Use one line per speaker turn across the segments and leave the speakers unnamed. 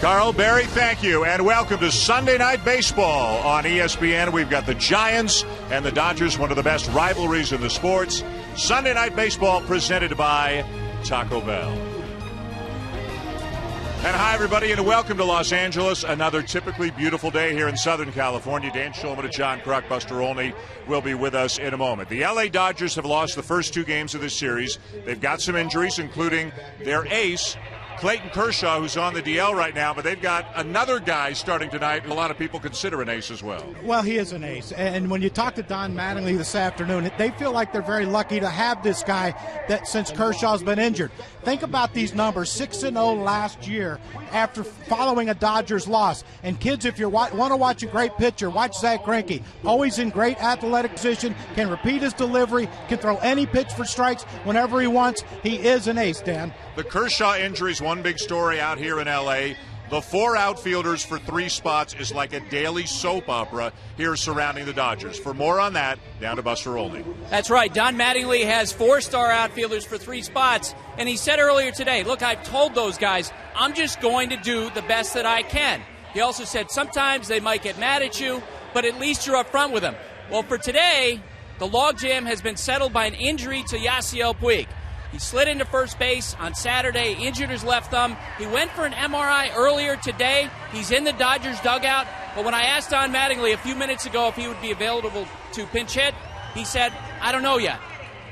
Carl, Barry, thank you, and welcome to Sunday Night Baseball on ESPN. We've got the Giants and the Dodgers, one of the best rivalries in the sports. Sunday Night Baseball presented by Taco Bell. And hi, everybody, and welcome to Los Angeles. Another typically beautiful day here in Southern California. Dan Shulman and John Kruk, Buster Olney will be with us in a moment. The LA Dodgers have lost the first two games of this series. They've got some injuries, including their ace, Clayton Kershaw, who's on the DL right now, but they've got another guy starting tonight, and a lot of people consider an ace as well.
Well, he is an ace, and when you talk to Don Mattingly this afternoon, they feel like they're very lucky to have this guy that since Kershaw's been injured. Think about these numbers, 6-0 last year after following a Dodgers loss. And kids, if you want to watch a great pitcher, watch Zach Greinke. Always in great athletic position, can repeat his delivery, can throw any pitch for strikes whenever he wants. He is an ace, Dan.
The Kershaw injury is one big story out here in L.A. The four outfielders for three spots is like a daily soap opera here surrounding the Dodgers. For more on that, down to Buster Olney.
That's right. Don Mattingly has four-star outfielders for three spots, and he said earlier today, look, I've told those guys, I'm just going to do the best that I can. He also said sometimes they might get mad at you, but at least you're up front with them. Well, for today, the logjam has been settled by an injury to Yasiel Puig. He slid into first base on Saturday, injured his left thumb. He went for an MRI earlier today. He's in the Dodgers dugout. But when I asked Don Mattingly a few minutes ago if he would be available to pinch hit, he said, I don't know yet.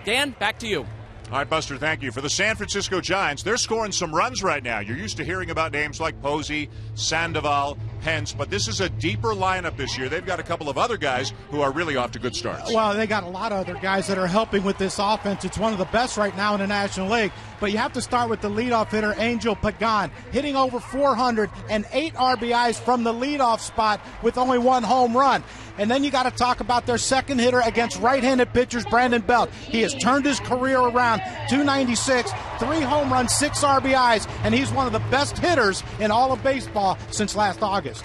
Dan, back to you.
All right, Buster, thank you. For the San Francisco Giants, they're scoring some runs right now. You're used to hearing about names like Posey, Sandoval, Pence, but this is a deeper lineup this year. They've got a couple of other guys who are really off to good starts.
Well, they got a lot of other guys that are helping with this offense. It's one of the best right now in the National League. But you have to start with the leadoff hitter, Angel Pagan, hitting over 400 and 8 RBIs from the leadoff spot with only one home run. And then you got to talk about their second hitter against right-handed pitchers, Brandon Belt. He has turned his career around, 296, 3 home runs, 6 RBIs, and he's one of the best hitters in all of baseball since last August.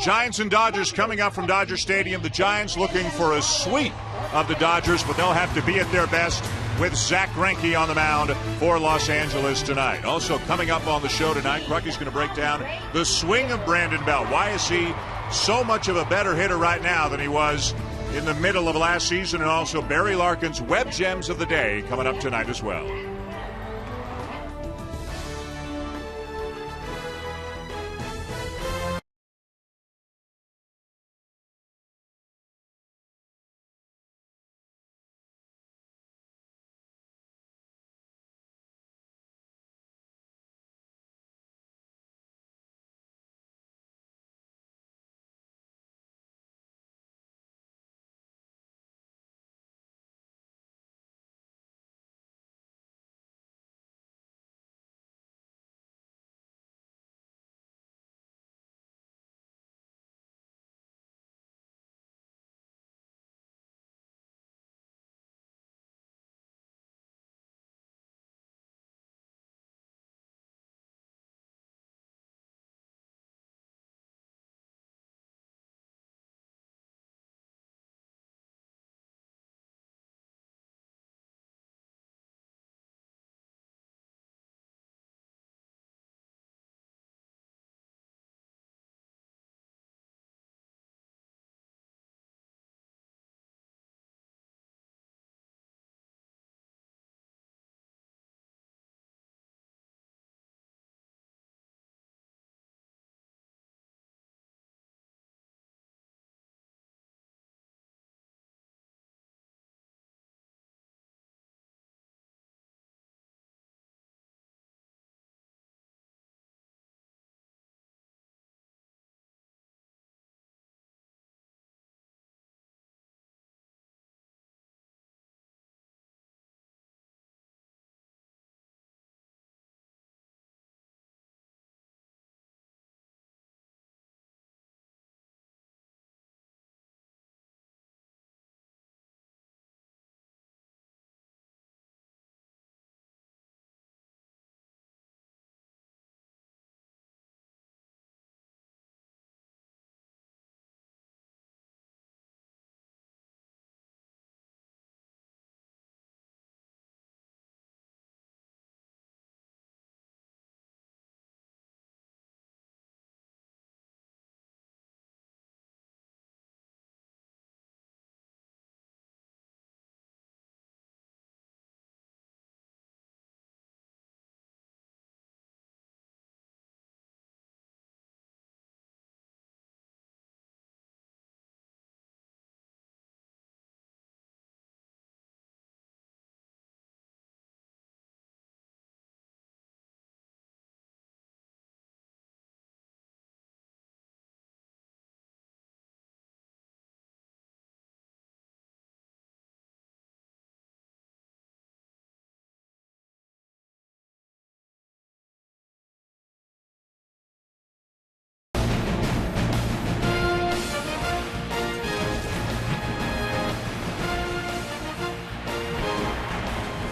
Giants and Dodgers coming up from Dodger Stadium. The Giants looking for a sweep of the Dodgers, but they'll have to be at their best with Zach Greinke on the mound for Los Angeles tonight. Also coming up on the show tonight, Crucky's going to break down the swing of Brandon Belt. Why is he so much of a better hitter right now than he was in the middle of last season? And also Barry Larkin's Web Gems of the Day coming up tonight as well.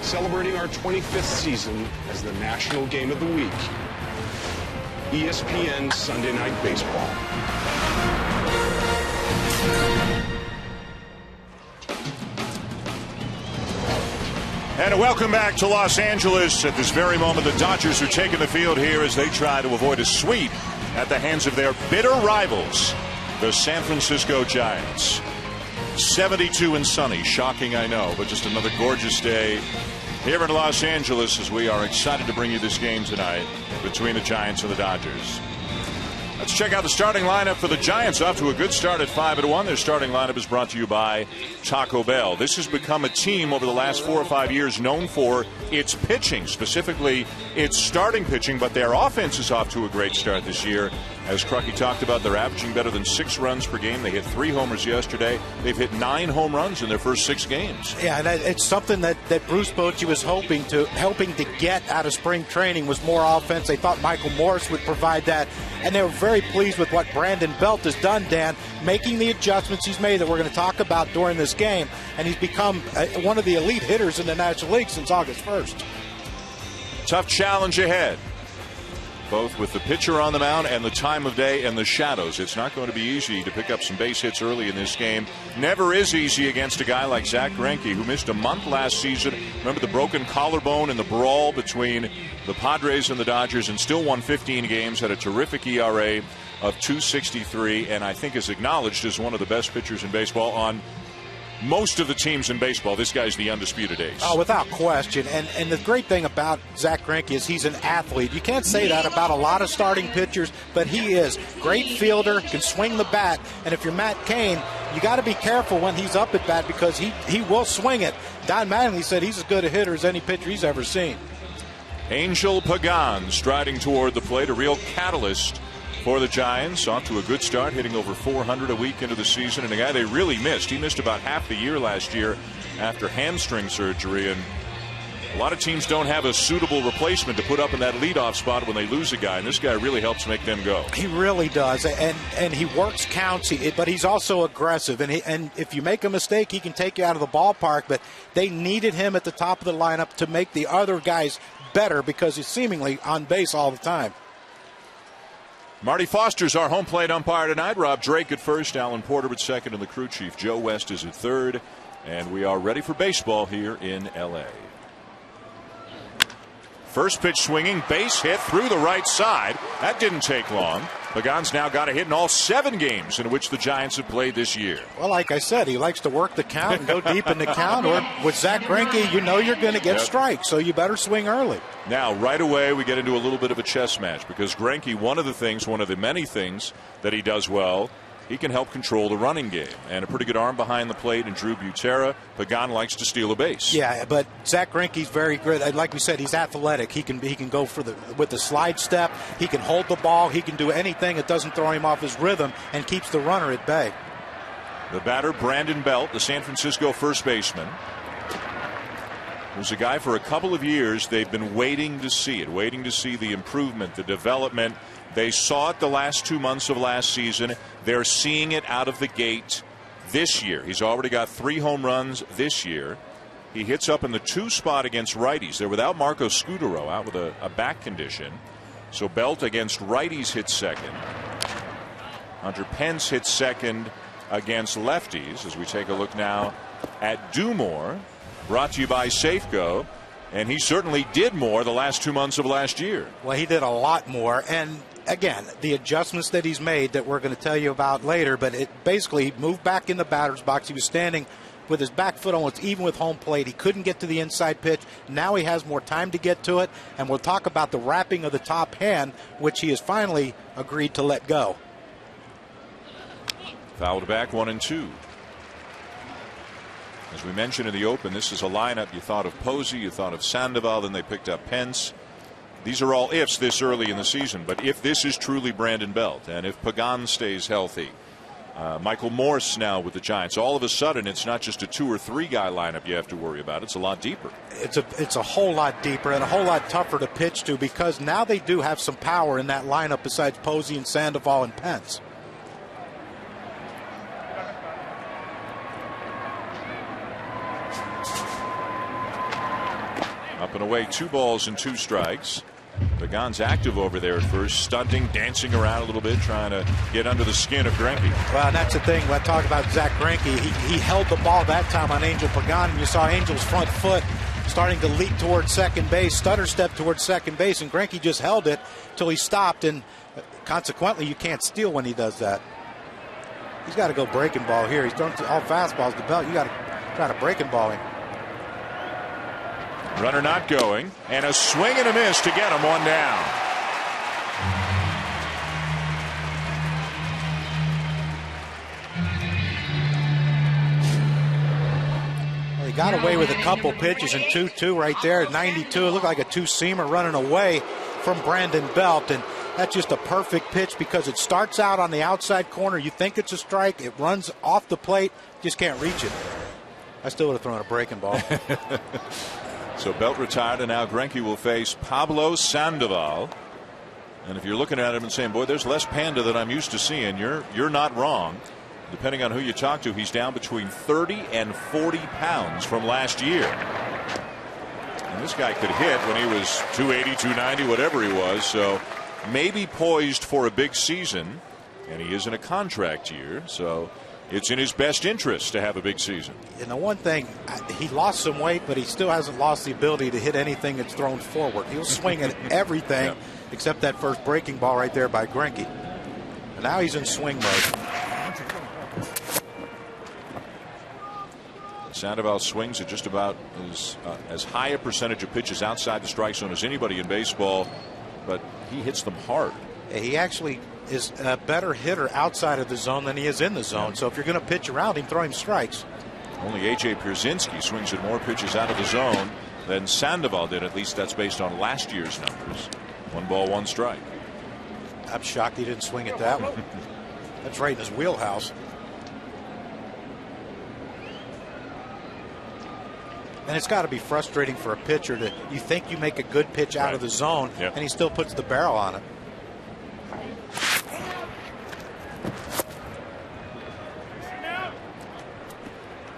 celebrating our 25th season as the national game of the week. ESPN Sunday Night Baseball.
And welcome back to Los Angeles. At this very moment, the Dodgers are taking the field here as they try to avoid a sweep at the hands of their bitter rivals, the San Francisco Giants. 72 and sunny. Shocking, I know, but just another gorgeous day here in Los Angeles as we are excited to bring you this game tonight between the Giants and the Dodgers. Let's check out the starting lineup for the Giants. Off to a good start at 5-1. Their starting lineup is brought to you by Taco Bell. This has become a team over the last 4 or 5 years known for its pitching, specifically its starting pitching, but their offense is off to a great start this year. As Crucky talked about, they're averaging better than 6 runs per game. They hit 3 homers yesterday. They've hit 9 home runs in their first 6 games.
Yeah, and it's something that Bruce Bochy was hoping to get out of spring training was more offense. They thought Michael Morris would provide that, and they were very pleased with what Brandon Belt has done, Dan, making the adjustments he's made that we're going to talk about during this game, and he's become one of the elite hitters in the National League since August 1st.
Tough challenge ahead, both with the pitcher on the mound and the time of day and the shadows. It's not going to be easy to pick up some base hits early in this game. Never is easy against a guy like Zach Greinke, who missed a month last season. Remember the broken collarbone and the brawl between the Padres and the Dodgers, and still won 15 games, had a terrific ERA of 2.63, and I think is acknowledged as one of the best pitchers in baseball on most of the teams in baseball. This guy's the undisputed ace.
Oh, without question. And the great thing about Zach Greinke is he's an athlete. You can't say that about a lot of starting pitchers, but he is. Great fielder, can swing the bat. And if you're Matt Cain, you got to be careful when he's up at bat because he will swing it. Don Mattingly said he's as good a hitter as any pitcher he's ever seen.
Angel Pagan striding toward the plate, a real catalyst for the Giants. Off to a good start, hitting over 400 a week into the season, and a guy they really missed. He missed about half the year last year after hamstring surgery, and a lot of teams don't have a suitable replacement to put up in that leadoff spot when they lose a guy, and this guy really helps make them go.
He really does, and he works counts, but he's also aggressive, and if you make a mistake, he can take you out of the ballpark, but they needed him at the top of the lineup to make the other guys better because he's seemingly on base all the time.
Marty Foster's our home plate umpire tonight. Rob Drake at first, Alan Porter at second, and the crew chief Joe West is at third. And we are ready for baseball here in L.A. First pitch swinging, base hit through the right side. That didn't take long. Pagan's now got a hit in all 7 games in which the Giants have played this year.
Well, like I said, he likes to work the count and go deep in the count. Or with Zach Greinke, you know you're going to get strikes, so you better swing early.
Now, right away, we get into a little bit of a chess match because Greinke, one of the many things that he does well, he can help control the running game. And a pretty good arm behind the plate, and Drew Butera. Pagan likes to steal a base.
Yeah, but Zach Greinke's very good. Like we said, he's athletic. He can go with the slide step. He can hold the ball. He can do anything that doesn't throw him off his rhythm and keeps the runner at bay.
The batter, Brandon Belt, the San Francisco first baseman, was a guy for a couple of years they've been waiting to see the improvement, the development. They saw it the last 2 months of last season. They're seeing it out of the gate this year. He's already got 3 home runs this year. He hits up in the 2 spot against righties. They're without Marco Scudero, out with a back condition. So Belt against righties hits second. Hunter Pence hits second against lefties. As we take a look now at Dumore, brought to you by Safeco. And he certainly did more the last 2 months of last year.
Well, he did a lot more. And again, the adjustments that he's made that we're going to tell you about later, but it basically moved back in the batter's box. He was standing with his back foot almost even with home plate. He couldn't get to the inside pitch. Now he has more time to get to it. And we'll talk about the wrapping of the top hand, which he has finally agreed to let go.
Fouled back 1-2. As we mentioned in the open, this is a lineup. You thought of Posey, you thought of Sandoval, then they picked up Pence. These are all ifs this early in the season, but if this is truly Brandon Belt, and if Pagan stays healthy, Michael Morse now with the Giants, all of a sudden it's not just a 2 or 3 guy lineup you have to worry about. It's a lot deeper.
It's a whole lot deeper and a whole lot tougher to pitch to because now they do have some power in that lineup besides Posey and Sandoval and Pence.
and away, 2 balls and 2 strikes. Pagan's active over there at first, stunting, dancing around a little bit, trying to get under the skin of Greinke.
Well, and that's the thing. When I talk about Zach Greinke, he held the ball that time on Angel Pagan, and you saw Angel's front foot starting to leap towards second base, stutter step towards second base, and Greinke just held it till he stopped, and consequently, you can't steal when he does that. He's got to go breaking ball here. He's thrown all fastballs to Belt. You got to try to breaking ball him.
Runner not going, and a swing and a miss to get him 1 down.
Well, he got away with a couple pitches and 2-2 right there. 92, it looked like a 2-seamer running away from Brandon Belt, and that's just a perfect pitch because it starts out on the outside corner. You think it's a strike. It runs off the plate. Just can't reach it. I still would have thrown a breaking ball.
So Belt retired, and now Greinke will face Pablo Sandoval. And if you're looking at him and saying, boy, there's less Panda than I'm used to seeing, you're not wrong. Depending on who you talk to, he's down between 30 and 40 pounds from last year. And this guy could hit when he was 280, 290, whatever he was. So maybe poised for a big season. And he is in a contract year, so it's in his best interest to have a big season.
And the one thing, he lost some weight, but he still hasn't lost the ability to hit anything that's thrown forward. He'll swing at everything except that first breaking ball right there by Greinke. And now he's in swing mode.
Sandoval swings at just about as high a percentage of pitches outside the strike zone as anybody in baseball, but he hits them hard.
He actually is a better hitter outside of the zone than he is in the zone. So if you're going to pitch around him, throw him strikes.
Only A.J. Pierzynski swings at more pitches out of the zone than Sandoval did. At least that's based on last year's numbers. 1 ball, 1 strike.
I'm shocked he didn't swing at that one. That's right in his wheelhouse. And it's got to be frustrating for a pitcher to, you think you make a good pitch out of the zone, and he still puts the barrel on it.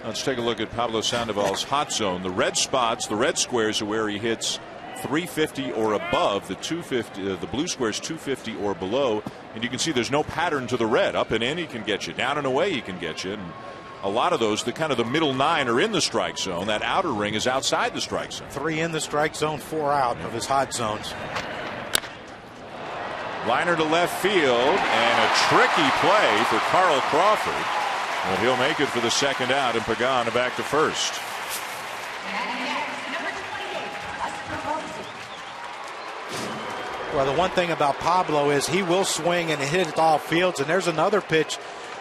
Let's take a look at Pablo Sandoval's hot zone. The red spots, the red squares are where he hits 350 or above. The 250, the blue squares 250 or below. And you can see there's no pattern to the red. Up and in he can get you. Down and away he can get you. And a lot of those, the kind of the middle 9 are in the strike zone. That outer ring is outside the strike zone.
3 in the strike zone, 4 out of his hot zones.
Liner to left field, and a tricky play for Carl Crawford. Well, he'll make it for the second out, and Pagan back to first.
Well, the one thing about Pablo is he will swing and hit it all fields. And there's another pitch.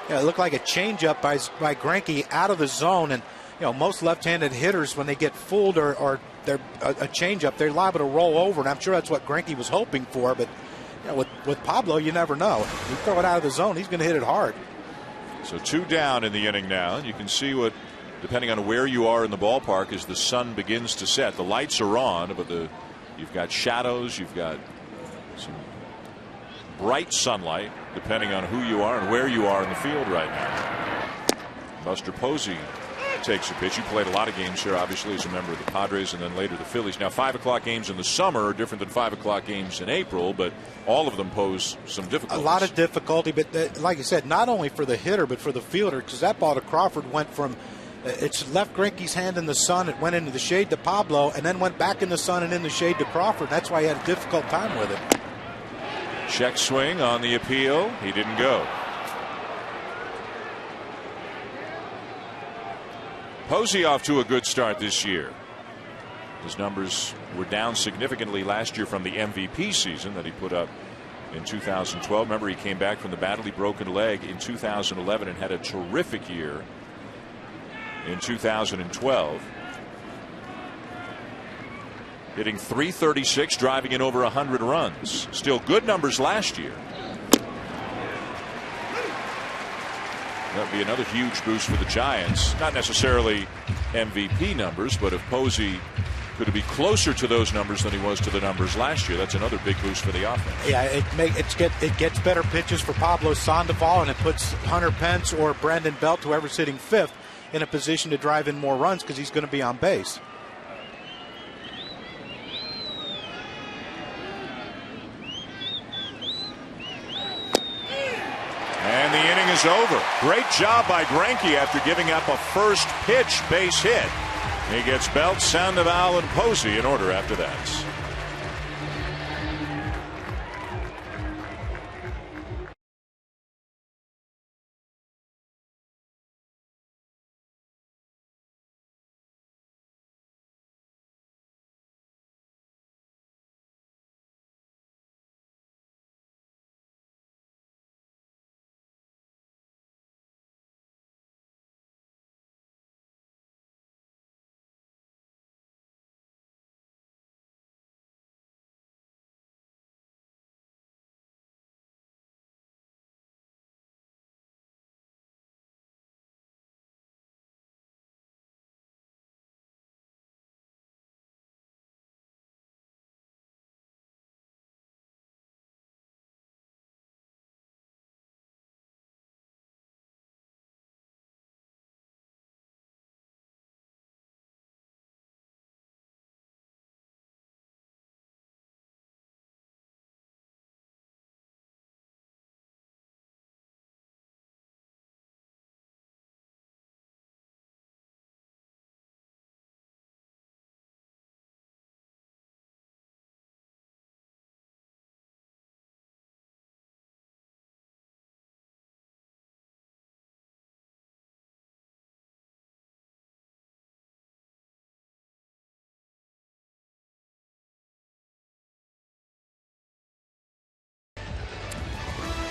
It looked like a changeup by Greinke out of the zone. And most left-handed hitters, when they get fooled or they're a changeup, they're liable to roll over. And I'm sure that's what Greinke was hoping for. But with Pablo, you never know. You throw it out of the zone, he's going to hit it hard.
So 2 down in the inning now. You can see what, depending on where you are in the ballpark, as the sun begins to set. The lights are on, but you've got shadows, you've got some bright sunlight, depending on who you are and where you are in the field right now. Buster Posey takes a pitch. He played a lot of games here, obviously, as a member of the Padres and then later the Phillies. Now, 5 o'clock games in the summer are different than 5 o'clock games in April, but all of them pose some difficulties.
A lot of difficulty, but like I said, not only for the hitter, but for the fielder, because that ball to Crawford went from, it's left Greinke's hand in the sun, it went into the shade to Pablo, and then went back in the sun and in the shade to Crawford. That's why he had a difficult time with it.
Check swing on the appeal. He didn't go. Posey off to a good start this year. His numbers were down significantly last year from the MVP season that he put up in 2012. Remember, he came back from the badly broken leg in 2011 and had a terrific year in 2012. Hitting .336, driving in over 100 runs. Still good numbers last year. That would be another huge boost for the Giants. Not necessarily MVP numbers, but if Posey could be closer to those numbers than he was to the numbers last year, that's another big boost for the offense.
Yeah, it gets better pitches for Pablo Sandoval, and it puts Hunter Pence or Brandon Belt, whoever's hitting 5th, in a position to drive in more runs because he's going to be on base.
is over. Great job by Greinke after giving up a first pitch base hit. He gets Belt, Sandoval, and Posey in order after that.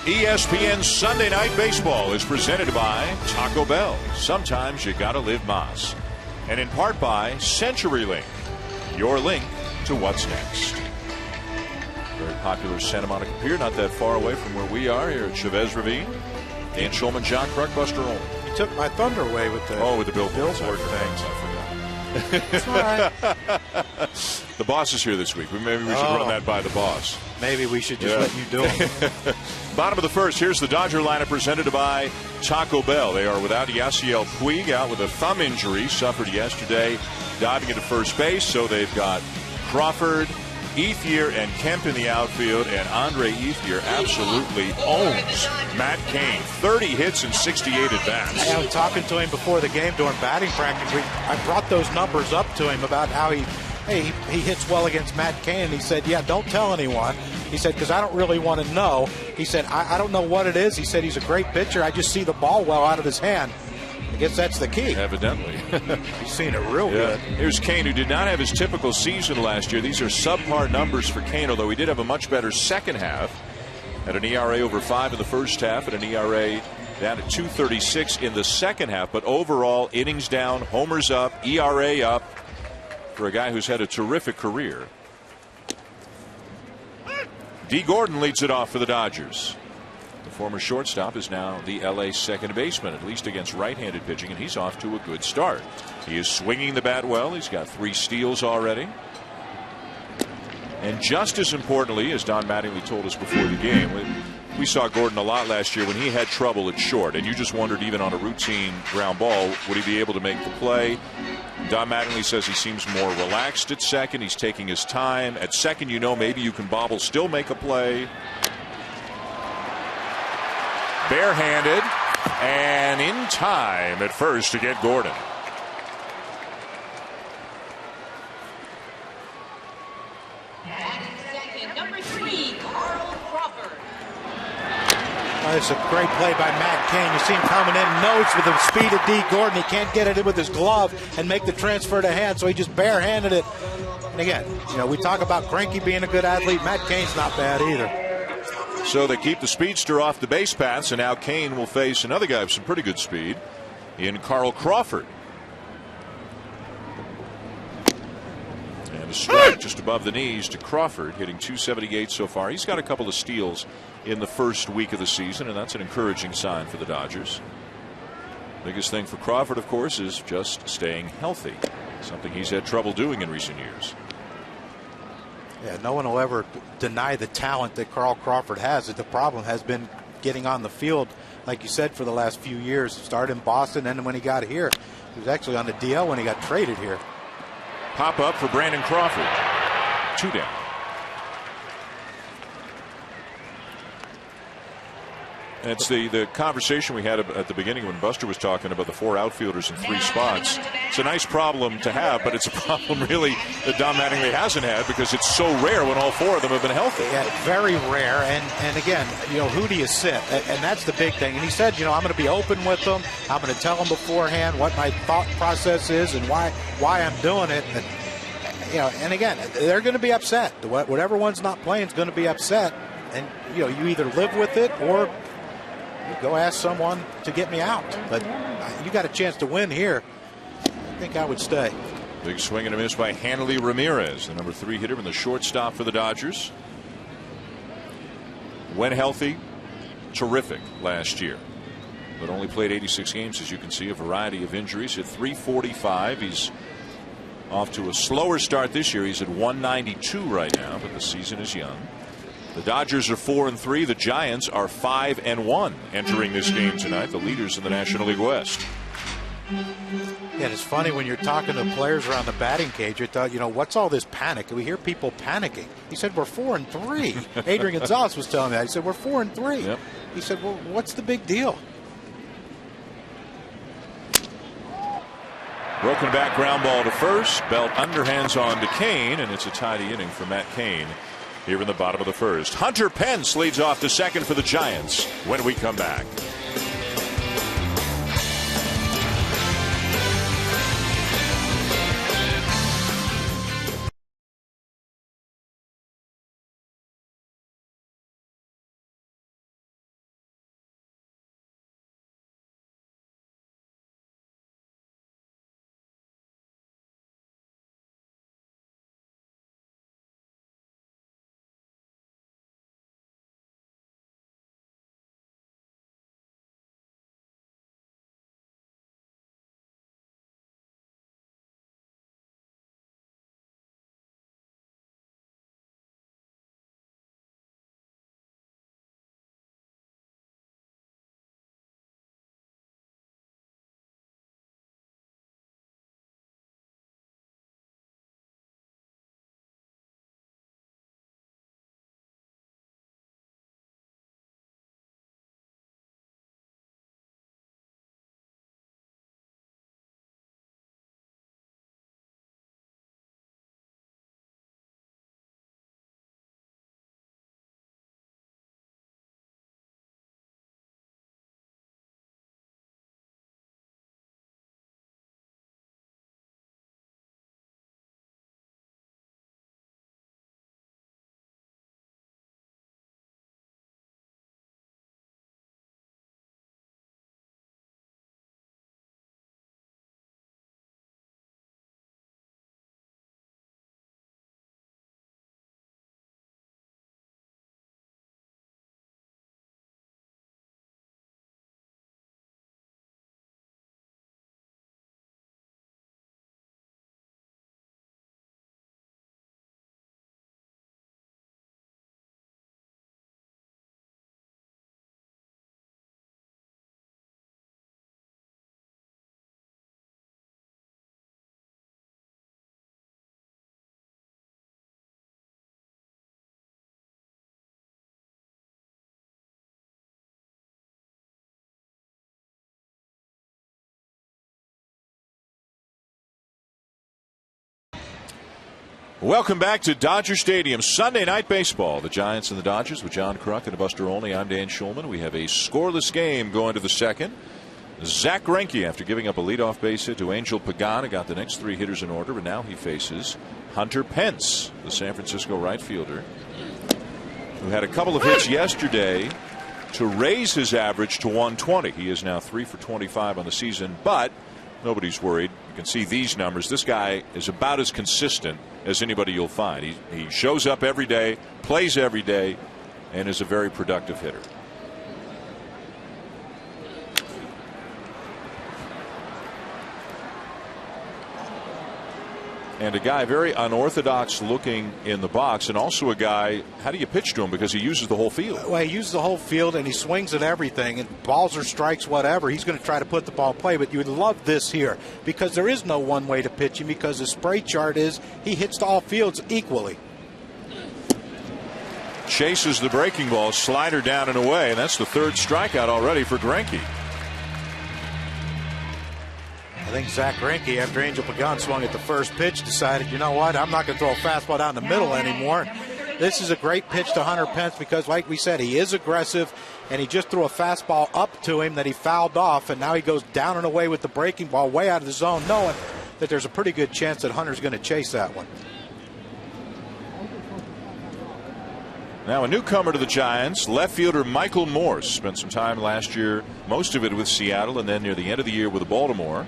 ESPN Sunday Night Baseball is presented by Taco Bell. Sometimes you gotta live Mas. And in part by CenturyLink, your link to what's next. Very popular Santa Monica Pier, not that far away from where we are here at Chavez Ravine. Dan Schulman, John Kruk, Buster Olney.
You took my thunder away with the
billboard
things.
I forgot.
It's all right.
The boss is here this week. Maybe we should run that by the boss.
Maybe we should just let you do it.
Bottom of the first, here's the Dodger lineup presented by Taco Bell. They are without Yasiel Puig, out with a thumb injury suffered yesterday, diving into first base. So they've got Crawford, Ethier, and Kemp in the outfield, and Andre Ethier absolutely owns Matt Cain. 30 hits and 68 at-bats.
I was talking to him before the game during batting practice. I brought those numbers up to him about how he hits well against Matt Cain, and he said, yeah, don't tell anyone. He said, because I don't really want to know. He said, I don't know what it is. He said, he's a great pitcher. I just see the ball well out of his hand. I guess that's the key.
Evidently.
He's seen it real good.
Here's Cain, who did not have his typical season last year. These are subpar numbers for Cain, although he did have a much better second half. Had an ERA over 5 in the first half and an ERA down at 2.36 in the second half. But overall, innings down, homers up, ERA up for a guy who's had a terrific career. D. Gordon leads it off for the Dodgers. The former shortstop is now the LA second baseman, at least against right-handed pitching, and he's off to a good start. He is swinging the bat well. He's got 3 steals already. And just as importantly, as Don Mattingly told us before the game, we saw Gordon a lot last year when he had trouble at short, and you just wondered, even on a routine ground ball, would he be able to make the play? Don Mattingly says he seems more relaxed at second. He's taking his time. At second, you know, maybe you can bobble, still make a play. Barehanded and in time at first to get Gordon.
Number 3, Carl Crawford.
It's a great play by Matt Cain. You see him coming in, notes with the speed of D. Gordon. He can't get it in with his glove and make the transfer to hand, so he just barehanded it. And again, you know, we talk about Greinke being a good athlete. Matt Cain's not bad either.
So they keep the speedster off the base paths, and now Cain will face another guy with some pretty good speed in Carl Crawford. And a strike just above the knees to Crawford, hitting .278 so far. He's got a couple of steals in the first week of the season, and that's an encouraging sign for the Dodgers. Biggest thing for Crawford, of course, is just staying healthy, something he's had trouble doing in recent years.
Yeah, no one will ever deny the talent that Carl Crawford has. The problem has been getting on the field, like you said, for the last few years. Started in Boston, and then when he got here, he was actually on the DL when he got traded here.
Pop up for Brandon Crawford. 2 down. It's the conversation we had at the beginning when Buster was talking about the 4 outfielders in 3 spots. It's a nice problem to have, but it's a problem really that Don Mattingly hasn't had because it's so rare when all 4 of them have been healthy.
Yeah, very rare. And again, who do you sit? And that's the big thing. And he said, I'm going to be open with them. I'm going to tell them beforehand what my thought process is and why I'm doing it. And again, they're going to be upset. Whatever one's not playing is going to be upset. And, you either live with it or you go ask someone to get me out. But you got a chance to win here. I think I would stay.
Big swing and a miss by Hanley Ramirez, the number 3 hitter and the shortstop for the Dodgers. When healthy, terrific last year. But only played 86 games, as you can see, a variety of injuries. Hit .345. He's off to a slower start this year. He's at .192 right now, but the season is young. The Dodgers are 4-3. The Giants are 5-1 entering this game tonight, the leaders in the National League West.
Yeah, it's funny when you're talking to players around the batting cage, you thought, what's all this panic? We hear people panicking. He said, we're 4-3. Adrian Gonzalez was telling me that. He said, we're 4-3. Yep. He said, well, what's the big deal?
Broken back ground ball to first. Belt underhands on to Kane, and it's a tidy inning for Matt Kane here in the bottom of the first. Hunter Pence leads off the second for the Giants when we come back. Welcome back to Dodger Stadium. Sunday night baseball. The Giants and the Dodgers with John Kruk and Buster Olney. I'm Dan Schulman. We have a scoreless game going to the second. Zach Greinke, after giving up a leadoff base hit to Angel Pagano, got the next 3 hitters in order, but now he faces Hunter Pence, the San Francisco right fielder, who had a couple of hits yesterday to raise his average to 120. He is now 3 for 25 on the season, but nobody's worried. You can see these numbers. This guy is about as consistent as anybody you'll find. He shows up every day, plays every day, and is a very productive hitter. And a guy very unorthodox looking in the box, and also a guy, how do you pitch to him? Because he uses the whole field.
Well, he uses the whole field, and he swings at everything, and balls or strikes, whatever. He's going to try to put the ball in play, but you would love this here because there is no one way to pitch him because the spray chart is he hits to all fields equally.
chases the breaking ball, slider down and away, and that's the third strikeout already for Greinke.
I think Zach Greinke, after Angel Pagan swung at the first pitch, decided, you know what, I'm not going to throw a fastball down the middle anymore. This is a great pitch to Hunter Pence because, like we said, he is aggressive, and he just threw a fastball up to him that he fouled off, and now he goes down and away with the breaking ball way out of the zone, knowing that there's a pretty good chance that Hunter's going to chase that one.
Now a newcomer to the Giants, left fielder Michael Morse. Spent some time last year, most of it with Seattle, and then near the end of the year with Baltimore.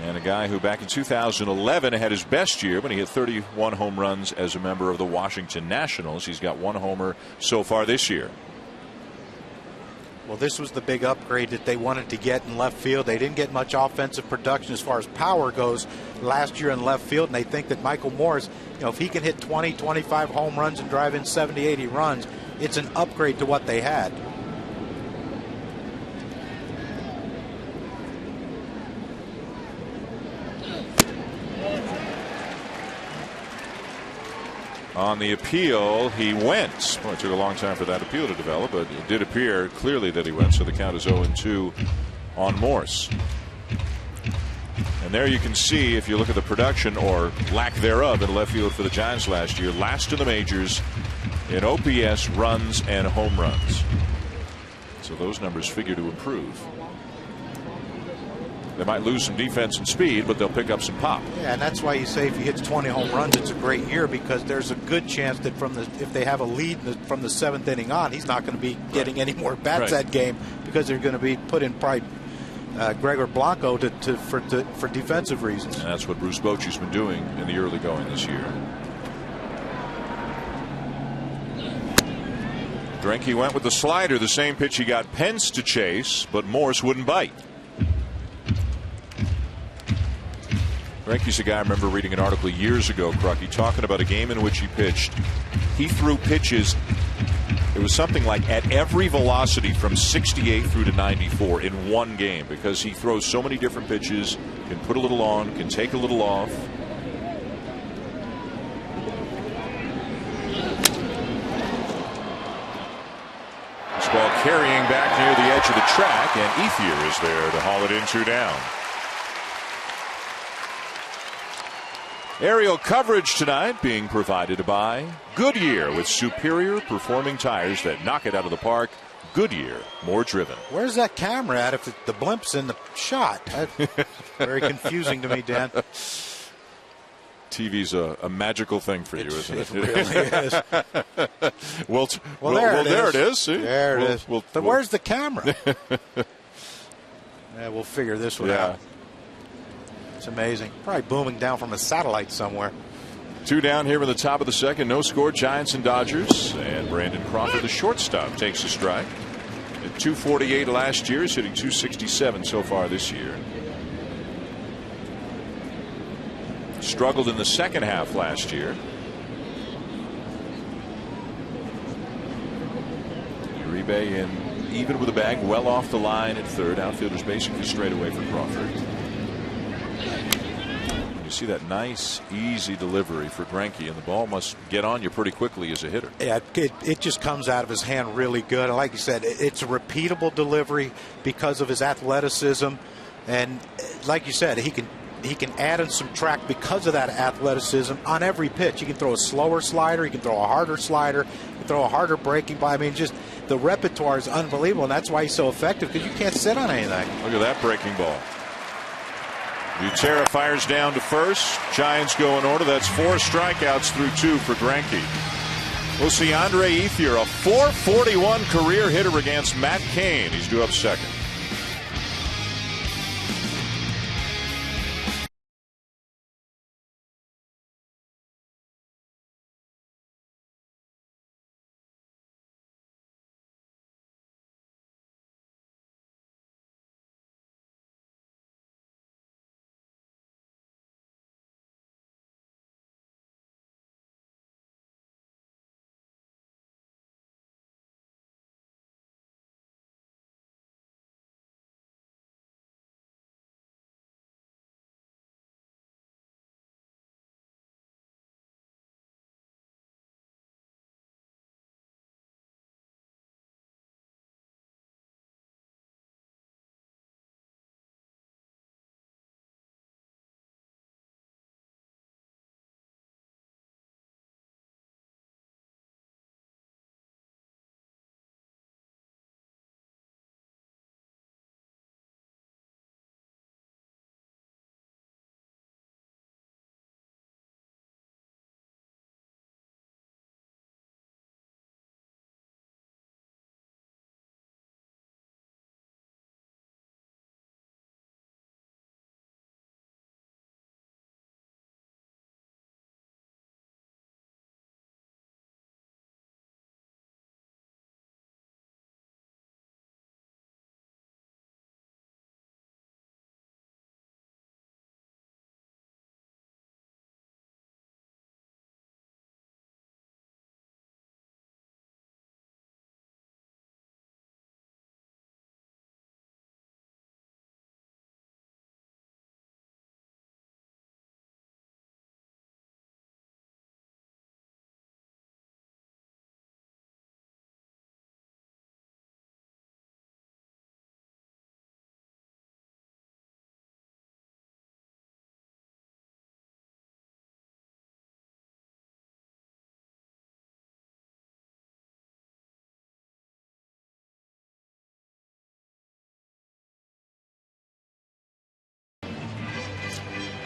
And a guy who back in 2011 had his best year when he hit 31 home runs as a member of the Washington Nationals. He's got 1 homer so far this year.
Well, this was the big upgrade that they wanted to get in left field. They didn't get much offensive production as far as power goes last year in left field, and they think that Michael Morse, if he can hit 20, 25 home runs and drive in 70, 80 runs, it's an upgrade to what they had.
On the appeal, he went. Well, it took a long time for that appeal to develop, but it did appear clearly that he went, so the count is 0-2 on Morse. And there you can see, if you look at the production or lack thereof in left field for the Giants last year, last in the majors in OPS, runs, and home runs. So those numbers figure to improve. They might lose some defense and speed, but they'll pick up some pop.
Yeah, and that's why you say if he hits 20 home runs, it's a great year, because there's a good chance that if they have a lead from the 7th inning on, he's not going to be getting any more bats that game, because they're going to be put in probably Gregor Blanco for defensive reasons.
And that's what Bruce Bochy's been doing in the early going this year. Greinke went with the slider, the same pitch he got Pence to chase, but Morse wouldn't bite. Greinke's a guy I remember reading an article years ago, Crucky, talking about a game in which he pitched. He threw pitches, it was something like at every velocity from 68 through to 94 in one game, because he throws so many different pitches, can put a little on, can take a little off. This ball carrying back near the edge of the track, and Ethier is there to haul it in 2 down. Aerial coverage tonight being provided by Goodyear, with superior performing tires that knock it out of the park. Goodyear, more driven.
Where's that camera at if the blimp's in the shot? Very confusing to me, Dan.
TV's a magical thing for you, isn't it?
It really is.
well, there it is. See?
There it is. But where's the camera? Yeah, we'll figure this one out. It's amazing. Probably booming down from a satellite somewhere.
2 down here in the top of the second. No score, Giants and Dodgers. And Brandon Crawford, the shortstop, takes a strike. At 248 last year, he's hitting 267 so far this year. Struggled in the second half last year. Uribe in even with a bag, well off the line at third. Outfielders basically straight away for Crawford. You see that nice, easy delivery for Greinke, and the ball must get on you pretty quickly as a hitter.
Yeah, it just comes out of his hand really good. And like you said, it's a repeatable delivery because of his athleticism. And like you said, he can add and subtract because of that athleticism on every pitch. You can throw a slower slider, you can throw a harder slider, you can throw a harder breaking ball. I mean, just the repertoire is unbelievable, and that's why he's so effective, because you can't sit on anything.
Look at that breaking ball. Butera fires down to first. Giants go in order. That's 4 strikeouts through 2 for Greinke. We'll see Andre Ethier, a .441 career hitter against Matt Cain. He's due up second.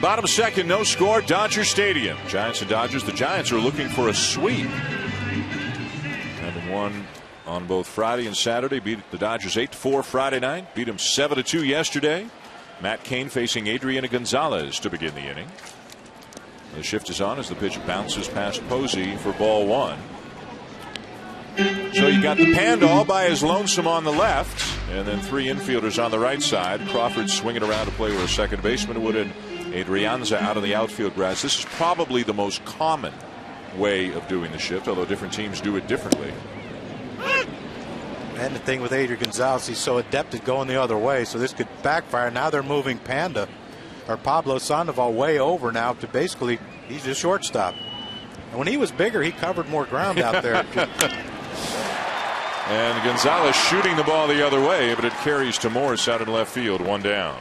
Bottom second, no score, Dodger Stadium. Giants and Dodgers. The Giants are looking for a sweep. Having won on both Friday and Saturday, beat the Dodgers 8-4 Friday night, beat them 7-2 yesterday. Matt Cain facing Adriana Gonzalez to begin the inning. The shift is on as the pitch bounces past Posey for ball one. So you got the Pandal by his lonesome on the left, and then three infielders on the right side. Crawford swinging around to play where a second baseman would, and Adrianza out of the outfield grass. This is probably the most common way of doing the shift, although different teams do it differently.
And the thing with Adrian Gonzalez, he's so adept at going the other way, so this could backfire. Now they're moving Pablo Sandoval way over now to basically he's a shortstop. And when he was bigger, he covered more ground out there.
And Gonzalez shooting the ball the other way, but it carries to Morse out in left field, one down.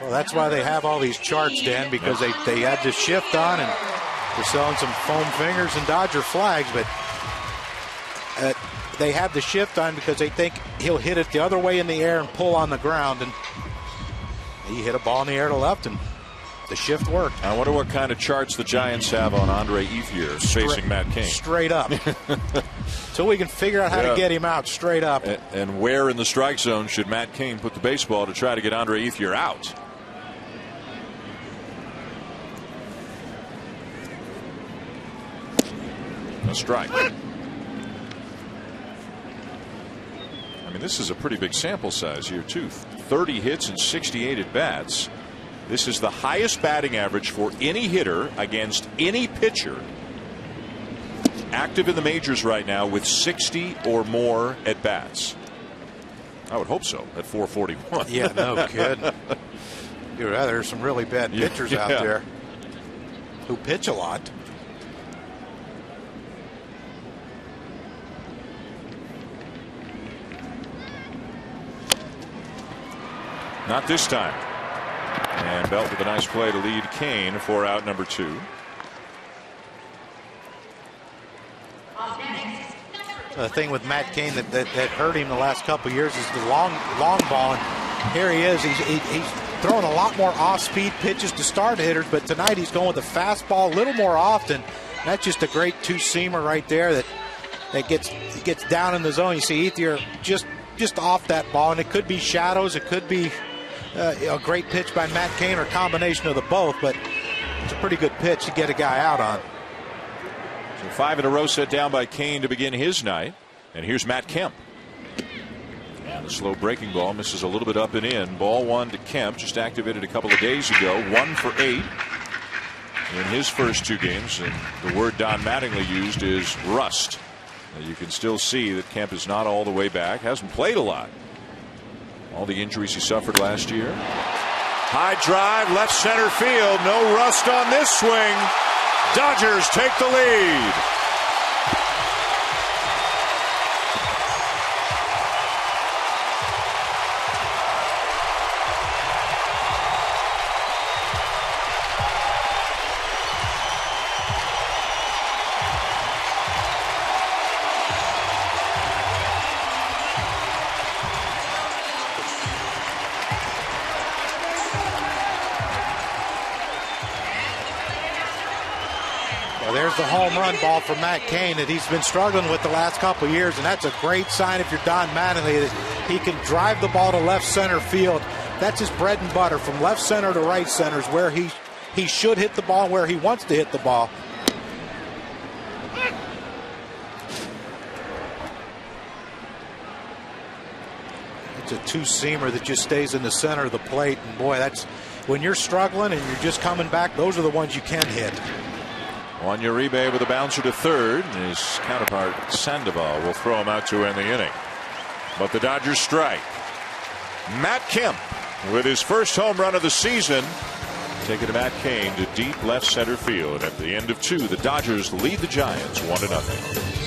Well, that's why they have all these charts, Dan, because they had the shift on, and they're selling some foam fingers and Dodger flags, but they have the shift on because they think he'll hit it the other way in the air and pull on the ground, and he hit a ball in the air to left, and the shift worked.
I wonder what kind of charts the Giants have on Andre Ethier facing Matt Cain.
Straight up. Until we can figure out how to get him out, straight up.
And where in the strike zone should Matt Cain put the baseball to try to get Andre Ethier out? A strike. I mean, this is a pretty big sample size here, too. 30 hits and 68 at bats. This is the highest batting average for any hitter against any pitcher active in the majors right now with 60 or more at bats. I would hope so at 441.
Yeah, no kidding. There's some really bad pitchers out there who pitch a lot.
Not this time. And Belt with a nice play to lead Cain for out number 2.
The thing with Matt Cain that hurt him the last couple of years is the long ball. And here he is. He's throwing a lot more off-speed pitches to start hitters, but tonight he's going with the fastball a little more often. That's just a great two-seamer right there that gets down in the zone. You see Ethier just off that ball, and it could be shadows. It could be a great pitch by Matt Cain or a combination of the both, but it's a pretty good pitch to get a guy out on.
So 5 in a row set down by Cain to begin his night. And here's Matt Kemp. And the slow breaking ball misses a little bit up and in. Ball 1 to Kemp, just activated a couple of days ago. 1 for 8 in his first 2 games. And the word Don Mattingly used is rust. Now you can still see that Kemp is not all the way back. Hasn't played a lot. All the injuries he suffered last year. High drive, left center field. No rust on this swing. Dodgers take the lead.
There's the home run ball for Matt Cain that he's been struggling with the last couple of years, and that's a great sign if you're Don Mattingly that he can drive the ball to left center field. That's his bread and butter. From left center to right center is where he should hit the ball, where he wants to hit the ball. It's a two-seamer that just stays in the center of the plate, and boy, that's when you're struggling and you're just coming back, those are the ones you can hit.
On Uribe with a bouncer to third, and his counterpart Sandoval will throw him out to end the inning. But the Dodgers strike. Matt Kemp with his first home run of the season, taking to Matt Cain to deep left center field. At the end of 2, the Dodgers lead the Giants 1-0.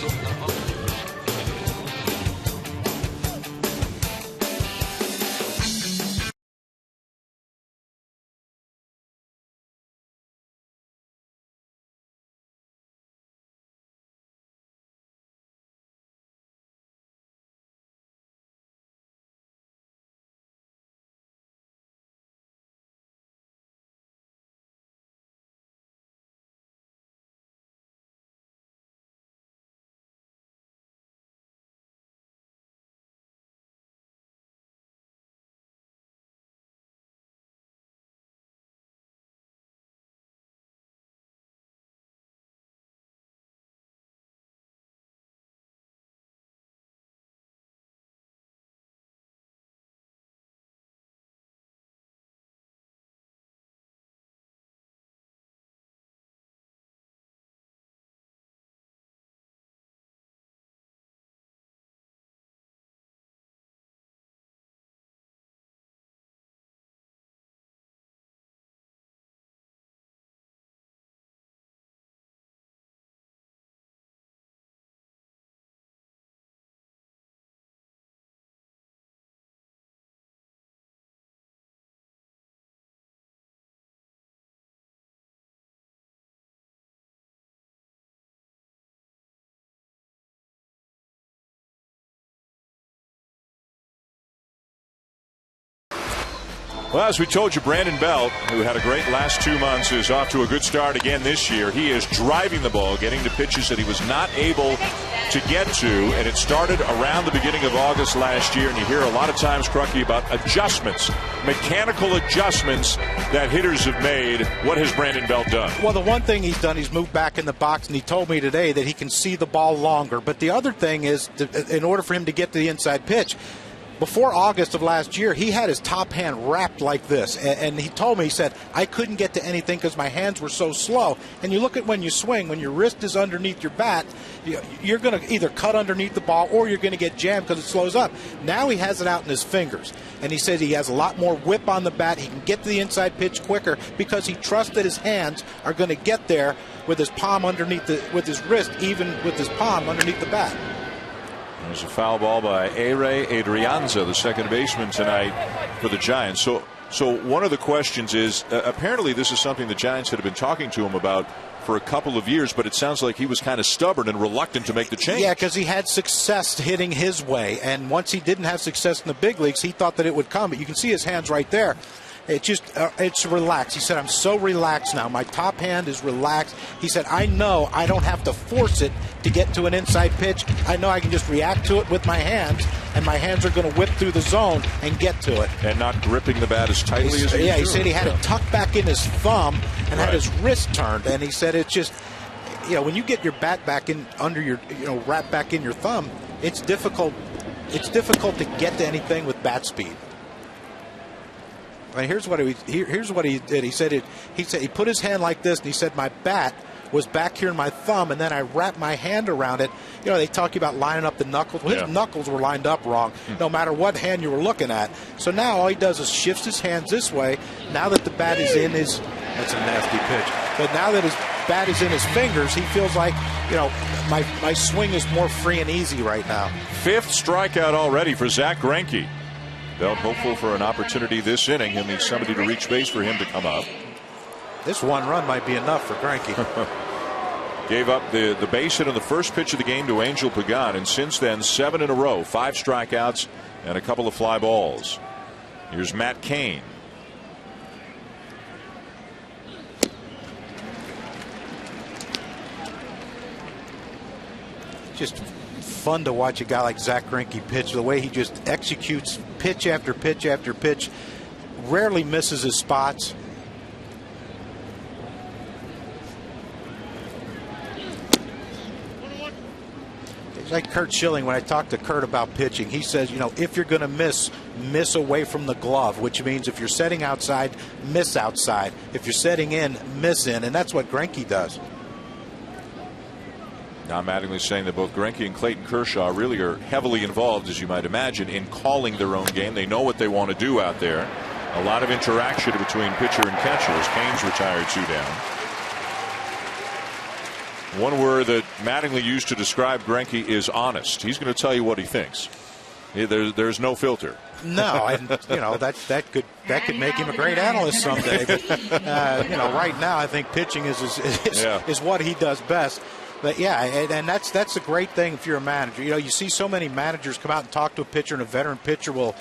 Well, as we told you, Brandon Belt, who had a great last 2 months, is off to a good start again this year. He is driving the ball, getting to pitches that he was not able to get to, and it started around the beginning of August last year. And you hear a lot of times, Crucky, about adjustments, mechanical adjustments that hitters have made. What has Brandon Belt done?
Well, the one thing he's done, he's moved back in the box, and he told me today that he can see the ball longer. But the other thing is, in order for him to get to the inside pitch, before August of last year, he had his top hand wrapped like this. And he told me, he said, I couldn't get to anything because my hands were so slow. And you look at when you swing, when your wrist is underneath your bat, you're going to either cut underneath the ball or you're going to get jammed because it slows up. Now he has it out in his fingers. And he says he has a lot more whip on the bat. He can get to the inside pitch quicker because he trusts that his hands are going to get there with his palm underneath with his wrist, even with his palm underneath the bat.
There's a foul ball by Ere Adrianza, the second baseman tonight for the Giants. So one of the questions is, apparently this is something the Giants had been talking to him about for a couple of years, but it sounds like he was kind of stubborn and reluctant to make the change.
Yeah, because he had success hitting his way, and once he didn't have success in the big leagues, he thought that it would come. But you can see his hands right there. It's relaxed. He said, I'm so relaxed now. My top hand is relaxed. He said, I know I don't have to force it to get to an inside pitch. I know I can just react to it with my hands, and my hands are going to whip through the zone and get to it.
And not gripping the bat as tightly as he
he said he had it tucked back in his thumb and had his wrist turned. And he said it's just, when you get your bat back in under your, wrapped back in your thumb, it's difficult. It's difficult to get to anything with bat speed. And here's what he did. He said he put his hand like this, and he said my bat was back here in my thumb, and then I wrapped my hand around it. They talk about lining up the knuckles. Well, his knuckles were lined up wrong, no matter what hand you were looking at. So now all he does is shifts his hands this way. Now that the bat is in his, that's a nasty pitch. But now that his bat is in his fingers, he feels like, my swing is more free and easy right now.
Fifth strikeout already for Zach Greinke. Belt hopeful for an opportunity this inning. He'll need somebody to reach base for him to come up.
This one run might be enough for Greinke.
Gave up the base hit on the first pitch of the game to Angel Pagan, and since then 7 in a row, 5 strikeouts and a couple of fly balls. Here's Matt Cain.
Just fun to watch a guy like Zach Greinke pitch. The way he just executes pitch after pitch after pitch, rarely misses his spots. It's like Kurt Schilling. When I talked to Kurt about pitching, he says, if you're going to miss away from the glove, which means if you're setting outside, miss outside. If you're setting in, miss in, and that's what Greinke does.
Now, Mattingly saying that both Greinke and Clayton Kershaw really are heavily involved, as you might imagine, in calling their own game. They know what they want to do out there. A lot of interaction between pitcher and catcher as Cain's retired 2 down. One word that Mattingly used to describe Greinke is honest. He's going to tell you what he thinks. There's no filter.
No, and that could make him a great analyst someday. But right now I think pitching is what he does best. But yeah, and that's a great thing if you're a manager. You see so many managers come out and talk to a pitcher, and a veteran pitcher will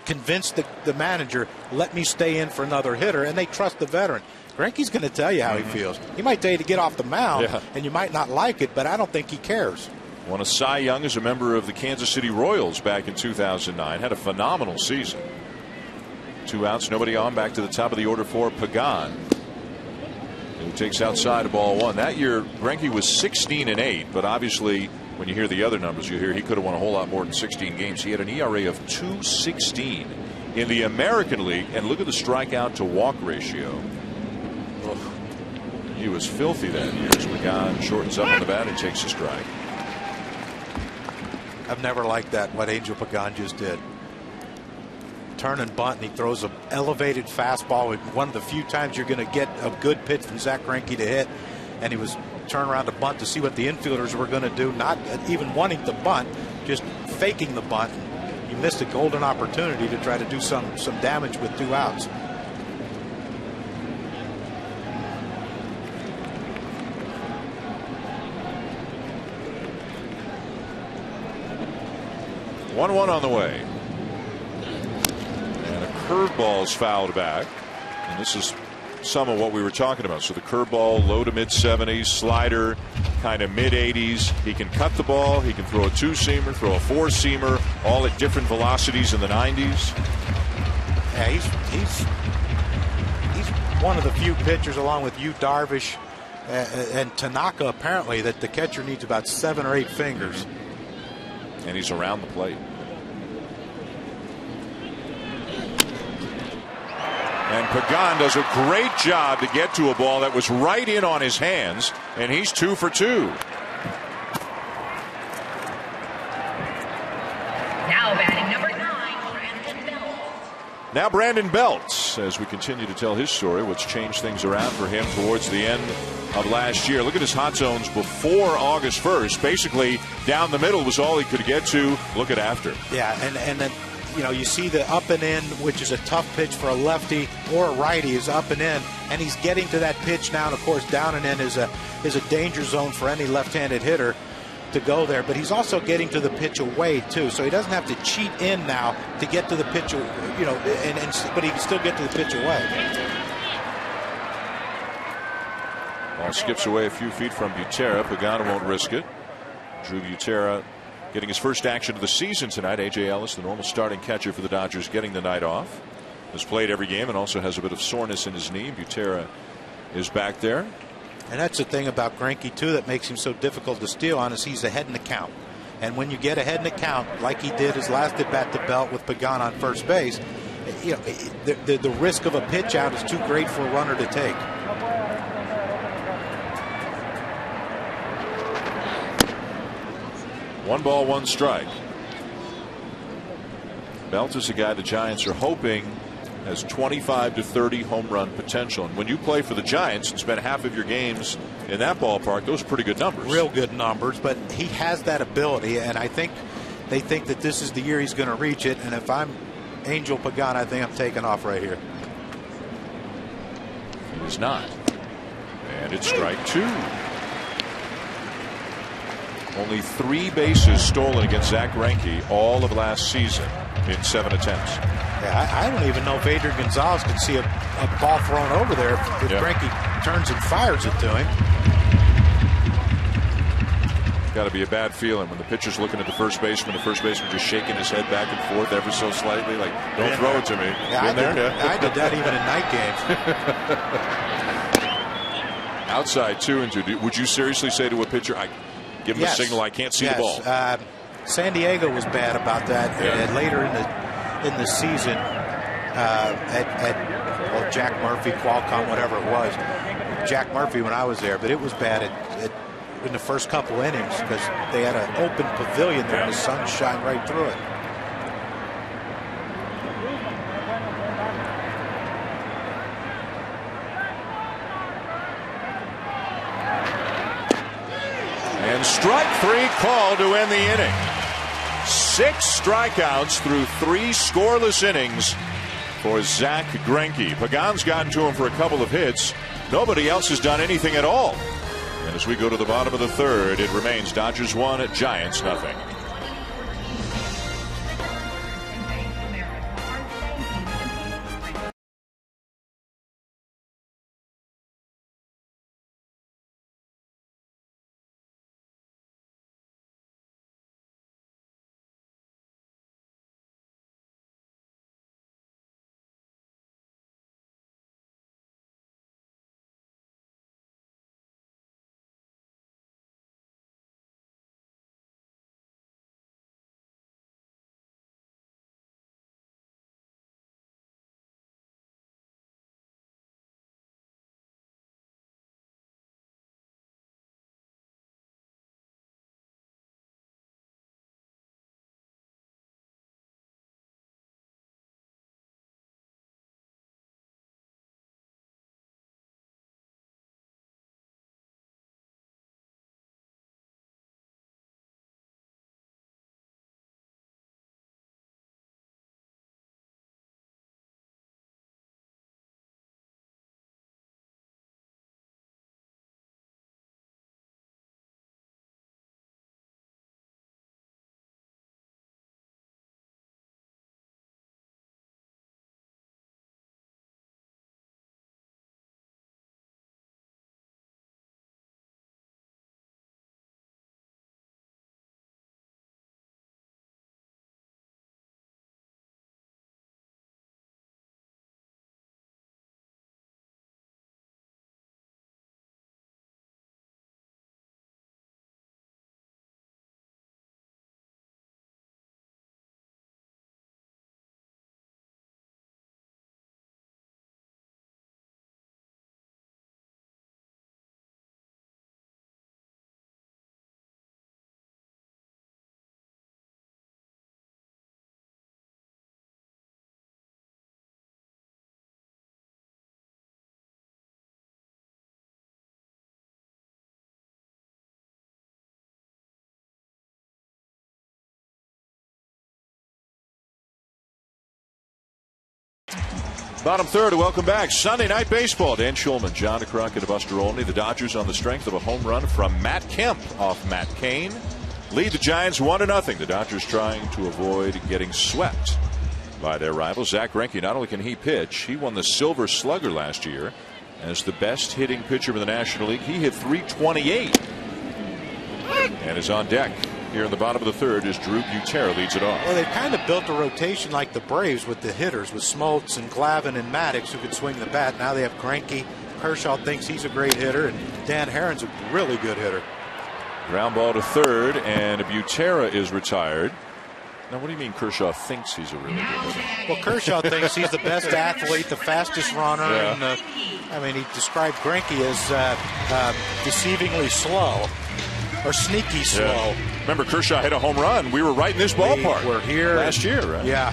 convince the manager, let me stay in for another hitter, and they trust the veteran. Greinke's going to tell you how he feels. He might tell you to get off the mound, and you might not like it, but I don't think he cares.
Won a Cy Young as a member of the Kansas City Royals back in 2009. Had a phenomenal season. 2 outs, nobody on. Back to the top of the order for Pagan, who takes outside of ball 1. That year, Greinke was 16-8, but obviously, when you hear the other numbers, you hear he could have won a whole lot more than 16 games. He had an ERA of 2.16 in the American League, and look at the strikeout to walk ratio. He was filthy that year as Pagan shortens up on the bat and takes a strike.
I've never liked that, what Angel Pagan just did. Turn and bunt, and he throws an elevated fastball. One of the few times you're going to get a good pitch from Zach Greinke to hit, and he was turning around to bunt to see what the infielders were going to do, not even wanting to bunt, just faking the bunt. He missed a golden opportunity to try to do some damage with 2 outs.
curveballs fouled back. And this is some of what we were talking about. So the curveball, low to mid 70s, slider, kind of mid 80s. He can cut the ball. He can throw a 2-seamer, throw a 4-seamer, all at different velocities in the 90s.
Yeah, he's one of the few pitchers, along with Yu Darvish and Tanaka, apparently, that the catcher needs about 7 or 8 fingers.
And he's around the plate. And Pagan does a great job to get to a ball that was right in on his hands, and he's 2 for 2.
Now batting number 9, Brandon Belt.
Now Brandon Belt, as we continue to tell his story, what's changed things around for him towards the end of last year. Look at his hot zones before August 1st. Basically, down the middle was all he could get to. Look at after.
Yeah, and then, you know, you see the up and in, which is a tough pitch for a lefty or a righty, is up and in, and he's getting to that pitch now. And of course, down and in is a danger zone for any left-handed hitter to go there. But he's also getting to the pitch away too, so he doesn't have to cheat in now to get to the pitch. You know, but he can still get to the pitch away.
Ball skips away a few feet from Butera. Pagano won't risk it. Drew Butera getting his first action of the season tonight. A.J. Ellis, the normal starting catcher for the Dodgers, getting the night off. Has played every game and also has a bit of soreness in his knee. Butera is back there.
And that's the thing about Greinke, too, that makes him so difficult to steal on, is he's ahead in the count. And when you get ahead in the count, like he did his last at-bat to Belt with Pagan on first base, you know, the risk of a pitch out is too great for a runner to take.
One ball, one strike. Belt is a guy the Giants are hoping has 25 to 30 home run potential. And when you play for the Giants and spend half of your games in that ballpark, those are pretty good numbers.
Real good numbers, but he has that ability, and I think they think that this is the year he's going to reach it. And if I'm Angel Pagan, I think I'm taking off right here.
He is not. And it's strike 2. Only 3 bases stolen against Zach Greinke all of last season in 7 attempts.
Yeah, I don't even know if Adrian Gonzalez could see a ball thrown over there if Greinke turns and fires it to him.
Got to be a bad feeling when the pitcher's looking at the first baseman just shaking his head back and forth ever so slightly, like, don't throw it to me.
Yeah, I did that even in night games.
Outside 2-2. Would you seriously say to a pitcher, give him a signal, I can't see the ball?
San Diego was bad about that. And later in the season, at Jack Murphy, Qualcomm, whatever it was, Jack Murphy when I was there, but it was bad in the first couple innings because they had an open pavilion there and the sun shined right through it.
And strike 3 called to end the inning. 6 strikeouts through 3 scoreless innings for Zach Greinke. Pagan's gotten to him for a couple of hits. Nobody else has done anything at all. And as we go to the bottom of the 3rd, it remains Dodgers 1, Giants nothing. Bottom third, welcome back. Sunday Night Baseball. Dan Schulman, John DeCrockett, and Buster Olney. The Dodgers on the strength of a home run from Matt Kemp off Matt Cain lead the Giants 1-0. The Dodgers trying to avoid getting swept by their rival. Zach Greinke, not only can he pitch, he won the Silver Slugger last year as the best hitting pitcher in the National League. He hit .328 and is on deck here in the bottom of the third as Drew Butera leads it off.
Well, they've kind of built a rotation like the Braves with the hitters, with Smoltz and Glavine and Maddox who could swing the bat. Now they have Greinke. Kershaw thinks he's a great hitter, and Dan Herron's a really good hitter.
Ground ball to third, and Butera is retired. Now, what do you mean Kershaw thinks he's a really good hitter?
Well, Kershaw thinks he's the best athlete, the fastest runner, and I mean, he described Greinke as deceivingly slow or sneaky slow.
Yeah. Remember, Kershaw hit a home run. We were right in this ballpark.
We're here
last year, right?
Yeah.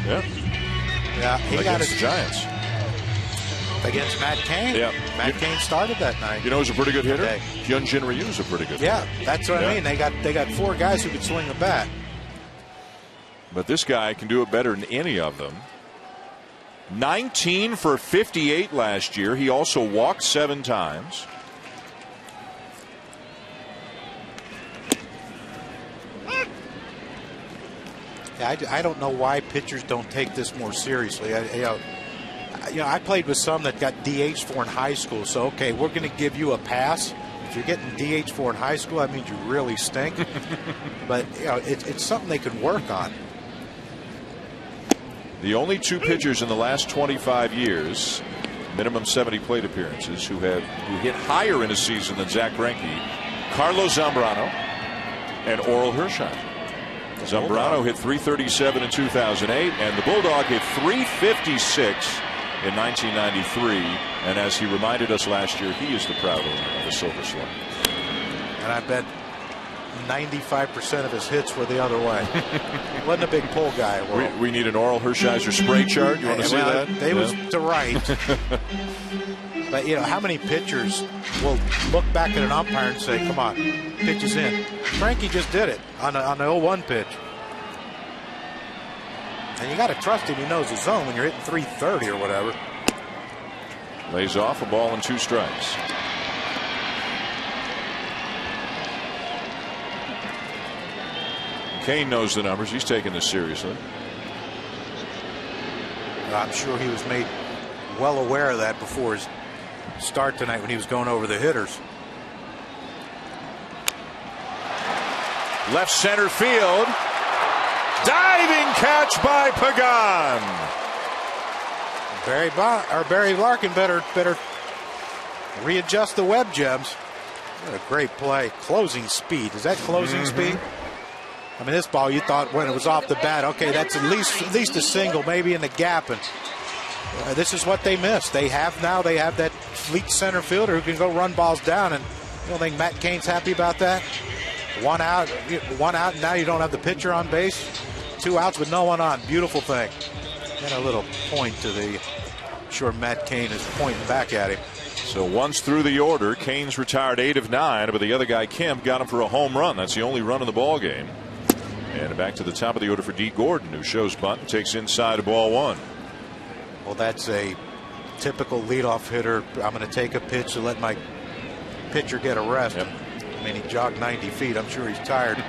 He got his
Giants
against Matt Cain.
Yeah.
Matt Cain started that night.
You know who's a pretty good hitter? Hyunjin Ryu's a pretty good hitter.
Yeah, that's what I mean. They got four guys who could swing the bat.
But this guy can do it better than any of them. 19 for 58 last year. He also walked 7 times.
I don't know why pitchers don't take this more seriously. I played with some that got DH for in high school. So, okay, we're going to give you a pass. If you're getting DH for in high school, that means you really stink. But it's something they can work on.
The only 2 pitchers in the last 25 years, minimum 70 plate appearances, who hit higher in a season than Zach Greinke, Carlos Zambrano and Oral Hershon. Zambrano hit .337 in 2008, and the Bulldog hit .356 in 1993. And as he reminded us last year, he is the proud owner of the Silver Slugger.
And I bet 95% of his hits were the other way. Wasn't a big pull guy.
We need an Oral Hershiser spray chart. You want to see that?
They was to right. But how many pitchers will look back at an umpire and say, "Come on, pitch is in." Greinke just did it on the 0-1 pitch. And you got to trust him. He knows the zone when you're hitting .330 or whatever.
Lays off, a ball and 2 strikes. Cain knows the numbers. He's taking this seriously.
I'm sure he was made well aware of that before his start tonight when he was going over the hitters.
Left center field. Diving catch by Pagan.
Barry Larkin better readjust the web gems. What a great play. Closing speed. Is that closing speed? I mean, this ball, you thought when it was off the bat, okay, that's at least a single, maybe in the gap. And this is what they missed. They have that fleet center fielder who can go run balls down. And you don't think Matt Cain's happy about that? One out, and now you don't have the pitcher on base. 2 outs with no one on. Beautiful thing. And a little point to the. I'm sure Matt Cain is pointing back at him.
So once through the order, Cain's retired 8 of 9, but the other guy, Kemp, got him for a home run. That's the only run in the ball game. And back to the top of the order for D. Gordon, who shows bunt and takes inside a ball 1.
Well, that's a typical leadoff hitter. I'm going to take a pitch to let my pitcher get a rest.
Yep.
I mean, he jogged 90 feet. I'm sure he's tired.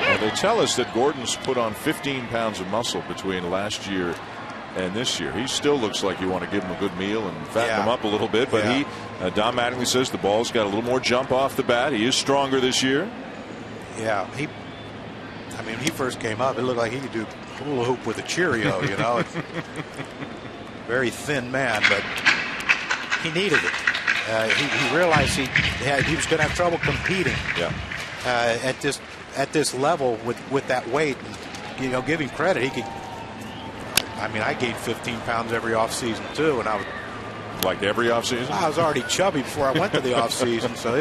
Well, they tell us that Gordon's put on 15 pounds of muscle between last year and this year. He still looks like you want to give him a good meal and fatten him up a little bit. But Don Mattingly says the ball's got a little more jump off the bat. He is stronger this year.
Yeah, when he first came up, it looked like he could do hula hoop with a Cheerio, Very thin man, but he needed it. He realized he was going to have trouble competing.
Yeah.
At this level with that weight, and, give him credit. He could. I mean, I gained 15 pounds every offseason too, and I was
like every offseason.
I was already chubby before I went to the offseason, so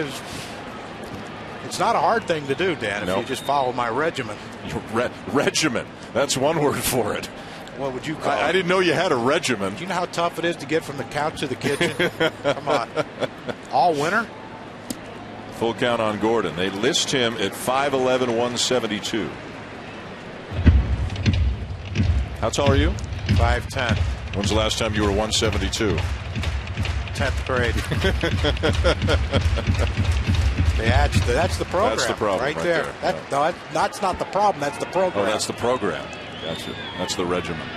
it's not a hard thing to do, Dan. If you just follow my regimen.
Your regimen. That's one word for it.
What would you call it?
I didn't know you had a regimen.
Do you know how tough it is to get from the couch to the kitchen? Come on, all winter.
Full count on Gordon. They list him at 5'11", 172. How tall are you?
5'10".
When's the last time you were 172?
10th grade. That's the program.
That's the problem
right there. That's not the problem. That's the program.
Oh, that's the program. Gotcha. That's the regimen.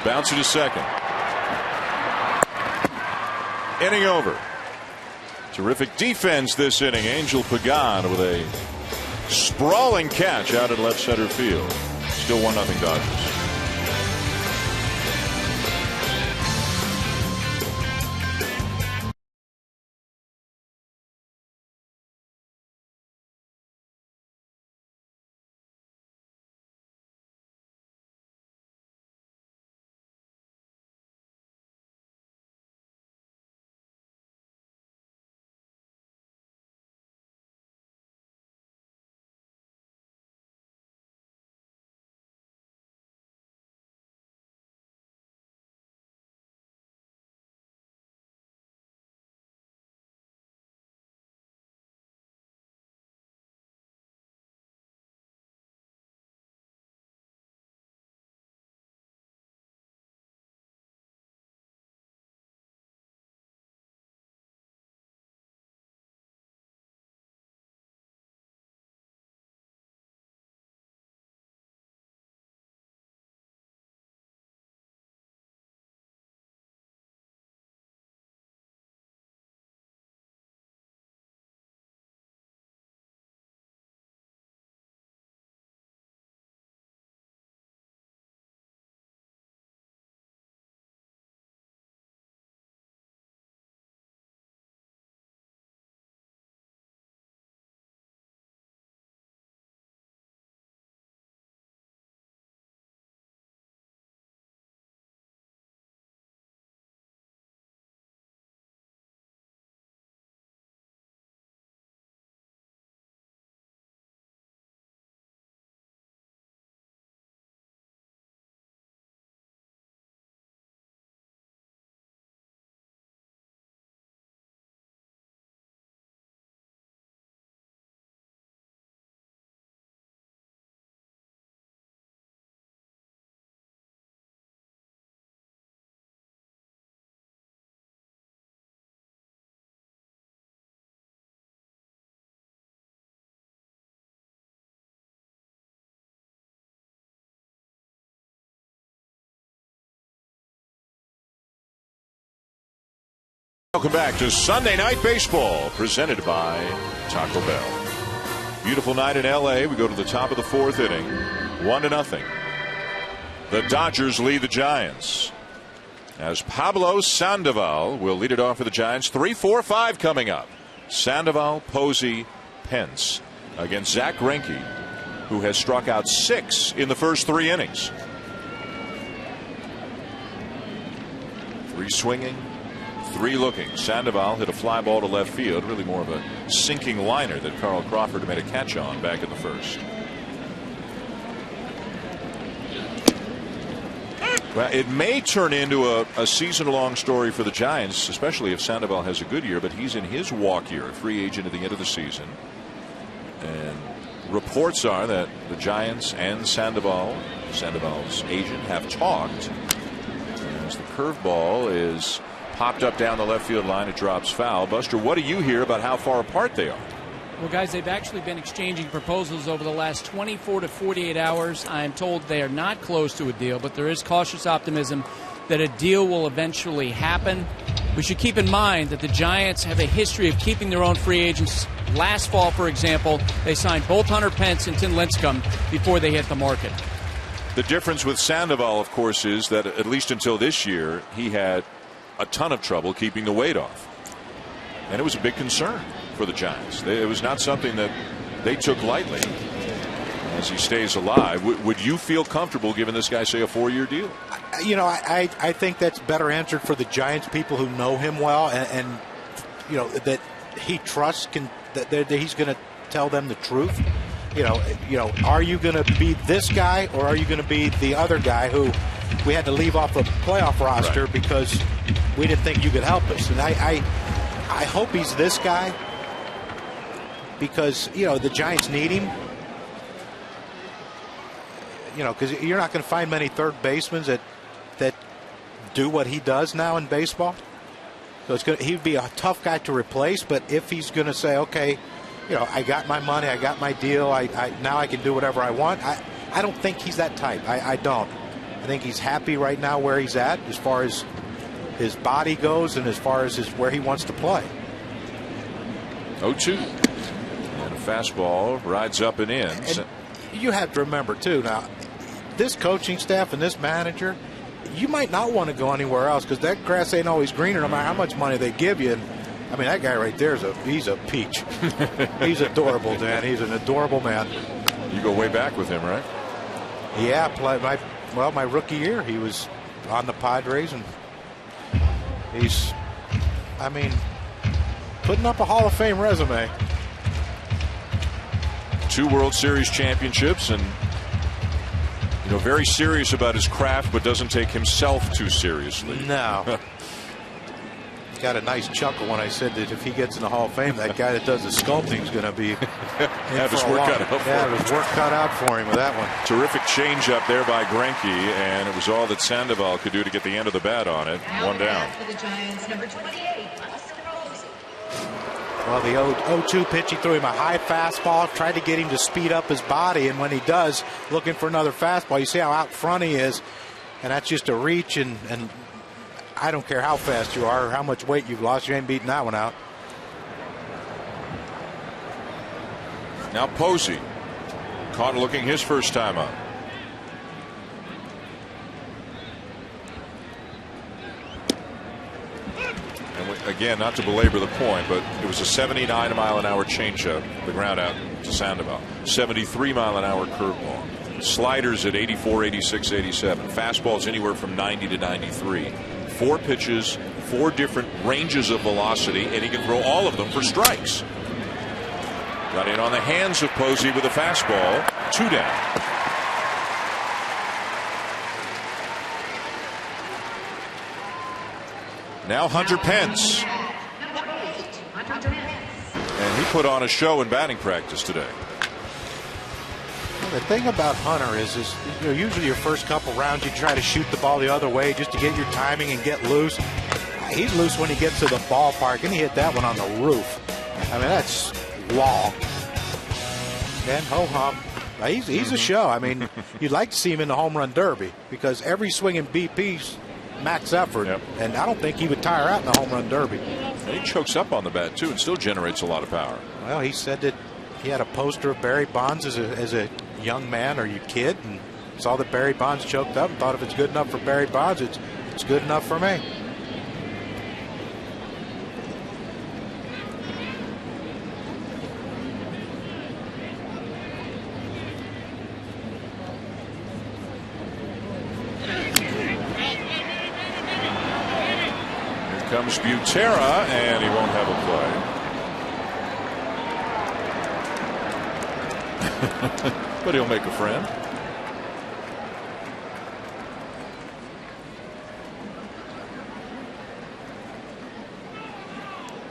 Bouncer to second. Inning over. Terrific defense this inning. Angel Pagan with a sprawling catch out in left center field. Still 1-0 Dodgers. Welcome back to Sunday Night Baseball, presented by Taco Bell. Beautiful night in L.A. We go to the top of the fourth inning, 1-0. The Dodgers lead the Giants as Pablo Sandoval will lead it off for the Giants. 3-4-5 coming up. Sandoval, Posey, Pence against Zach Greinke, who has struck out 6 in the first 3 innings. 3 swinging, 3 looking. Sandoval hit a fly ball to left field, really more of a sinking liner that Carl Crawford made a catch on back in the first. Well, it may turn into a season-long story for the Giants, especially if Sandoval has a good year, but he's in his walk year, free agent at the end of the season. And reports are that the Giants and Sandoval's agent, have talked. As the curveball is popped up down the left field line, it drops foul. Buster, what do you hear about how far apart they are?
Well, guys, they've actually been exchanging proposals over the last 24 to 48 hours. I am told they are not close to a deal, but there is cautious optimism that a deal will eventually happen. We should keep in mind that the Giants have a history of keeping their own free agents. Last fall, for example, they signed both Hunter Pence and Tim Lincecum before they hit the market.
The difference with Sandoval, of course, is that at least until this year, he had a ton of trouble keeping the weight off. And it was a big concern for the Giants. It was not something that they took lightly as he stays alive. Would you feel comfortable giving this guy, say, a 4-year deal?
You know, I think that's better answered for the Giants people who know him well and you know, that he trusts that he's going to tell them the truth. You know, are you going to be this guy or are you going to be the other guy who we had to leave off a playoff roster because we didn't think you could help us? And I hope he's this guy because, you know, the Giants need him. because you're not going to find many third basemen that do what he does now in baseball. So he'd be a tough guy to replace. But if he's going to say, okay, I got my money, I got my deal, now I can do whatever I want. I don't think he's that type. I don't. I think he's happy right now where he's at as far as his body goes and as far as where he wants to play.
0-2. And a fastball rides up and in.
And you have to remember, too, now, this coaching staff and this manager, you might not want to go anywhere else because that grass ain't always greener no matter how much money they give you. And, I mean, that guy right there, he's a peach. He's adorable, Dan. He's an adorable man.
You go way back with him, right?
Yeah, my rookie year, he was on the Padres, and he's, putting up a Hall of Fame resume.
2 World Series championships, and very serious about his craft, but doesn't take himself too seriously.
No. Got a nice chuckle when I said that if he gets in the Hall of Fame, that guy that does the sculpting is going to be
have his work cut out for him.
Yeah, his work cut out for him with that one.
Terrific change up there by Greinke, and it was all that Sandoval could do to get the end of the bat on it. One down.
For the Giants, number 28,
Well, the 0-2 pitch, he threw him a high fastball, tried to get him to speed up his body, and when he does, looking for another fastball, you see how out front he is, and that's just a reach, and I don't care how fast you are or how much weight you've lost, you ain't beating that one out.
Now Posey, caught looking his first time up. And again, not to belabor the point, but it was a 79-mile-an-hour changeup, the ground out to Sandoval. 73-mile-an-hour curveball. Sliders at 84, 86, 87. Fastballs anywhere from 90 to 93. 4 pitches, 4 different ranges of velocity, and he can throw all of them for strikes. Got in on the hands of Posey with a fastball. 2 down. Now Hunter Pence. And he put on a show in batting practice today.
The thing about Hunter is usually your first couple rounds you try to shoot the ball the other way just to get your timing and get loose. He's loose when he gets to the ballpark, and he hit that one on the roof. I mean, that's long. And ho-hum. He's a show. I mean, you'd like to see him in the home run derby because every swing in BP's max effort, and I don't think he would tire out in the home run derby.
And he chokes up on the bat, too, and still generates a lot of power.
Well, he said that he had a poster of Barry Bonds as a young man or your kid, and saw that Barry Bonds choked up and thought if it's good enough for Barry Bonds, it's good enough for me.
Here comes Butera, and he won't have a play. But he'll make a friend.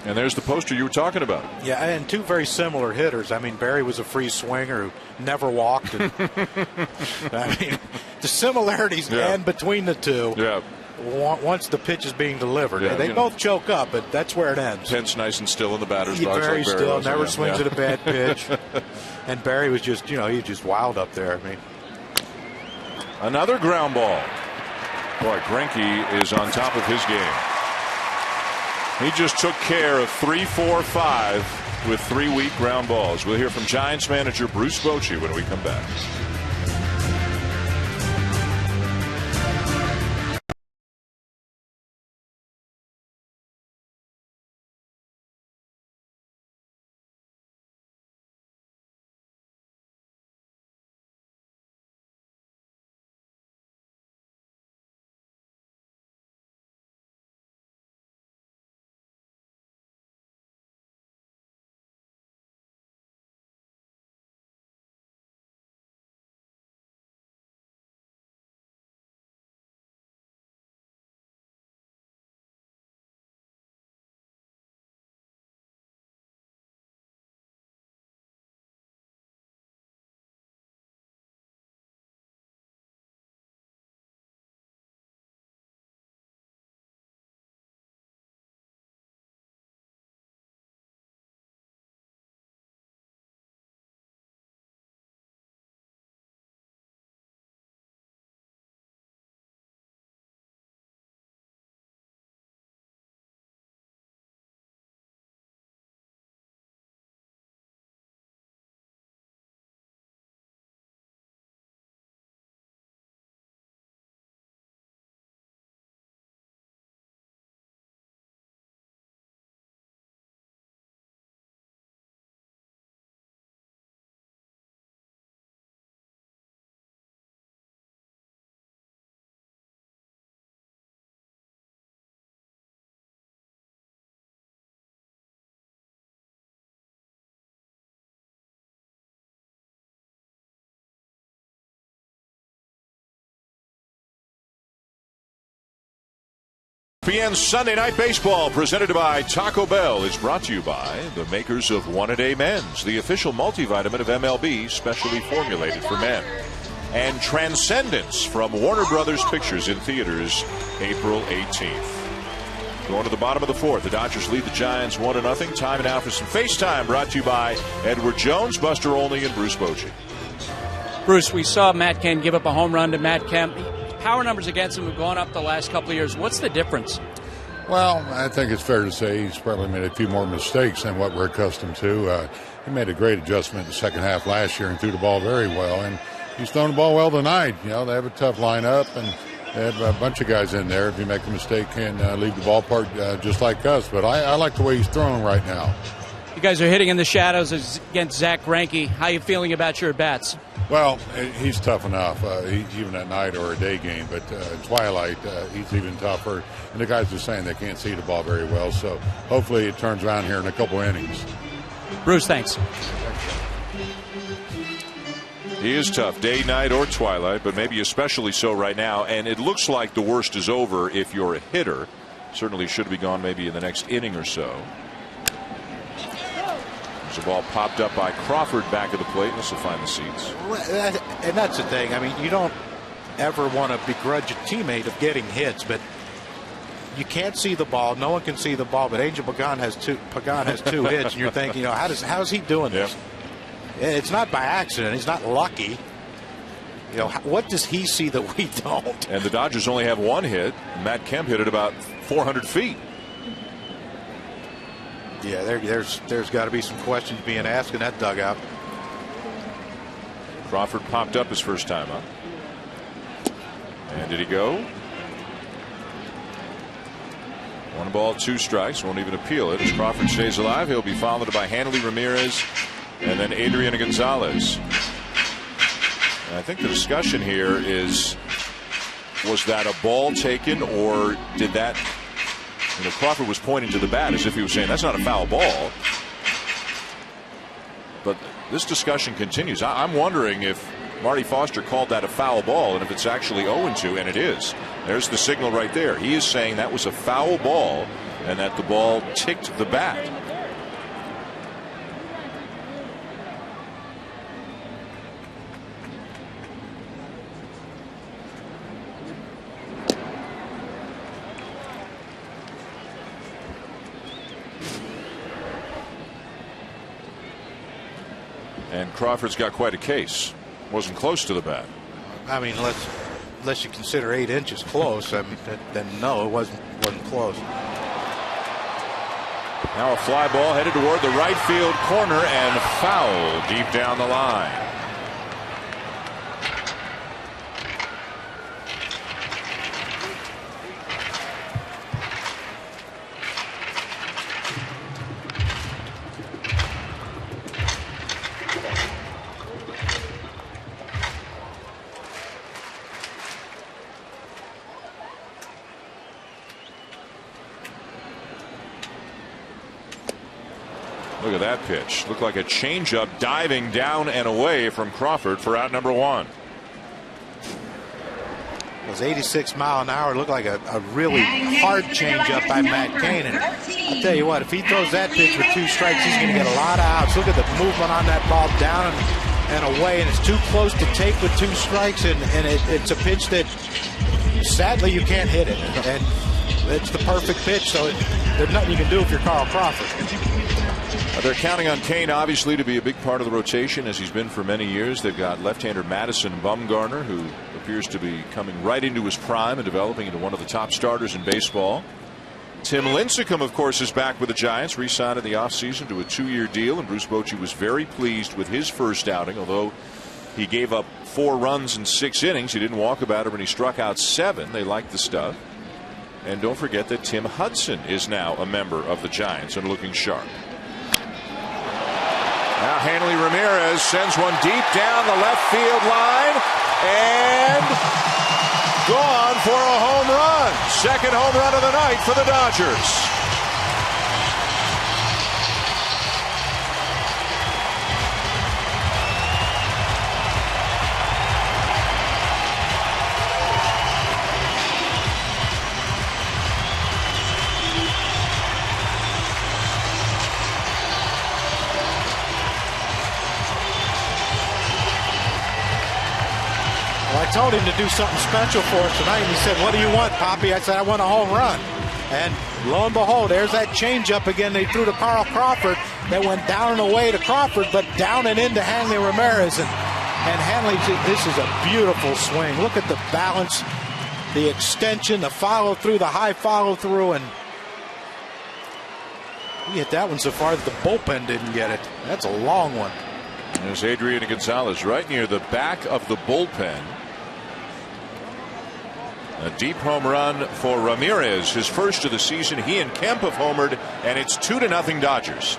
And there's the poster you were talking about.
Yeah, and 2 very similar hitters. I mean, Barry was a free swinger who never walked. And, I mean, the similarities end between the two.
Yeah.
Once the pitch is being delivered, they both choke up, but that's where it ends.
Pence nice and still in the batter's box.
Very
like Barry
still,
was,
never swings at a bad pitch. And Barry was just, he was just wild up there. I mean,
another ground ball. Boy, Greinke is on top of his game. He just took care of 3, 4, 5 with 3 weak ground balls. We'll hear from Giants manager Bruce Bochy when we come back. ESPN Sunday Night Baseball, presented by Taco Bell, is brought to you by the makers of One-A-Day Men's, the official multivitamin of MLB, specially formulated for men. And Transcendence from Warner Brothers Pictures in theaters April 18th. Going to the bottom of the fourth, the Dodgers lead the Giants 1-0. Time now for some FaceTime, brought to you by Edward Jones, Buster Olney, and Bruce Bochy.
Bruce, we saw Matt Kemp give up a home run to Matt Kemp. Power numbers against him have gone up the last couple of years. What's the difference?
Well, I think it's fair to say he's probably made a few more mistakes than what we're accustomed to. He made a great adjustment in the second half last year and threw the ball very well. And he's thrown the ball well tonight. You know, they have a tough lineup, and they have a bunch of guys in there. If you make a mistake, can leave the ballpark just like us. But I like the way he's throwing right now.
You guys are hitting in the shadows against Zach Greinke. How are you feeling about your at-bats?
Well, he's tough enough, even at night or a day game. But twilight, he's even tougher. And the guys are saying they can't see the ball very well. So hopefully it turns around here in a couple innings.
Bruce, thanks.
He is tough, day, night, or twilight, but maybe especially so right now. And it looks like the worst is over if you're a hitter. Certainly should be gone maybe in the next inning or so. There's a ball popped up by Crawford back of the plate. This will find the seats.
And that's the thing. I mean, you don't ever want to begrudge a teammate of getting hits, but you can't see the ball. No one can see the ball. But Angel Pagan has two hits, and you're thinking, you know, how's he doing this? Yep. It's not by accident. He's not lucky. You know, what does he see that we don't?
And the Dodgers only have one hit. Matt Kemp hit it about 400 feet.
Yeah, there's got to be some questions being asked in that dugout.
Crawford popped up his first time up. And did he go? 1 ball, 2 strikes. Won't even appeal it. As Crawford stays alive, he'll be followed by Hanley Ramirez and then Adrian Gonzalez. And I think the discussion here is, was that a ball taken, or did that, you know, Crawford was pointing to the bat as if he was saying that's not a foul ball. But this discussion continues. I'm wondering if Marty Foster called that a foul ball, and if it's actually 0-2, and it is. There's the signal right there. He is saying that was a foul ball and that the ball ticked the bat. And Crawford's got quite a case. Wasn't close to the bat.
I mean, unless you consider 8 inches close, I mean, then no, it wasn't close.
Now a fly ball headed toward the right field corner and foul deep down the line. Look at that pitch. Looked like a changeup diving down and away from Crawford for out number 1.
It was 86 mile an hour. It looked like a really hard changeup by Matt Cain. And I'll tell you what, if he throws that pitch with 2 strikes, he's going to get a lot of outs. Look at the movement on that ball, down and away, and it's too close to take with 2 strikes. And it's a pitch that sadly you can't hit it. And it's the perfect pitch, so there's nothing you can do if you're Carl Crawford.
They're counting on Kane, obviously, to be a big part of the rotation, as he's been for many years. They've got left-hander Madison Bumgarner, who appears to be coming right into his prime and developing into one of the top starters in baseball. Tim Lincecum, of course, is back with the Giants, re-signed in the offseason to a 2-year deal, and Bruce Bochy was very pleased with his first outing, although he gave up 4 runs in 6 innings. He didn't walk about it when he struck out 7. They liked the stuff. And don't forget that Tim Hudson is now a member of the Giants and looking sharp. Now Hanley Ramirez sends one deep down the left field line and gone for a home run. Second home run of the night for the Dodgers.
told him to do something special for us tonight, and he said, "What do you want, Poppy?" I said, "I want a home run." And lo and behold, there's that changeup again. They threw to Carl Crawford that went down and away to Crawford, but down and into Hanley Ramirez. And Hanley, this is a beautiful swing. Look at the balance, the extension, the follow through, the high follow through, and he hit that one so far that the bullpen didn't get it. That's a long one.
There's Adrian Gonzalez right near the back of the bullpen. A deep home run for Ramirez, his first of the season. He and Kemp have homered, and it's 2-0 Dodgers.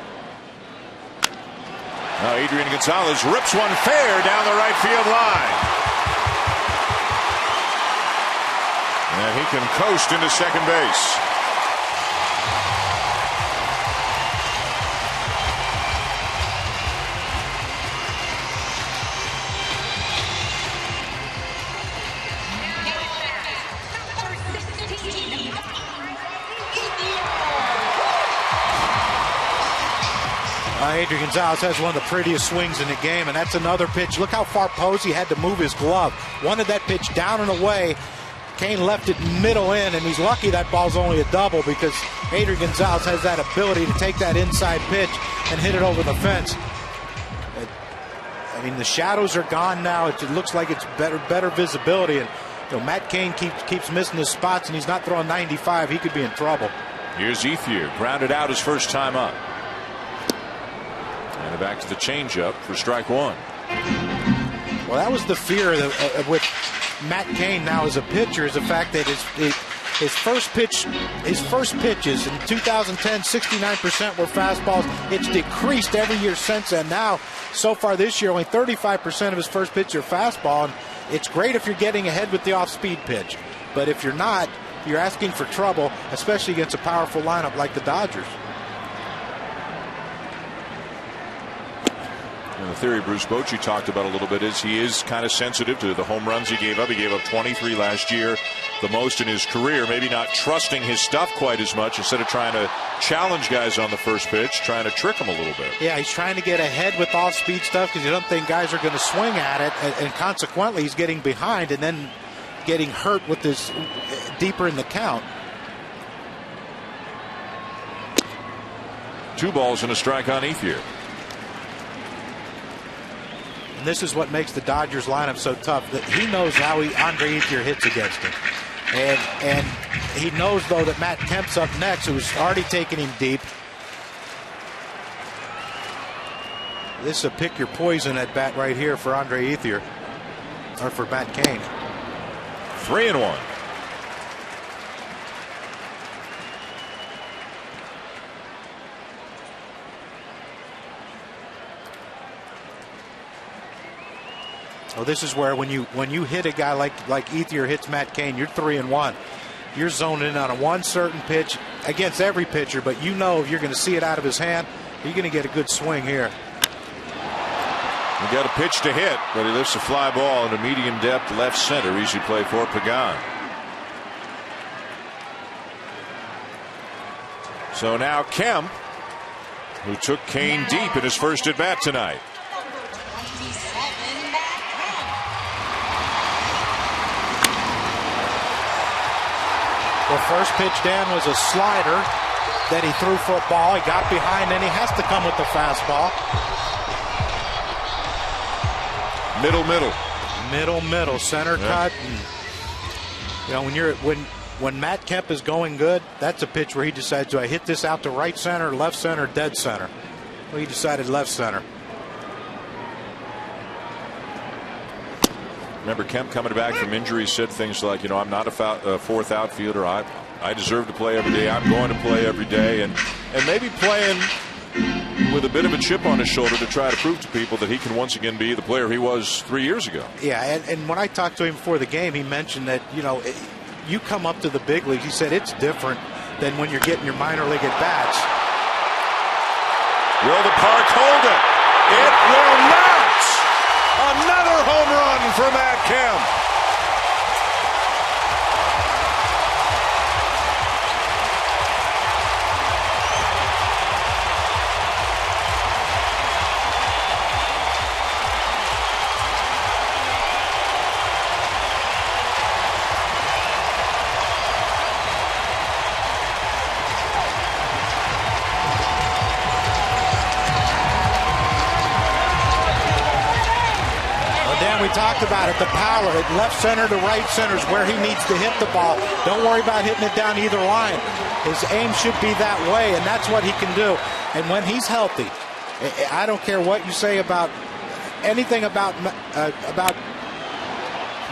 Now Adrian Gonzalez rips one fair down the right field line. And he can coast into second base.
Adrian Gonzalez has one of the prettiest swings in the game, and that's another pitch. Look how far Posey had to move his glove. Wanted that pitch down and away. Kane left it middle in, and he's lucky that ball's only a double because Adrian Gonzalez has that ability to take that inside pitch and hit it over the fence. I mean, the shadows are gone now. It looks like it's better visibility, and Matt Kane keeps missing his spots, and he's not throwing 95. He could be in trouble.
Here's Ethier, grounded out his first time up. And back to the changeup for strike one.
Well, that was the fear with Matt Kane now as a pitcher, is the fact that his first pitches in 2010, 69% were fastballs. It's decreased every year since then. Now, so far this year, only 35% of his first pitches are fastball. And it's great if you're getting ahead with the off-speed pitch, but if you're not, you're asking for trouble, especially against a powerful lineup like the Dodgers.
And the theory Bruce Bochy talked about a little bit is he is kind of sensitive to the home runs he gave up. He gave up 23 last year, the most in his career. Maybe not trusting his stuff quite as much. Instead of trying to challenge guys on the first pitch, trying to trick them a little bit.
Yeah, he's trying to get ahead with off-speed stuff because you don't think guys are going to swing at it, and consequently he's getting behind and then getting hurt with this deeper in the count.
2 balls and a strike on Ethier.
And this is what makes the Dodgers lineup so tough. That he knows how Andre Ethier hits against him. And he knows, though, that Matt Kemp's up next, who's already taken him deep. This is a pick your poison at bat right here for Andre Ethier, or for Matt Kane.
3-1.
Oh, this is where when you hit a guy like Ethier hits Matt Kane, you're 3-1. You're zoned in on a one certain pitch against every pitcher, but you know if you're going to see it out of his hand, you're going to get a good swing here.
He got a pitch to hit, but he lifts a fly ball into medium depth left center. Easy play for Pagan. So now Kemp, who took Kane deep in his first at bat tonight.
The first pitch, Dan, was a slider that he threw football. He got behind, and he has to come with the fastball. Middle, center cut. And, when Matt Kemp is going good, that's a pitch where he decides, do I hit this out to right center, left center, dead center? Well, he decided left center.
Remember, Kemp coming back from injury said things like, I'm not a fourth outfielder. I deserve to play every day. I'm going to play every day. And maybe playing with a bit of a chip on his shoulder to try to prove to people that he can once again be the player he was 3 years ago.
Yeah, and when I talked to him before the game, he mentioned that, you come up to the big leagues. He said it's different than when you're getting your minor league at bats.
Will the park hold it? It will not! Another home run for Matt Kemp.
talked about it, the power at left center to right center is where he needs to hit the ball. Don't worry about hitting it down either line. His aim should be that way, and that's what he can do. And when he's healthy, I don't care what you say about anything about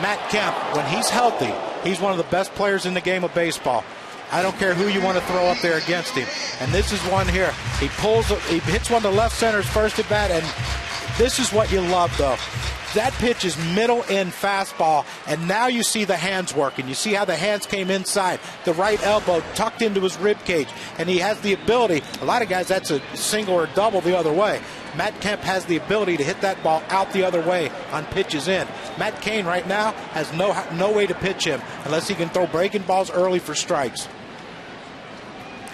Matt Kemp. When he's healthy, he's one of the best players in the game of baseball. I don't care who you want to throw up there against him. And this is one here. He hits one to left center's first at bat, and this is what you love, though. That pitch is middle in fastball, and now you see the hands working. You see how the hands came inside, the right elbow tucked into his rib cage, and he has the ability. A lot of guys, that's a single or double the other way. Matt Kemp has the ability to hit that ball out the other way on pitches in. Matt Cain right now has no way to pitch him unless he can throw breaking balls early for strikes.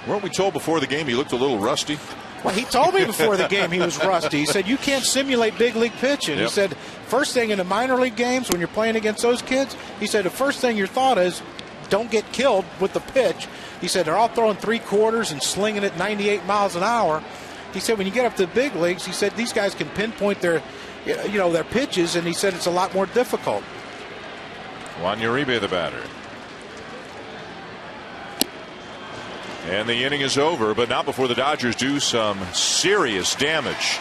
Weren't we told before the game he looked a little rusty?
Well, he told me before the game he was rusty. He said, you can't simulate big league pitching.
Yep.
He said, first thing in the minor league games when you're playing against those kids, he said, the first thing your thought is, don't get killed with the pitch. He said, they're all throwing 3/4 and slinging it 98 miles an hour. He said, when you get up to the big leagues, he said, these guys can pinpoint their pitches, and he said it's a lot more difficult.
Juan Uribe, the batter. And the inning is over, but not before the Dodgers do some serious damage.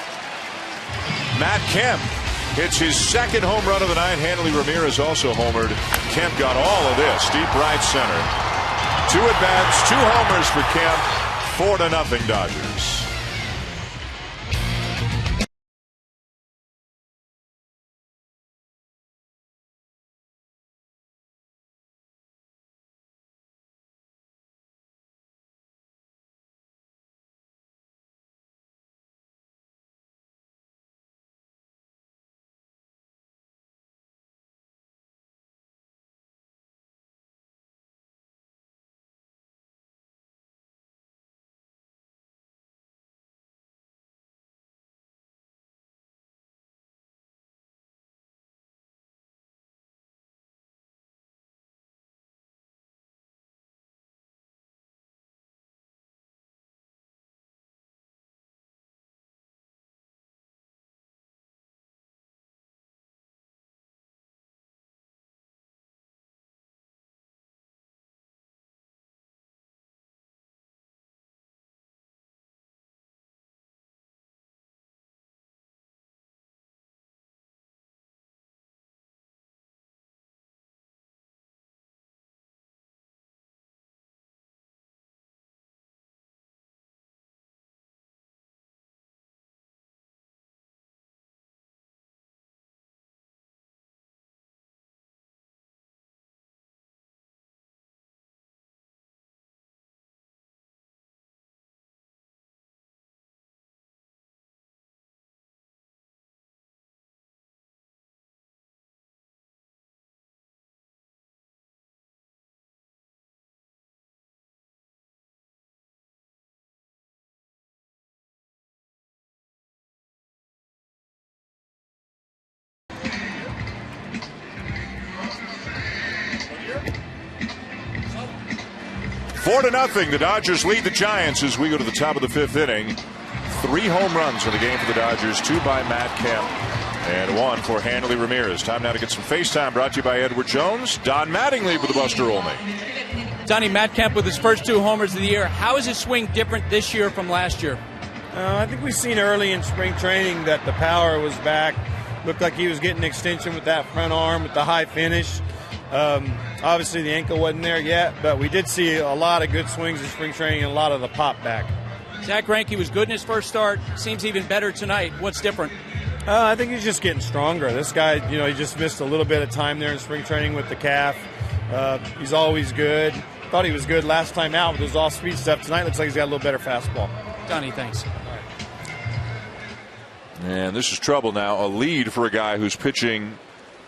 Matt Kemp hits his second home run of the night. Hanley Ramirez also homered. Kemp got all of this, deep right center. 2 at-bats, 2 homers for Kemp. 4-0 Dodgers. Four to nothing. The Dodgers lead the Giants as we go to the top of the 5th inning. 3 home runs in the game for the Dodgers, 2 by Matt Kemp and 1 for Hanley Ramirez. Time now to get some FaceTime brought to you by Edward Jones. Don Mattingly with the Buster Olney.
Donnie, Matt Kemp with his first 2 homers of the year. How is his swing different this year from last year?
I think we've seen early in spring training that the power was back. Looked like he was getting an extension with that front arm with the high finish. Obviously the ankle wasn't there yet, but we did see a lot of good swings in spring training and a lot of the pop back.
Zach Greinke was good in his first start. Seems even better tonight. What's different?
I think he's just getting stronger. This guy, he just missed a little bit of time there in spring training with the calf. He's always good. Thought he was good last time out with his off-speed stuff. Tonight looks like he's got a little better fastball.
Donnie, thanks.
And this is trouble now. A lead for a guy who's pitching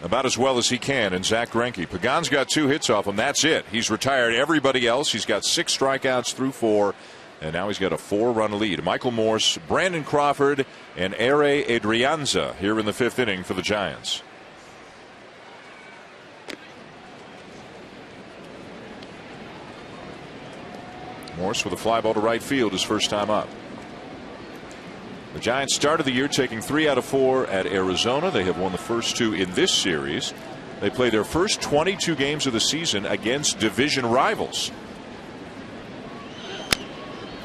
about as well as he can, and Zach Greinke. Pagan's got 2 hits off him. That's it. He's retired everybody else. He's got 6 strikeouts through 4, and now he's got a 4-run lead. Michael Morse, Brandon Crawford, and Ere Adrianza here in the 5th inning for the Giants. Morse with a fly ball to right field his first time up. The Giants started the year taking 3 out of 4 at Arizona. They have won the first 2 in this series. They play their first 22 games of the season against division rivals.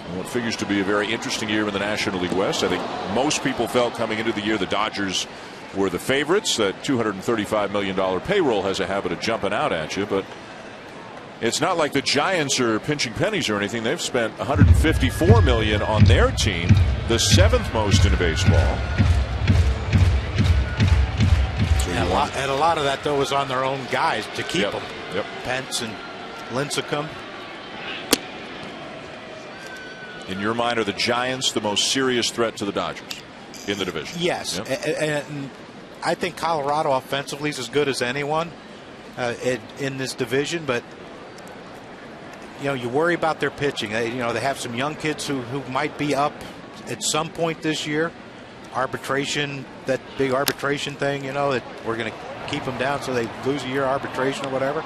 And what figures to be a very interesting year in the National League West. I think most people felt coming into the year the Dodgers were the favorites. That $235 million payroll has a habit of jumping out at you, but it's not like the Giants are pinching pennies or anything. They've spent $154 million on their team, the 7th most in baseball.
And a lot of that, though, was on their own guys to keep them.
Yep.
Pence and Lincecum.
In your mind, are the Giants the most serious threat to the Dodgers in the division?
Yes.
Yep.
And I think Colorado offensively is as good as anyone in this division, but you worry about their pitching. They have some young kids who might be up at some point this year. Arbitration, that big arbitration thing, that we're going to keep them down so they lose a year arbitration or whatever.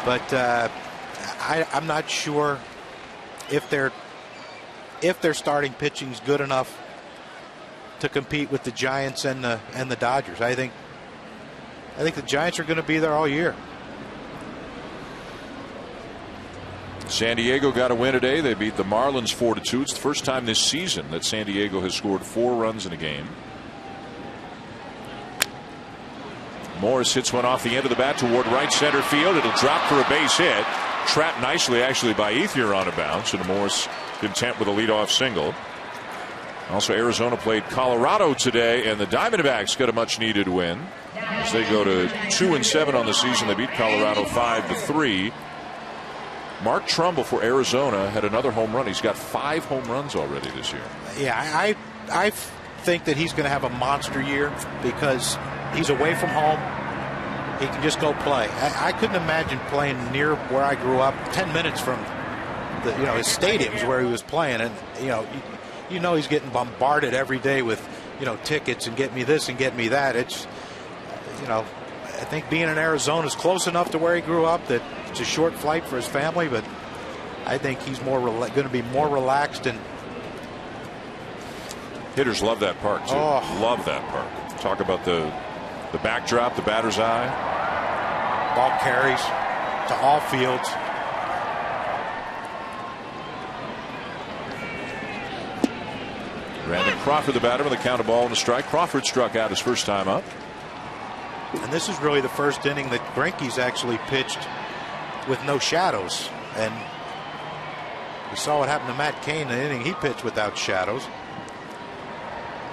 But I'm not sure if their starting pitching is good enough to compete with the Giants and the Dodgers. I think the Giants are going to be there all year.
San Diego got a win today. They beat the Marlins 4-2. It's the first time this season that San Diego has scored 4 runs in a game. Morris hits one off the end of the bat toward right center field. It'll drop for a base hit. Trapped nicely, actually, by Ethier on a bounce, and Morris content with a leadoff single. Also, Arizona played Colorado today, and the Diamondbacks got a much-needed win as they go to 2-7 on the season. They beat Colorado 5-3. Mark Trumbull for Arizona had another home run. He's got 5 home runs already this year.
Yeah, I think that he's going to have a monster year because he's away from home. He can just go play. I couldn't imagine playing near where I grew up, 10 minutes from his stadiums where he was playing, and he's getting bombarded every day with tickets and get me this and get me that. It's I think being in Arizona is close enough to where he grew up that it's a short flight for his family, but I think he's going to be more relaxed. And
hitters love that park too. Love that park. Talk about the backdrop, the batter's eye.
Ball carries to all fields.
Brandon Crawford, the batter, with a count of ball and a strike. Crawford struck out his first time up.
And this is really the first inning that Greinke's actually pitched with no shadows. And we saw what happened to Matt Cain in the inning he pitched without shadows.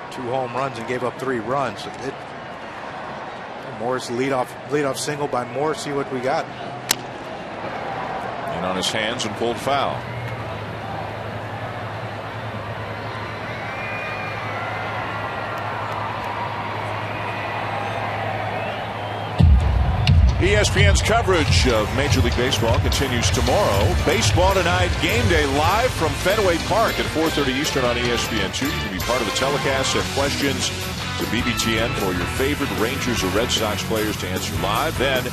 2 home runs and gave up 3 runs. Morris leadoff single by Morris. See what we got.
And on his hands and pulled foul. ESPN's coverage of Major League Baseball continues tomorrow. Baseball Tonight game day live from Fenway Park at 4:30 Eastern on ESPN2. You can be part of the telecast. Send questions to BBTN for your favorite Rangers or Red Sox players to answer live. Then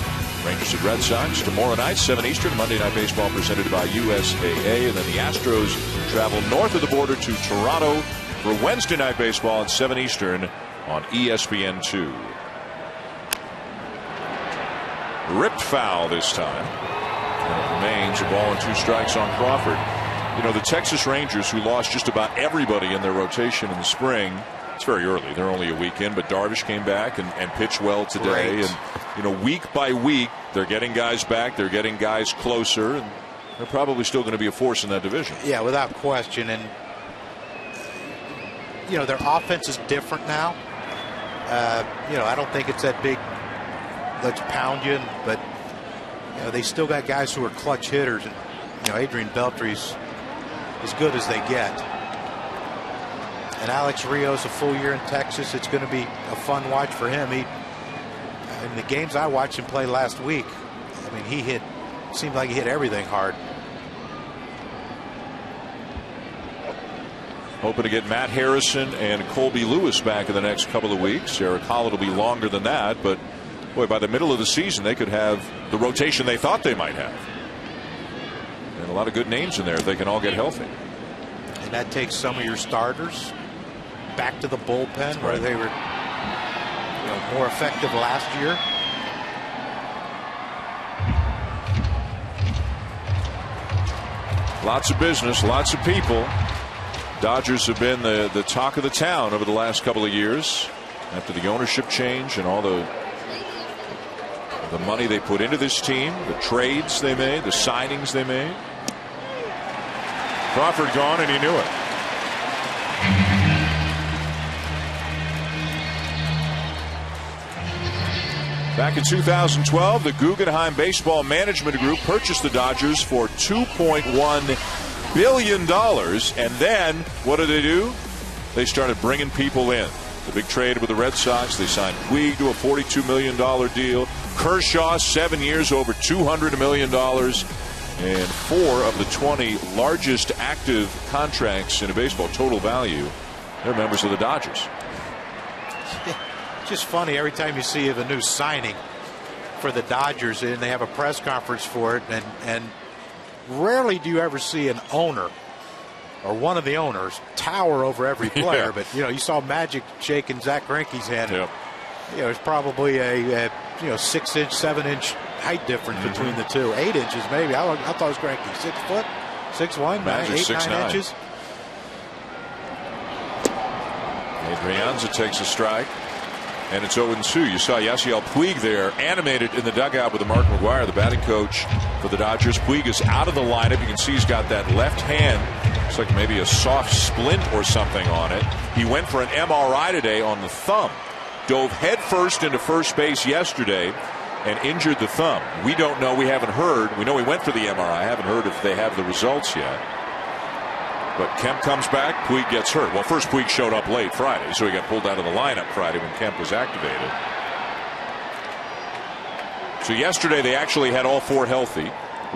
Rangers and Red Sox tomorrow night, 7 Eastern, Monday Night Baseball presented by USAA. And then the Astros travel north of the border to Toronto for Wednesday Night Baseball at 7 Eastern on ESPN2. Ripped foul this time. And it remains a ball and 2 strikes on Crawford. The Texas Rangers, who lost just about everybody in their rotation in the spring, it's very early. They're only a week in, but Darvish came back and pitched well today.
Great.
And, week by week, they're getting guys back. They're getting guys closer. And they're probably still going to be a force in that division.
Yeah, without question. And, their offense is different now. I don't think it's that big, let's pound you, but they still got guys who are clutch hitters, and Adrian Beltre's as good as they get. And Alex Rios a full year in Texas. It's going to be a fun watch for him. In the games I watched him play last week, seemed like he hit everything hard.
Hoping to get Matt Harrison and Colby Lewis back in the next couple of weeks. Eric Holland will be longer than that, but boy, by the middle of the season, they could have the rotation they thought they might have. A lot of good names in there if they can all get healthy.
And that takes some of your starters back to the bullpen where they were more effective last year.
Lots of business, lots of people. Dodgers have been the talk of the town over the last couple of years after the ownership change and all the money they put into this team, the trades they made, the signings they made. Crawford gone, and he knew it. Back in 2012, the Guggenheim Baseball Management Group purchased the Dodgers for $2.1 billion. And then, what did they do? They started bringing people in. The big trade with the Red Sox, they signed Puig to a $42 million deal. Kershaw, 7 years, over $200 million. And 4 of the 20 largest active contracts in a baseball total value, they're members of the Dodgers.
Just funny, every time you see a new signing for the Dodgers and they have a press conference for it, and rarely do you ever see an owner or one of the owners tower over every player.
Yeah.
But you saw Magic shaking Zach Greinke's hand.
Yep.
It's probably a 6-inch, 7-inch height difference between the two. 8 inches maybe. I thought it was Greinke. 6 foot, 6'1", 8-9 inches.
Adrianza takes a strike. And it's 0-2. You saw Yasiel Puig there, animated in the dugout with Mark McGwire, the batting coach for the Dodgers. Puig is out of the lineup. You can see he's got that left hand. Looks like maybe a soft splint or something on it. He went for an MRI today on the thumb. Dove headfirst into first base yesterday and injured the thumb. We don't know. We haven't heard. We know he went for the MRI. I haven't heard if they have the results yet. But Kemp comes back, Puig gets hurt. Well, first Puig showed up late Friday, so he got pulled out of the lineup Friday when Kemp was activated. So yesterday they actually had all 4 healthy,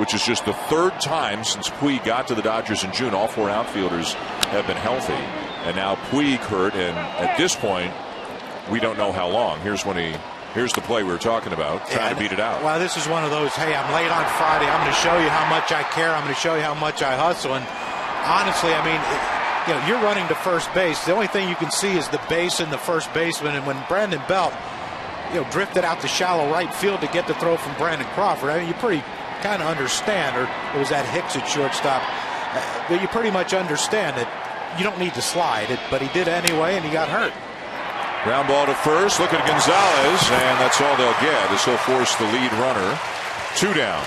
which is just the 3rd time since Puig got to the Dodgers in June. All 4 outfielders have been healthy. And now Puig hurt, and at this point, we don't know how long. Here's the play we were talking about, trying to beat it out.
Well, this is one of those, hey, I'm late on Friday. I'm going to show you how much I care. I'm going to show you how much I hustle. And honestly, I mean, you're running to first base. The only thing you can see is the base and the first baseman. And when Brandon Belt, drifted out to shallow right field to get the throw from Brandon Crawford, I mean, you pretty kind of understand, or it was that Hicks at shortstop, but you pretty much understand that you don't need to slide it, but he did anyway, and he got hurt.
Ground ball to first. Look at Gonzalez, and that's all they'll get. This will force the lead runner 2 down.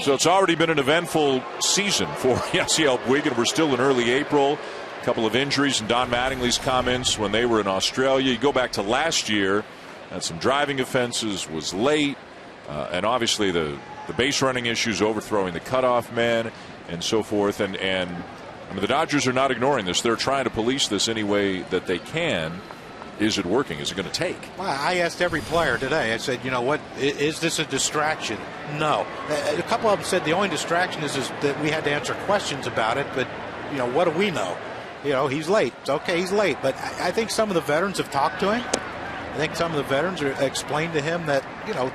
So it's already been an eventful season for Yasiel Puig, and we're still in early April. A couple of injuries, and Don Mattingly's comments when they were in Australia. You go back to last year, had some driving offenses, was late, and obviously the base running issues, overthrowing the cutoff man, and so forth. And I mean, the Dodgers are not ignoring this. They're trying to police this any way that they can. Is it working? Is it going to take?
Well, I asked every player today. I said, what is this a distraction? No. A couple of them said the only distraction is that we had to answer questions about it. But what do we know? He's late. It's okay, he's late. But I think some of the veterans have talked to him. I think some of the veterans explained to him that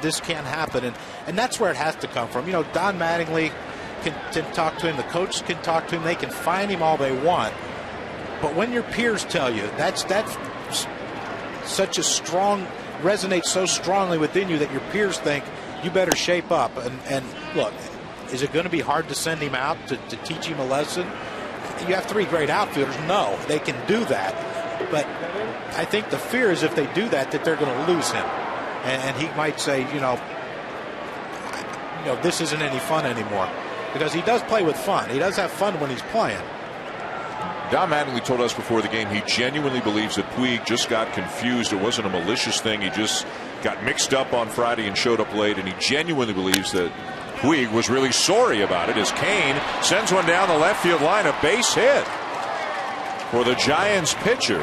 this can't happen, and that's where it has to come from. Don Mattingly can talk to him. The coaches can talk to him. They can find him all they want. But when your peers tell you that's such a strong, resonates so strongly within you that your peers think you better shape up. And look, is it going to be hard to send him out to teach him a lesson? You have 3 great outfielders. No, they can do that. But I think the fear is if they do that they're going to lose him. And he might say, this isn't any fun anymore. Because he does play with fun. He does have fun when he's playing.
Don Mattingly told us before the game he genuinely believes that Puig just got confused. It wasn't a malicious thing. He just got mixed up on Friday and showed up late. And he genuinely believes that Puig was really sorry about it as Kane sends one down the left field line. A base hit for the Giants pitcher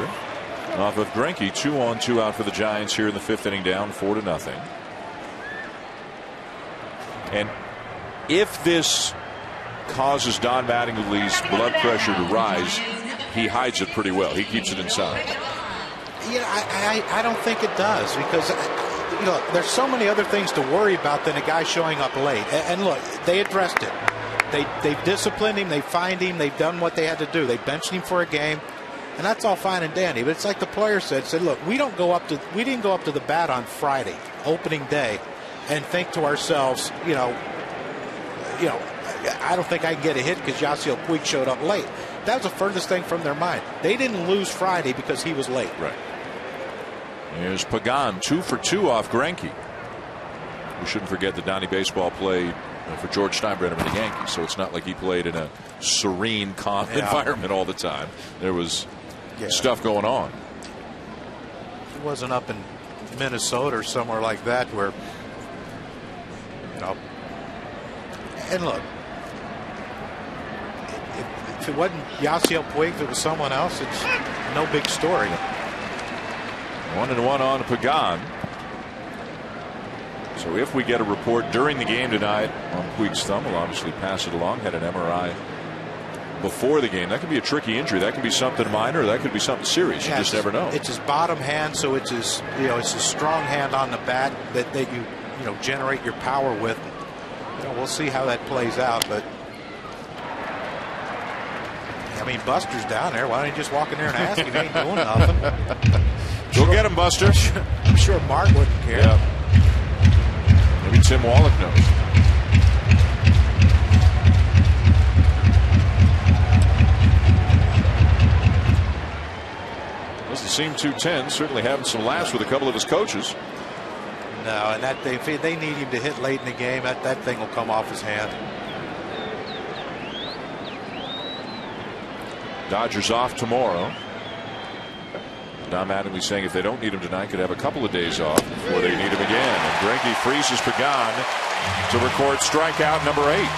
off of Greinke. 2 on, 2 out for the Giants here in the 5th inning, down 4-0. And if this causes Don Mattingly's blood pressure to rise, he hides it pretty well. He keeps it inside.
I don't think it does, because look, there's so many other things to worry about than a guy showing up late. And look, they addressed it. They've disciplined him. They fined him. They've done what they had to do. They benched him for a game, and that's all fine and dandy. But it's like the player said, look, we didn't go up to the bat on Friday, opening day, and think to ourselves, I don't think I can get a hit because Yasiel Puig showed up late. That was the furthest thing from their mind. They didn't lose Friday because he was late.
Right. Here's Pagan, 2 for 2 off Greinke. We shouldn't forget that Donnie Baseball played for George Steinbrenner and the Yankees, so it's not like he played in a serene, calm environment all the time. There was stuff going on.
He wasn't up in Minnesota or somewhere like that where, and look, if it wasn't Yasiel Puig, if it was someone else, it's no big story.
1-1 on Pagan. So if we get a report during the game tonight on Puig's thumb, we'll obviously pass it along. Had an MRI before the game. That could be a tricky injury. That could be something minor. That could be something serious. You just never know.
It's his bottom hand, so it's his it's his strong hand on the bat that you generate your power with. We'll see how that plays out, but I mean, Buster's down there. Why don't you just walk in there and ask him? He ain't doing nothing.
Go get him, Buster.
I'm sure Mark wouldn't care.
Yeah. Maybe Tim Wallach knows. Doesn't seem 210. Certainly having some laughs with a couple of his coaches.
No, and that if they need him to hit late in the game, that thing will come off his hand.
Dodgers off tomorrow. Don Mattingly saying if they don't need him tonight, could have a couple of days off before they need him again. And Greinke freezes Pagan to record strikeout number 8.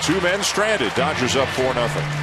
2 men stranded. Dodgers up 4-0.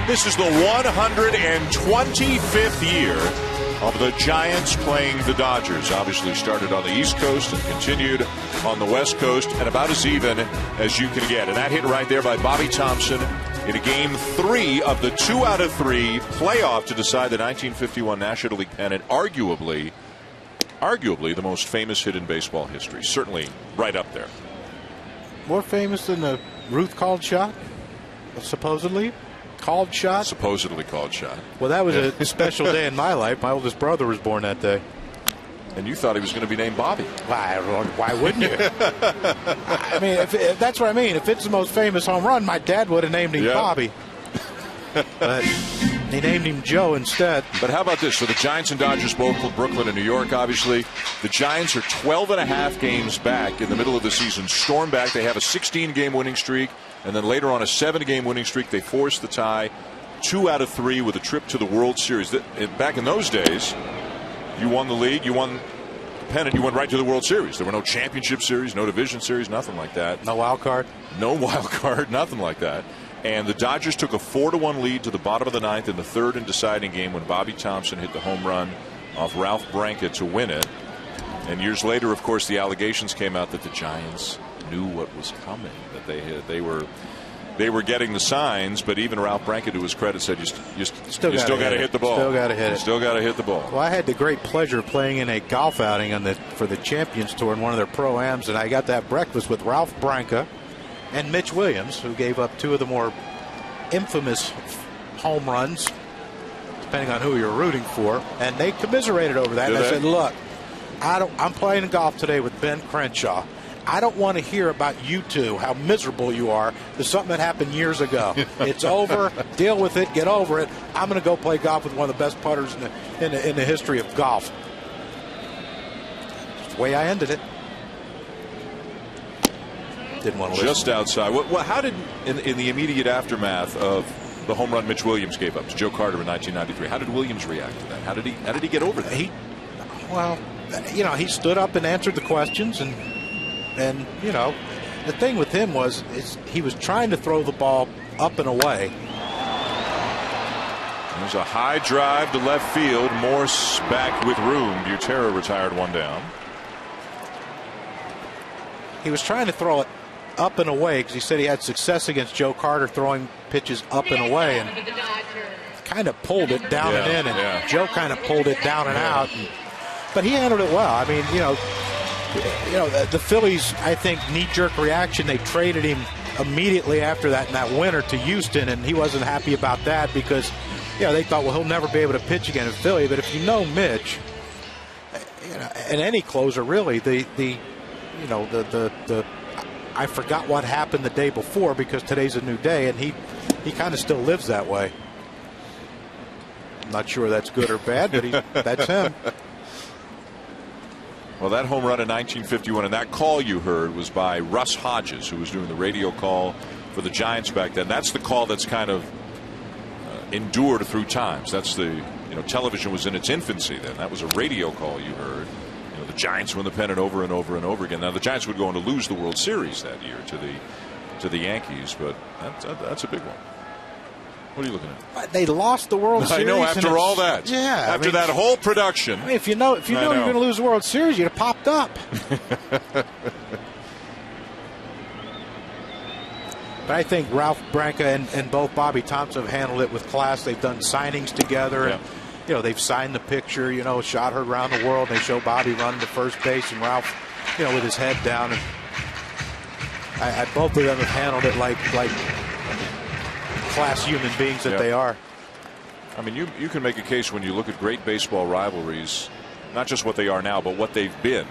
This is the 125th year of the Giants playing the Dodgers. Obviously started on the East Coast and continued on the West Coast, and about as even as you can get. And that hit right there by Bobby Thompson in a Game 3 of the 2-out-of-3 playoff to decide the 1951 National League pennant. Arguably the most famous hit in baseball history. Certainly right up there.
More famous than the Ruth called shot? Supposedly called shot?
Supposedly called shot.
Well, that was a special day in my life. My oldest brother was born that day.
And you thought he was going to be named Bobby.
Why wouldn't you? I mean, if that's what I mean. If it's the most famous home run, my dad would have named him Bobby. But he named him Joe instead.
But how about this? So the Giants and Dodgers both put Brooklyn and New York, obviously. The Giants are 12.5 games back in the middle of the season. Storm back. They have a 16-game winning streak. And then later on a 7-game winning streak. They forced the tie. 2 out of 3 with a trip to the World Series. Back in those days, you won the league, you won the pennant, you went right to the World Series. There were no championship series, no division series, nothing like that.
No wild card?
No wild card, nothing like that. And the Dodgers took a 4-1 lead to the bottom of the ninth in the third and deciding game when Bobby Thompson hit the home run off Ralph Branca to win it. And years later, of course, the allegations came out that the Giants knew what was coming, that they were getting the signs, but even Ralph Branca, to his credit, said you still got to hit the ball.
Still got to hit it.
Still got to hit the ball.
Well, I had the great pleasure of playing in a golf outing for the Champions Tour in one of their pro-ams, and I got to have breakfast with Ralph Branca and Mitch Williams, who gave up 2 of the more infamous home runs, depending on who you're rooting for, and they commiserated over that. I said, look, I'm playing golf today with Ben Crenshaw. I don't want to hear about you two, how miserable you are. There's something that happened years ago. It's over. Deal with it. Get over it. I'm going to go play golf with one of the best putters in the history of golf. That's the way I ended it. Didn't want to
just outside. Well, how did in the immediate aftermath of the home run Mitch Williams gave up to Joe Carter in 1993? How did Williams react to that? How did he get over that?
He stood up and answered the questions, and the thing with him was he was trying to throw the ball up and away.
There's a high drive to left field. Morse back with room. Butera retired one down.
He was trying to throw it up and away because he said he had success against Joe Carter throwing pitches up and away, and kind of pulled it down and in, and Joe kind of pulled it down and out. But he handled it well. I mean, the Phillies, I think, knee-jerk reaction. They traded him immediately after that in that winter to Houston, and he wasn't happy about that because, they thought, well, he'll never be able to pitch again in Philly. But if you know Mitch, and any closer really, I forgot what happened the day before because today's a new day, and he kind of still lives that way. I'm not sure that's good or bad, but that's him.
Well, that home run in 1951 and that call you heard was by Russ Hodges, who was doing the radio call for the Giants back then. That's the call that's kind of endured through times. That's television was in its infancy then. That was a radio call you heard. The Giants won the pennant over and over and over again. Now the Giants would go on to lose the World Series that year to the Yankees, but that's a big one. What are you looking at?
They lost the World Series.
I know. After all that, after that whole production.
If you know you're going to lose the World Series, you'd have popped up. But I think Ralph Branca and both Bobby Thompson have handled it with class. They've done signings together.
Yeah.
And, they've signed the picture, shot heard around the world. They show Bobby running to first base and Ralph, with his head down. And both of them have handled it like class human beings that they are.
I mean, you can make a case when you look at great baseball rivalries, not just what they are now, but what they've been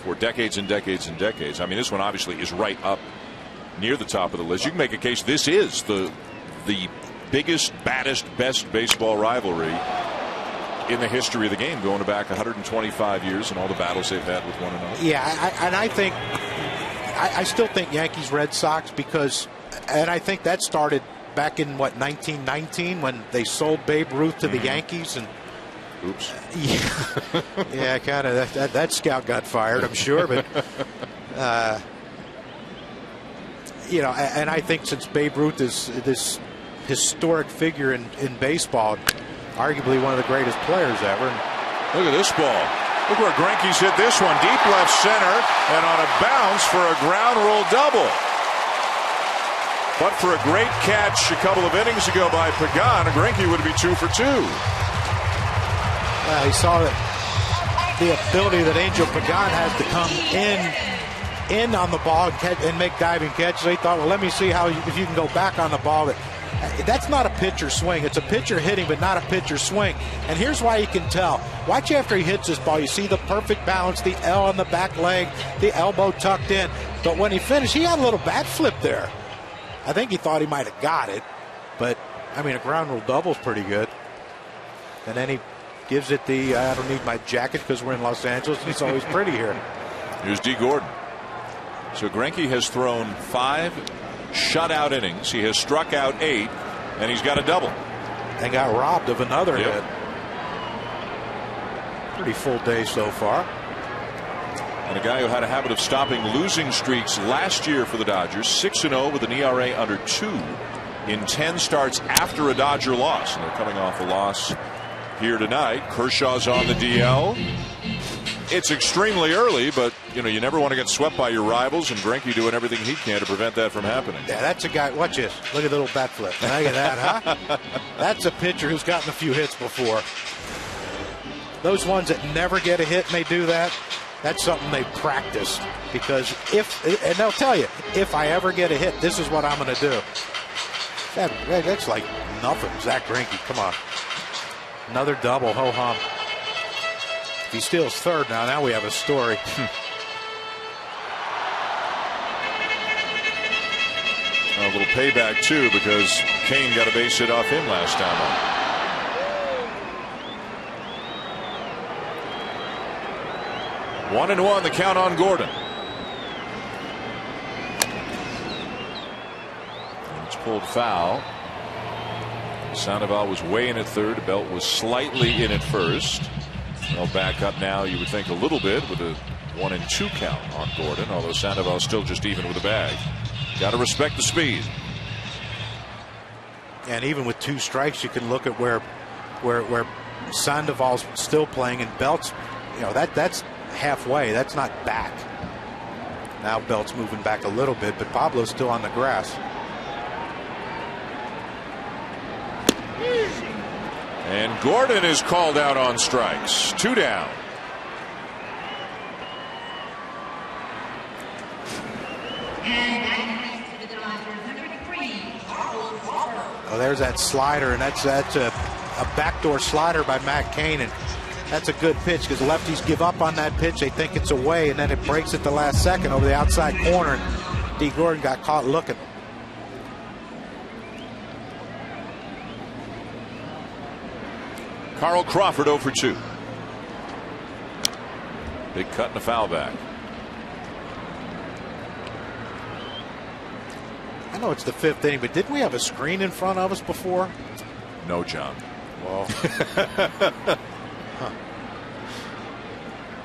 for decades and decades and decades. I mean, this one obviously is right up near the top of the list. You can make a case this is the biggest, baddest, best baseball rivalry in the history of the game, going back 125 years and all the battles they've had with one another.
Yeah, I still think Yankees Red Sox and I think that started back in 1919 when they sold Babe Ruth to the Yankees, and
oops.
Yeah, kind of that scout got fired, I'm sure, but and I think since Babe Ruth is this historic figure in baseball, arguably one of the greatest players ever.
Look at this ball. Look where Greinke's hit this one. Deep left center and on a bounce for a ground rule double. But for a great catch a couple of innings ago by Pagan, Greinke would be 2 for 2.
Well, he saw that the ability that Angel Pagan has to come in on the ball and make diving catches. So he thought, well, let me see if you can go back on the ball. That's not a pitcher swing. It's a pitcher hitting, but not a pitcher swing. And here's why you can tell. Watch after he hits this ball. You see the perfect balance, the L on the back leg, the elbow tucked in. But when he finished, he had a little bat flip there. I think he thought he might have got it. But, I mean, a ground rule double is pretty good. And then he gives it the, I don't need my jacket because we're in Los Angeles and it's always pretty here.
Here's D. Gordon. So Greinke has thrown 5 shutout innings. He has struck out 8, and he's got a double.
And got robbed of another hit. Pretty full day so far.
And a guy who had a habit of stopping losing streaks last year for the Dodgers, 6-0 with an ERA under 2 in 10 starts after a Dodger loss. And they're coming off a loss here tonight. Kershaw's on the DL. It's extremely early, but you never want to get swept by your rivals, and Greinke doing everything he can to prevent that from happening.
Yeah, that's a guy. Watch this. Look at the little bat flip. Look at that, huh? That's a pitcher who's gotten a few hits before. Those ones that never get a hit and they do that, that's something they practiced. Because and they'll tell you, if I ever get a hit, this is what I'm going to do. That's like nothing. Zach Greinke, come on. Another double, ho-hum. If he steals third now we have a story.
A little payback, too, because Kane got a base hit off him last time up. 1-1, the count on Gordon. And it's pulled foul. Sandoval was way in at third. Belt was slightly in at first. They'll back up now, you would think, a little bit with a 1-2 count on Gordon, although Sandoval's still just even with the bag. Got to respect the speed.
And even with 2 strikes, you can look at where Sandoval's still playing and Belt's, that's halfway. That's not back. Now Belt's moving back a little bit, but Pablo's still on the grass.
And Gordon is called out on strikes. 2 down.
Oh, there's that slider, and that's a backdoor slider by Matt Cain, and that's a good pitch because lefties give up on that pitch. They think it's away, and then it breaks at the last second over the outside corner. And D. Gordon got caught looking.
Carl Crawford 0 for 2. Big cut and a foul back.
I know it's the 5th inning, but didn't we have a screen in front of us before?
No, John.
Well, huh.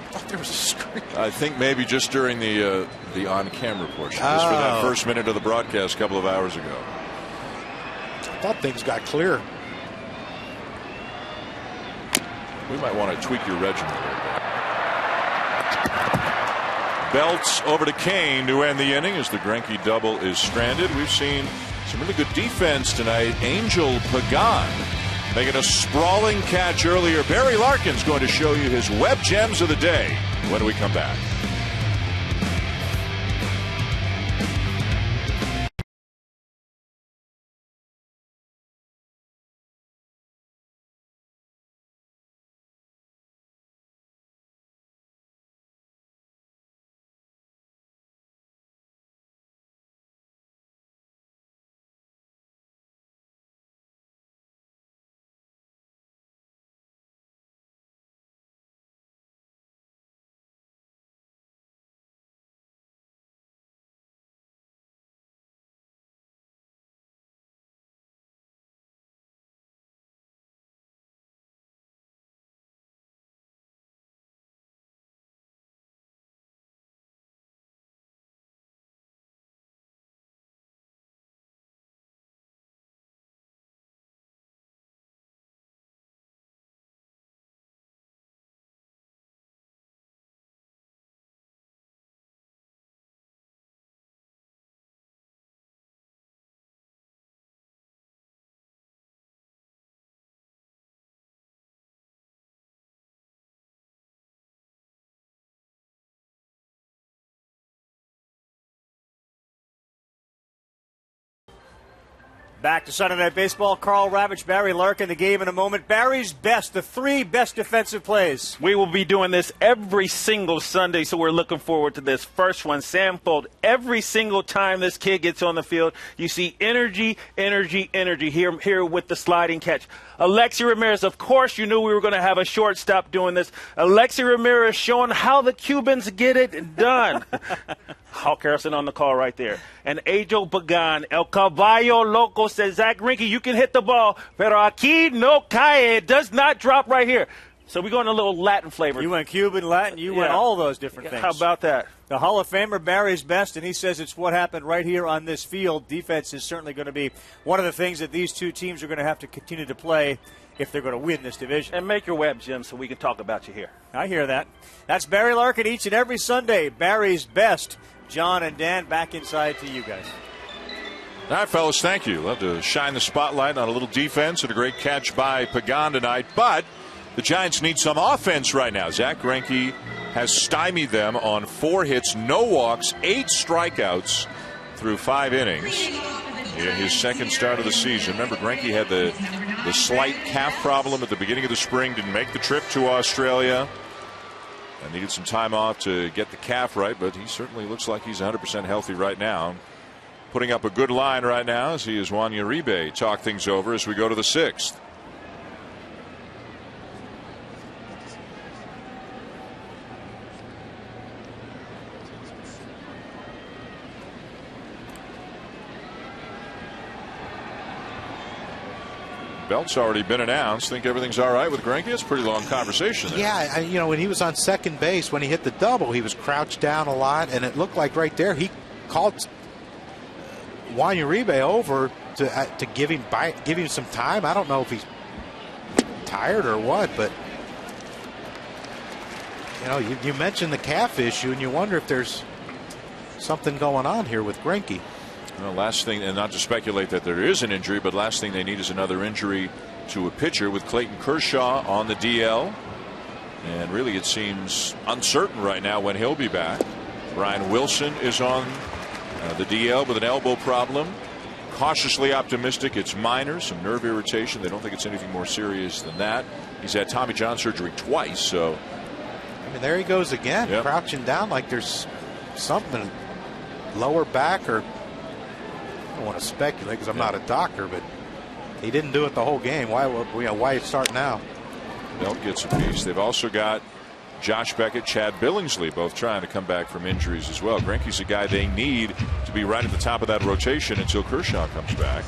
I thought there was a screen.
I think maybe just during the on-camera portion, just for that first minute of the broadcast a couple of hours ago.
I thought things got clear.
We might want to tweak your regimen a little bit. Belts over to Kane to end the inning as the Greinke double is stranded. We've seen some really good defense tonight. Angel Pagan making a sprawling catch earlier. Barry Larkin's going to show you his web gems of the day when we come back.
Back to Sunday Night Baseball. Carl Ravitch, Barry Larkin, the game in a moment. Barry's best, the 3 best defensive plays.
We will be doing this every single Sunday, so we're looking forward to this. First one, Sam Fold. Every single time this kid gets on the field, you see energy, energy, energy here with the sliding catch. Alexi Ramirez, of course you knew we were going to have a shortstop doing this. Alexi Ramirez showing how the Cubans get it done. Hawk Harrison on the call right there. And Angel Pagan, El Caballo Loco says, Zach Greinke, you can hit the ball, pero aquí no cae. It does not drop right here. So we're going a little Latin flavor.
You went Cuban, Latin, you went all those different things.
How about that?
The Hall of Famer, Barry's best, and he says it's what happened right here on this field. Defense is certainly going to be one of the things that these two teams are going to have to continue to play if they're going to win this division.
And make your web, Jim, so we can talk about you here.
I hear that. That's Barry Larkin each and every Sunday. Barry's best. John and Dan, back inside to you guys.
All right, fellas, thank you. Love to shine the spotlight on a little defense and a great catch by Pagan tonight. But the Giants need some offense right now. Zach Greinke has stymied them on 4 hits, no walks, 8 strikeouts through 5 innings in his second start of the season. Remember, Greinke had the slight calf problem at the beginning of the spring, didn't make the trip to Australia, and needed some time off to get the calf right, but he certainly looks like he's 100% healthy right now. Putting up a good line right now as he is Juan Uribe talk things over as we go to the 6th. Belt's already been announced. Think everything's all right with Greinke? It's a pretty long conversation there.
Yeah, when he was on second base, when he hit the double, he was crouched down a lot, and it looked like right there he called Juan Uribe over to give him some time. I don't know if he's tired or what, but you mentioned the calf issue, and you wonder if there's something going on here with Greinke.
Well, last thing, and not to speculate that there is an injury, but last thing they need is another injury to a pitcher with Clayton Kershaw on the DL. And really it seems uncertain right now when he'll be back. Brian Wilson is on the DL with an elbow problem. Cautiously optimistic it's minor, some nerve irritation. They don't think it's anything more serious than that. He's had Tommy John surgery twice, so.
I mean, there he goes again, crouching down like there's something lower back or. I don't want to speculate because I'm not a doctor, but he didn't do it the whole game. Why start now?
Belt gets a piece. They've also got Josh Beckett, Chad Billingsley, both trying to come back from injuries as well. Greinke's a guy they need to be right at the top of that rotation until Kershaw comes back.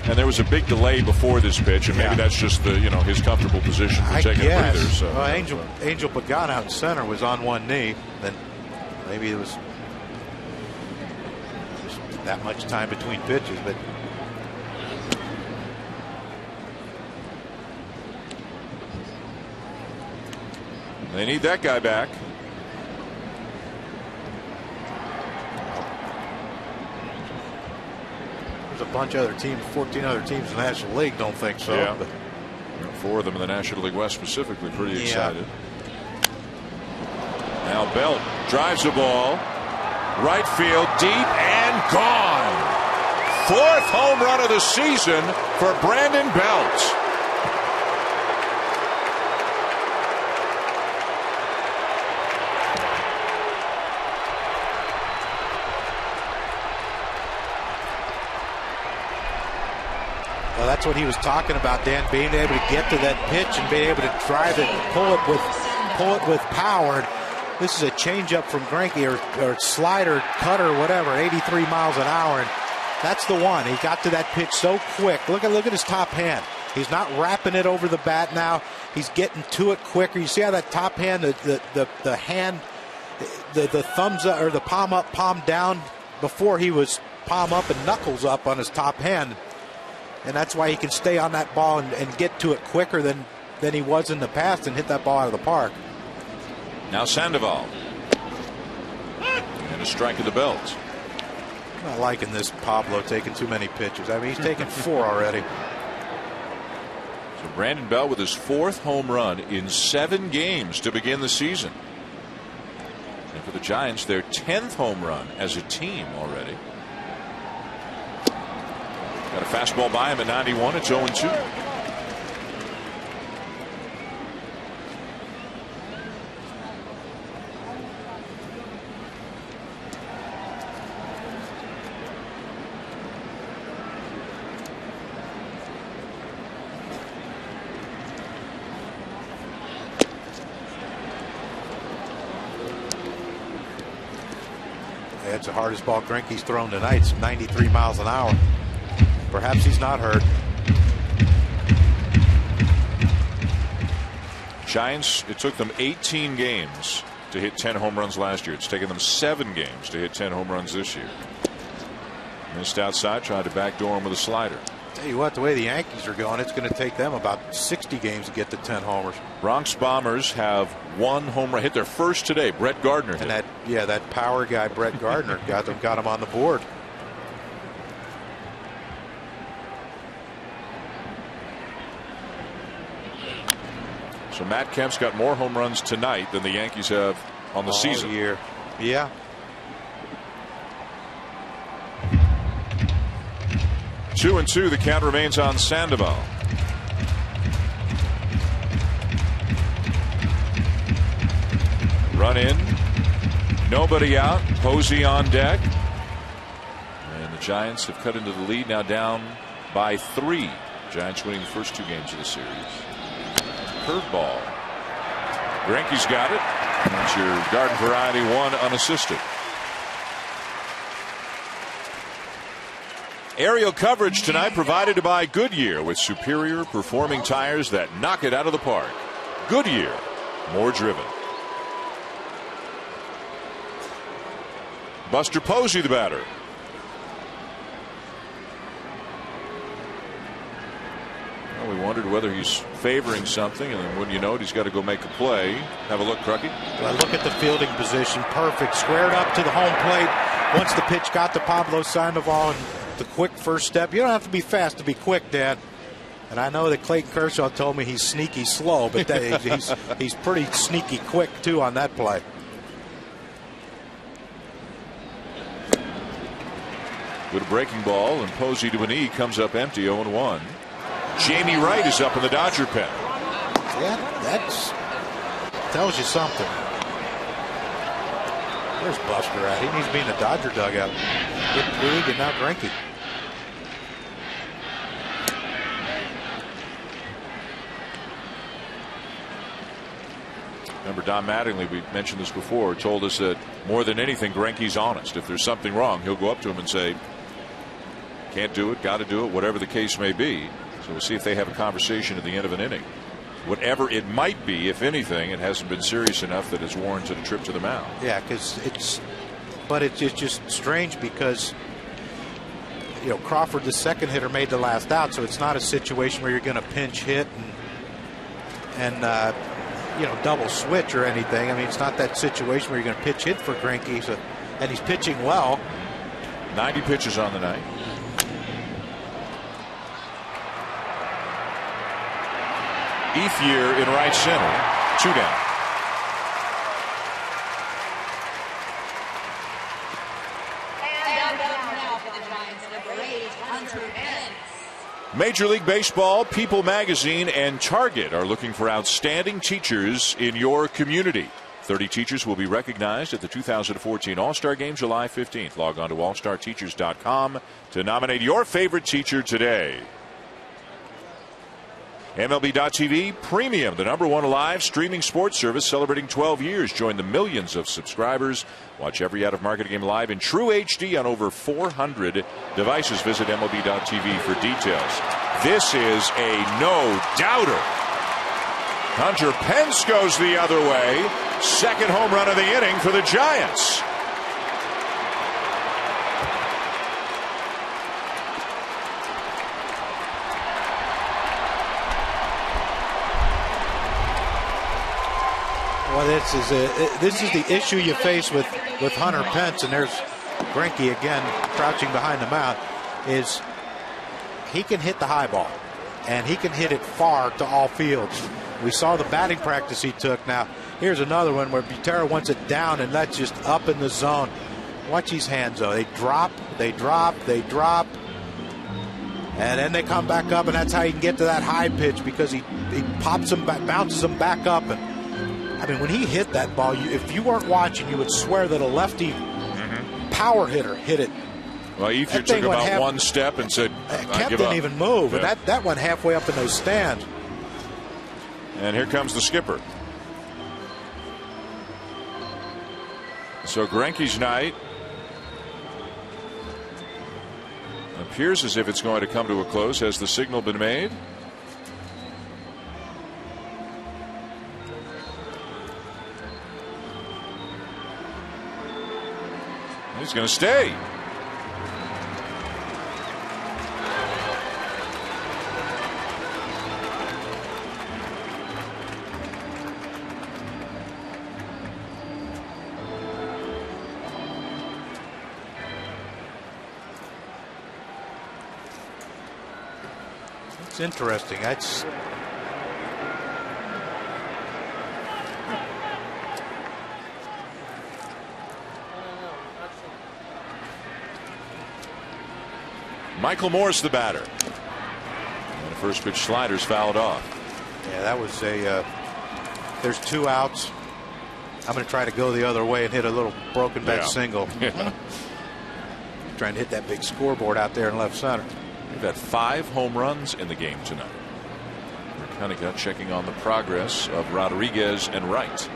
And there was a big delay before this pitch, and maybe that's just the his comfortable position for taking a breather. So
Angel Pagan out in center was on one knee. Then maybe it was that much time between pitches, but
they need that guy back.
There's a bunch of other teams, 14 other teams in the National League don't think so.
Yeah.
But
4 of them in the National League West specifically pretty excited. Now Belt drives the ball. Right field, deep and gone. 4th home run of the season for Brandon Belt.
Well, that's what he was talking about, Dan, being able to get to that pitch and being able to drive it and pull it with power. This is a changeup from Greinke or slider, cutter, whatever, 83 miles an hour. And that's the one. He got to that pitch so quick. Look at his top hand. He's not wrapping it over the bat now. He's getting to it quicker. You see how that top hand, the hand, the thumbs up or the palm up, palm down. Before he was palm up and knuckles up on his top hand. And that's why he can stay on that ball and get to it quicker than he was in the past and hit that ball out of the park.
Now Sandoval. And a strike of the Belt.
I'm not liking this Pablo taking too many pitches. I mean, he's taken 4 already.
So Brandon Belt with his 4th home run in 7 games to begin the season. And for the Giants, their 10th home run as a team already. Got a fastball by him at 91. It's 0-2.
That's the hardest ball Greinke's thrown tonight. It's 93 miles an hour. Perhaps he's not hurt.
Giants, it took them 18 games to hit 10 home runs last year. It's taken them 7 games to hit 10 home runs this year. Missed outside, tried to backdoor him with a slider.
Tell you what, the way the Yankees are going, it's going to take them about 60 games to get to 10 homers.
Bronx Bombers have 1 home run, hit their first today. Brett Gardner hit.
And that power guy, Brett Gardner, got him on the board.
So Matt Kemp's got more home runs tonight than the Yankees have on the season.
Year. Yeah.
2-2. The count remains on Sandoval. Run in. Nobody out. Posey on deck. And the Giants have cut into the lead, now down by 3. Giants winning the first 2 games of the series. Curveball. Greinke's got it. That's your garden variety 1 unassisted. Aerial coverage tonight provided by Goodyear with superior performing tires that knock it out of the park. Goodyear, more driven. Buster Posey, the batter. Well, we wondered whether he's favoring something, and then when you know it, he's got to go make a play. Have a look, Crucky.
Well, look at the fielding position. Perfect. Squared up to the home plate. Once the pitch got to Pablo Sandoval, and the quick first step. You don't have to be fast to be quick, Dan. And I know that Clayton Kershaw told me he's sneaky slow, but he's pretty sneaky quick too on that play.
With a breaking ball, and Posey to an E, comes up empty, 0-1. Jamie Wright is up in the Dodger pen.
Yeah, that's tells you something. There's Buster at. He needs to be in the Dodger dugout. Get Puig and now Greinke.
Remember, Don Mattingly, we mentioned this before, told us that more than anything, Greinke's honest. If there's something wrong, he'll go up to him and say, can't do it, got to do it, whatever the case may be. So we'll see if they have a conversation at the end of an inning. Whatever it might be, if anything, it hasn't been serious enough that it's warranted a trip to the mound.
Yeah, because it's just strange because, you know, Crawford, the second hitter, made the last out, so it's not a situation where you're going to pinch hit and you know, double switch or anything. I mean, it's not that situation where you're going to pitch hit for Greinke, so, and he's pitching well.
90 pitches on the night. Ethier in right center. 2 down. Major League Baseball, People Magazine, and Target are looking for outstanding teachers in your community. 30 teachers will be recognized at the 2014 All-Star Game, July 15th. Log on to allstarteachers.com to nominate your favorite teacher today. MLB.TV Premium, the #1 live streaming sports service, celebrating 12 years. Join the millions of subscribers. Watch every out-of-market game live in true HD on over 400 devices. Visit MLB.TV for details. This is a no-doubter. Hunter Pence goes the other way. Second home run of the inning for the Giants.
Well, this is the issue you face with Hunter Pence, and there's Greinke again crouching behind the mound, is he can hit the high ball, and he can hit it far to all fields. We saw the batting practice he took. Now, here's another one where Butera wants it down, and that's just up in the zone. Watch these hands, though. They drop, they drop, they drop. And then they come back up, and that's how you can get to that high pitch, because he pops them back, bounces them back up. And I mean, when he hit that ball, if you weren't watching, you would swear that a lefty power hitter hit it.
Well, Ether took about one step and said,
Kemp didn't even move, and that went halfway up in those stands.
And here comes the skipper. So Greinke's night appears as if it's going to come to a close. Has the signal been made? He's going to stay.
It's interesting. That's
Michael Moore's the batter. And the first pitch slider's fouled off.
Yeah, that was there's 2 outs. I'm going to try to go the other way and hit a little broken back single.
Yeah.
Trying to hit that big scoreboard out there in left center.
We've had 5 home runs in the game tonight. We're kind of checking on the progress of Rodriguez and Wright.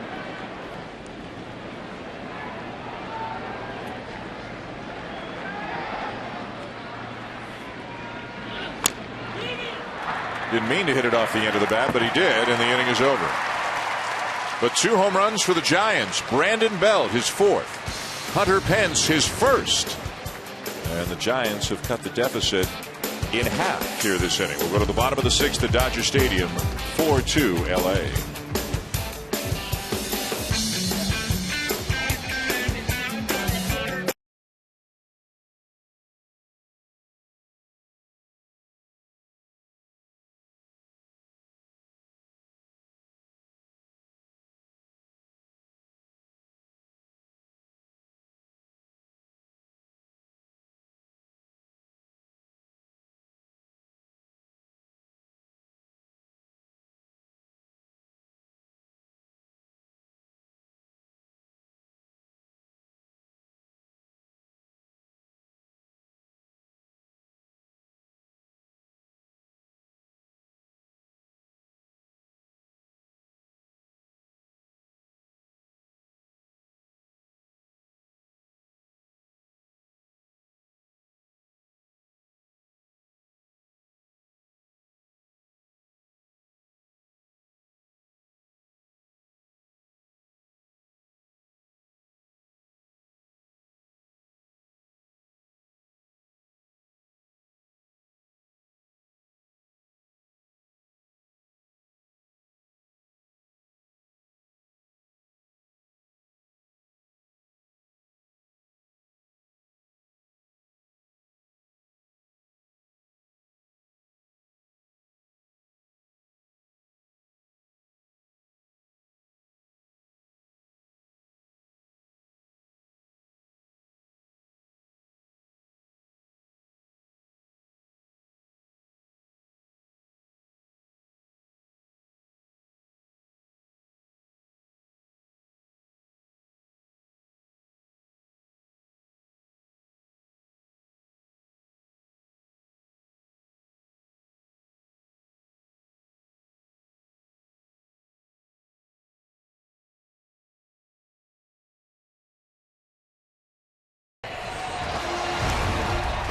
Didn't mean to hit it off the end of the bat, but he did, and the inning is over. But 2 home runs for the Giants. Brandon Belt, his 4th. Hunter Pence, his 1st. And the Giants have cut the deficit in half here this inning. We'll go to the bottom of the 6th at Dodger Stadium, 4-2 LA.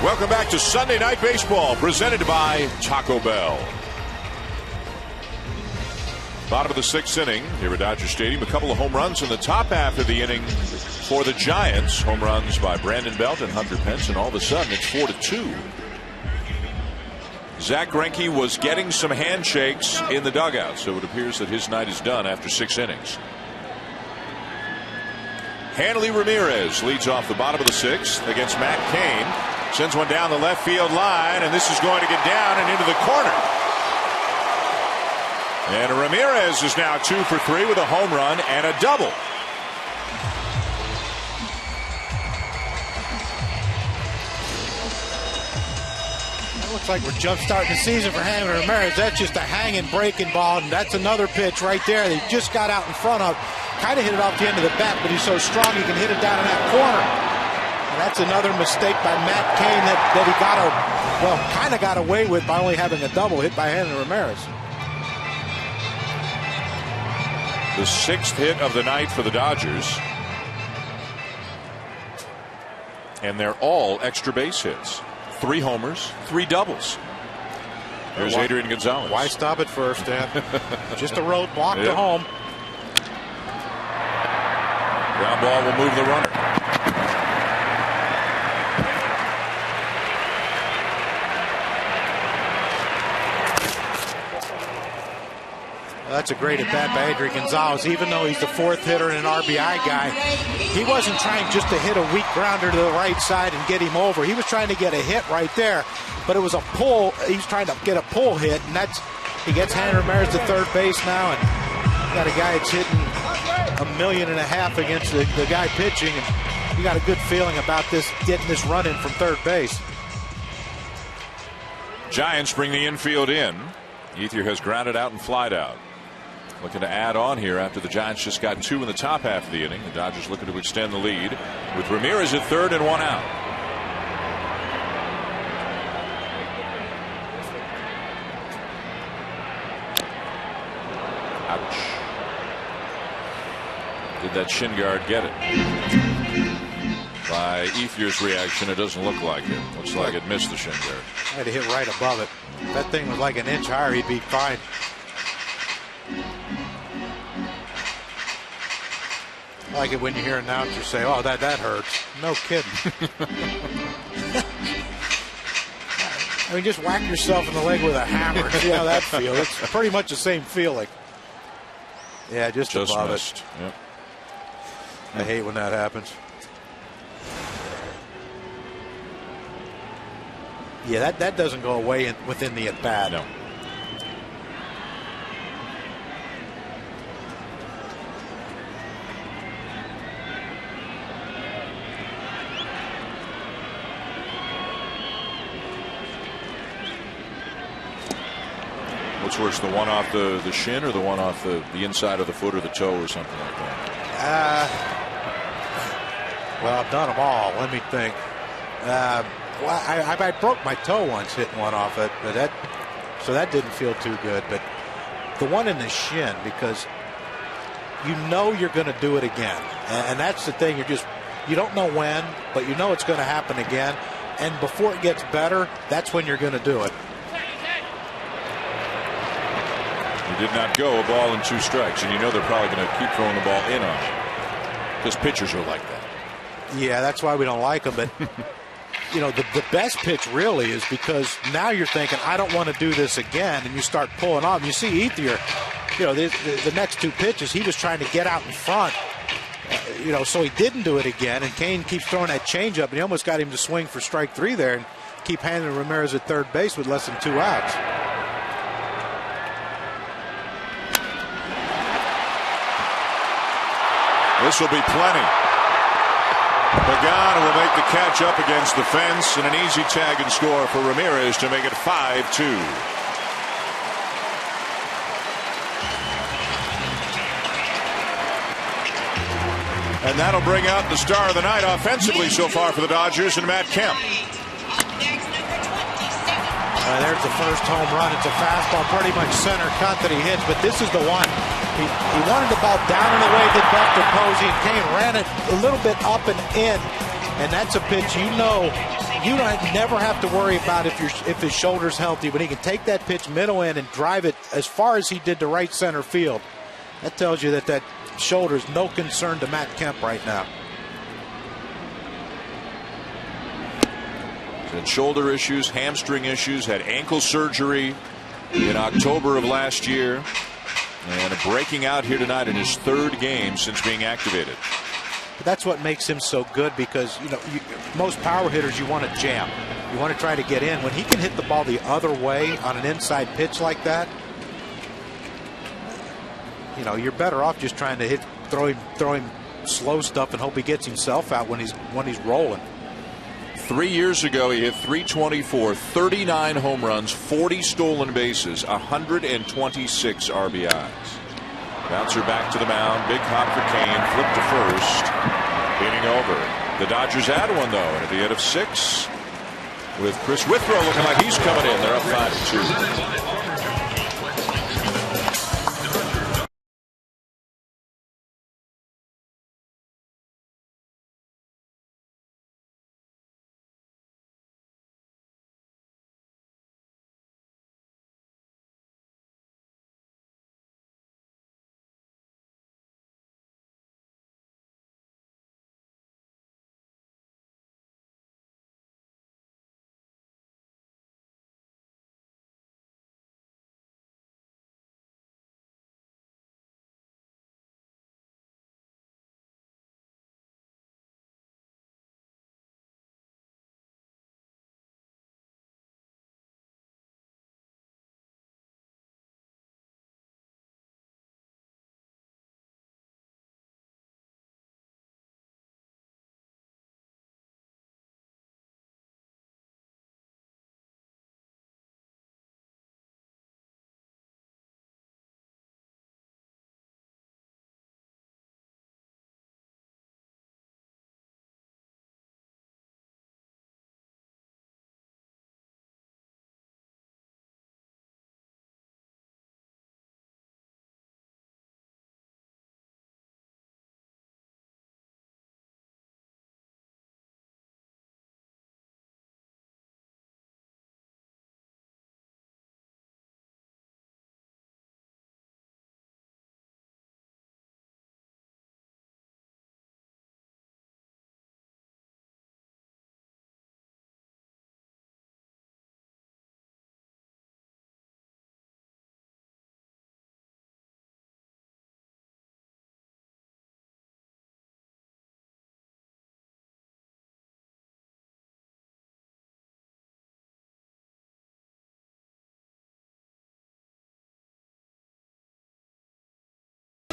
Welcome back to Sunday Night Baseball, presented by Taco Bell. Bottom of the 6th inning here at Dodger Stadium. A couple of home runs in the top half of the inning for the Giants. Home runs by Brandon Belt and Hunter Pence, and all of a sudden it's 4-2. Zach Greinke was getting some handshakes in the dugout, so it appears that his night is done after 6 innings. Hanley Ramirez leads off the bottom of the 6th against Matt Cain. Sends one down the left field line, and this is going to get down and into the corner. And Ramirez is now 2 for 3 with a home run and a double.
It looks like we're jump-starting the season for Hanley Ramirez. That's just a hanging, breaking ball, and that's another pitch right there that he just got out in front of. Kind of hit it off the end of the bat, but he's so strong he can hit it down in that corner. And that's another mistake by Matt Cain that he kind of got away with by only having a double hit by Hanley Ramirez.
The 6th hit of the night for the Dodgers. And they're all extra base hits. 3 homers, 3 doubles. There's Adrian Gonzalez.
Why stop at first, Dan? Just a road block to home.
Ground ball will move the runner.
That's a great at-bat by Adrian Gonzalez. Even though he's the 4th hitter and an RBI guy, he wasn't trying just to hit a weak grounder to the right side and get him over. He was trying to get a hit right there, but it was a pull. He's trying to get a pull hit, and he gets Hanley Ramirez to third base now, and got a guy that's hitting $1.5 million against the guy pitching, and you got a good feeling about this, getting this run in from third base.
Giants bring the infield in. Ethier has grounded out and flied out. Looking to add on here after the Giants just got 2 in the top half of the inning. The Dodgers looking to extend the lead with Ramirez at third and 1 out. Ouch. Did that shin guard get it? By Ethier's reaction, it doesn't look like it. Looks like it missed the shin guard.
I had to hit right above it. If that thing was like an inch higher, he'd be fine. I like it when you hear announcers say, "Oh, that hurts." No kidding. I mean, just whack yourself in the leg with a hammer and see how that feels. It's pretty much the same feeling. Yeah, just above
missed.
It.
Yep.
I hate when that happens. Yeah, that doesn't go away within the at-bat.
No. What's worse, the one off the shin or the one off the inside of the foot or the toe or something like that?
Well, I've done them all. Let me think. I broke my toe once hitting one off it, but so that didn't feel too good. But the one in the shin, because you know you're going to do it again, and that's the thing. You don't know when, but you know it's going to happen again. And before it gets better, that's when you're going to do it.
He did not go. A ball and 2 strikes, and you know they're probably going to keep throwing the ball in on him because pitchers are like that.
Yeah, that's why we don't like them. But you know, the best pitch really is because now you're thinking, I don't want to do this again, and you start pulling off. You see Ethier, you know, the next 2 pitches, he was trying to get out in front, you know, so he didn't do it again. And Cain keeps throwing that changeup, and he almost got him to swing for strike 3 there and keep handing Ramirez at third base with less than 2 outs.
This will be plenty. Pagan will make the catch up against the fence, and an easy tag and score for Ramirez to make it 5-2. And that'll bring out the star of the night offensively so far for the Dodgers and Matt Kemp.
There's the first home run. It's a fastball, pretty much center cut that he hits, but this is the one. He wanted the ball down and away, did Buster Posey, and Cain ran it a little bit up and in, and that's a pitch you never have to worry about if his shoulder's healthy. When he can take that pitch middle in and drive it as far as he did to right center field, that tells you that shoulder's no concern to Matt Kemp right now.
Had shoulder issues, hamstring issues, had ankle surgery in October of last year, and breaking out here tonight in his 3rd game since being activated.
But that's what makes him so good, because you know most power hitters, you want to jam, you want to try to get in. When he can hit the ball the other way on an inside pitch like that, you know, you're better off just trying to throw him slow stuff and hope he gets himself out when he's rolling.
3 years ago, he hit .324, 39 home runs, 40 stolen bases, 126 RBIs. Bouncer back to the mound. Big hop for Kane. Flip to first. Inning over. The Dodgers had one, though, and at the end of 6, with Chris Withrow looking like he's coming in. They're up 5-2.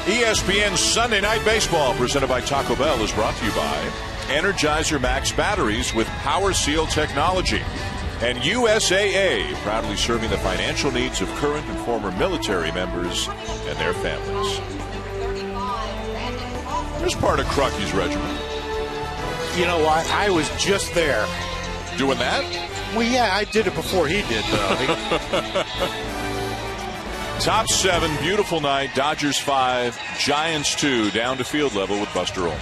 ESPN Sunday Night Baseball, presented by Taco Bell, is brought to you by Energizer Max batteries with Power Seal technology, and USAA, proudly serving the financial needs of current and former military members and their families. Here's part of Crucky's regiment.
You know what? I was just there.
Doing that?
Well, yeah, I did it before he did, though.
Top 7, beautiful night. Dodgers 5, Giants 2, down to field level with Buster Olney.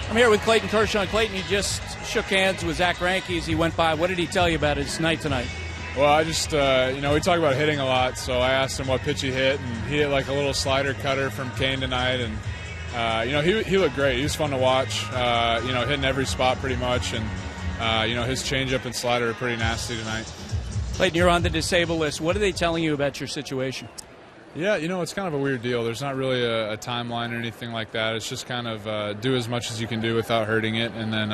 I'm here with Clayton Kershaw. Clayton, you just shook hands with Zach Greinke as he went by. What did he tell you about his night tonight?
Well, I just, we talk about hitting a lot, so I asked him what pitch he hit, and he hit like a little slider cutter from Kane tonight, and, he looked great. He was fun to watch, hitting every spot pretty much, and, his changeup and slider are pretty nasty tonight.
Clayton, you're on the disabled list. What are they telling you about your situation?
Yeah, it's kind of a weird deal. There's not really a timeline or anything like that. It's just kind of do as much as you can do without hurting it, and then,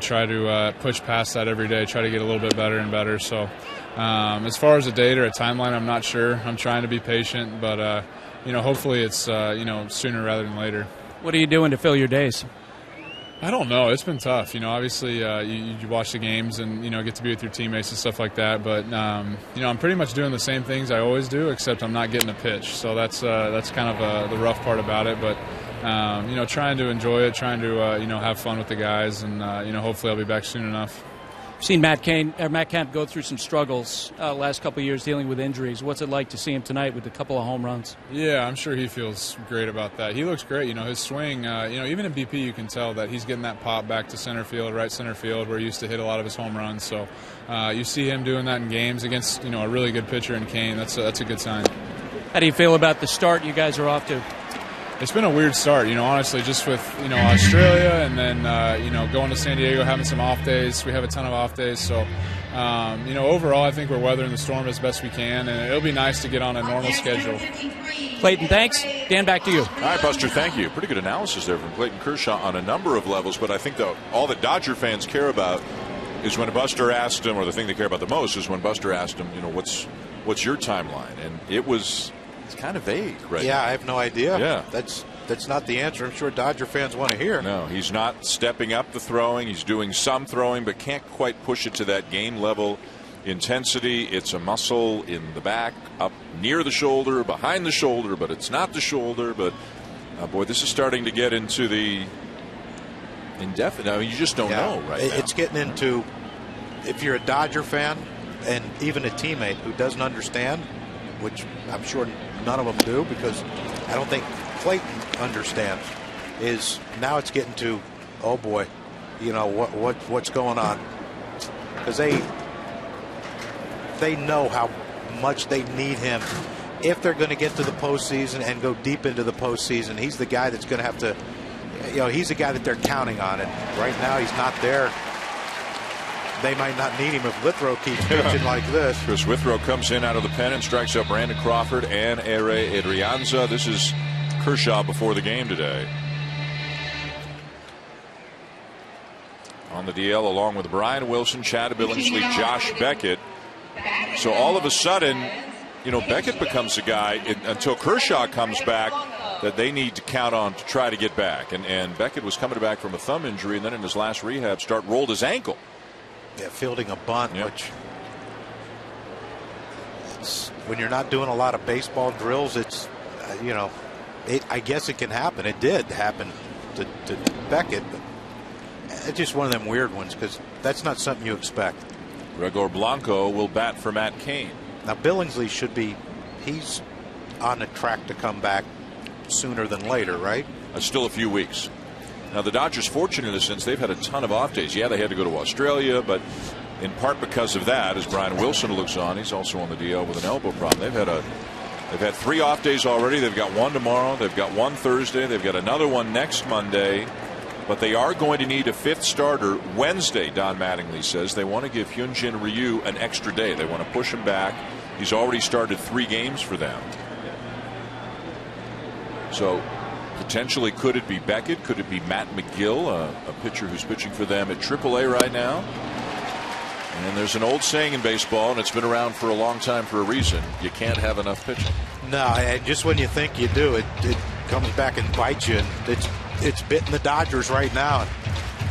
try to push past that every day, try to get a little bit better and better. So as far as a date or a timeline, I'm not sure. I'm trying to be patient, but, hopefully it's, sooner rather than later. What are you doing to fill your days? I don't know. It's been tough. Obviously you watch the games and, get to be with your teammates and stuff like that. But, I'm pretty much doing the same things I always do, except I'm not getting a pitch. So that's kind of the rough part about it. But, trying to enjoy it, trying to, have fun with the guys. And, hopefully I'll be back soon enough. I've seen Matt Kemp go through some struggles last couple of years dealing with injuries. What's it like to see him tonight with a couple of home runs? Yeah, I'm sure he feels great about that. He looks great. His swing, even in BP you can tell that he's getting that pop back to center field, right center field, where he used to hit a lot of his home runs. So you see him doing that in games against, a really good pitcher in Kane. That's a good sign. How do you feel about the start you guys are off to? It's been a weird start, honestly, just with, Australia and then, going to San Diego, having some off days. We have a ton of off days. So, overall, I think we're weathering the storm as best we can, and it'll be nice to get on a normal schedule. Clayton, thanks. Dan, back to you.
All right, Buster, thank you. Pretty good analysis there from Clayton Kershaw on a number of levels, but I think all that Dodger fans care about is when Buster asked him, or the thing they care about the most is when Buster asked him, what's your timeline? And it's kind of vague, right?
Yeah, I have no idea.
Yeah.
That's that's not the answer I'm sure Dodger fans want to hear.
No, he's not stepping up the throwing. He's doing some throwing, but can't quite push it to that game level intensity. It's a muscle in the back, up near the shoulder, behind the shoulder, but it's not the shoulder. But boy, this is starting to get into the indefinite. I mean, you just don't know right now.
It's getting into, if you're a Dodger fan and even a teammate who doesn't understand, which I'm sure none of them do, because I don't think Clayton understands, is now it's getting to, oh boy, you know what's going on, because they know how much they need him if they're going to get to the postseason and go deep into the postseason. He's the guy that's going to have to, he's the guy that they're counting on, and right now he's not there. They might not need him if Withrow keeps pitching like this.
Chris Withrow comes in out of the pen and strikes out Brandon Crawford and Adrianza. This is Kershaw before the game today. On the DL along with Brian Wilson, Chad Billingsley, Josh Beckett. So all of a sudden, Beckett becomes a guy until Kershaw comes back that they need to count on to try to get back. And Beckett was coming back from a thumb injury, and then in his last rehab start rolled his ankle.
Yeah, fielding a bunt, which when you're not doing a lot of baseball drills, it's I guess it can happen. It did happen to Beckett, but it's just one of them weird ones because that's not something you expect.
Gregor Blanco will bat for Matt Cain.
Now Billingsley he's on the track to come back sooner than later, right?
Still a few weeks. Now the Dodgers fortunate in a sense they've had a ton of off days. Yeah, they had to go to Australia, but in part because of that, as Brian Wilson looks on, he's also on the DL with an elbow problem. They've had 3 off days already. They've got 1 tomorrow. They've got 1 Thursday. They've got another one next Monday. But they are going to need a 5th starter Wednesday, Don Mattingly says. They want to give Hyunjin Ryu an extra day. They want to push him back. He's already started 3 games for them. So potentially, could it be Beckett? Could it be Matt McGill, a pitcher who's pitching for them at AAA right now? And there's an old saying in baseball, and it's been around for a long time for a reason. You can't have enough pitching.
No, just when you think you do, it comes back and bites you. It's bitten the Dodgers right now.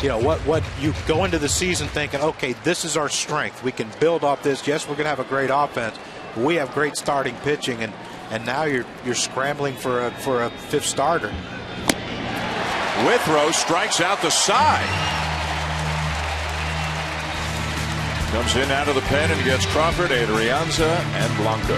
What you go into the season thinking, okay, this is our strength. We can build off this. Yes, we're going to have a great offense. But we have great starting pitching, and now you're scrambling for a 5th starter.
Withrow strikes out the side. Comes in out of the pen and gets Crawford, Adrianza, and Blanco.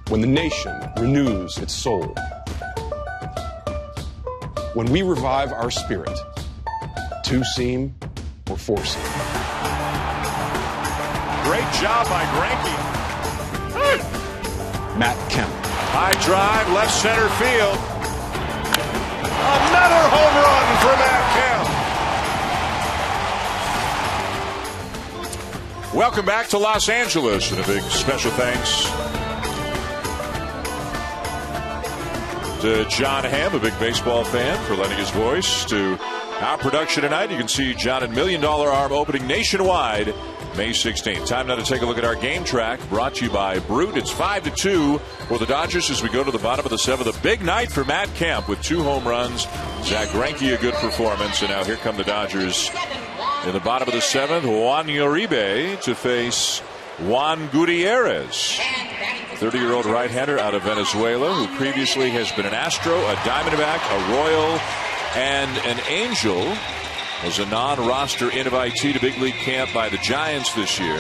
when the nation renews its soul, when we revive our spirit, two-seam or four-seam.
Great job by Greinke.
Matt Kemp.
High drive, left center field. Another home run for Matt Kemp. Welcome back to Los Angeles, and a big special thanks to John Hamm, a big baseball fan, for lending his voice to our production tonight. You can see John and $1 Million Arm opening nationwide May 16th. Time now to take a look at our game track, brought to you by Brute. It's 5-2 for the Dodgers as we go to the bottom of the 7th. A big night for Matt Kemp with 2 home runs. Zach Greinke, a good performance. And now here come the Dodgers in the bottom of the 7th. Juan Uribe to face Juan Gutierrez, 30-year-old right-hander out of Venezuela, who previously has been an Astro, a Diamondback, a Royal, and an Angel. Was a non-roster invitee to big league camp by the Giants this year.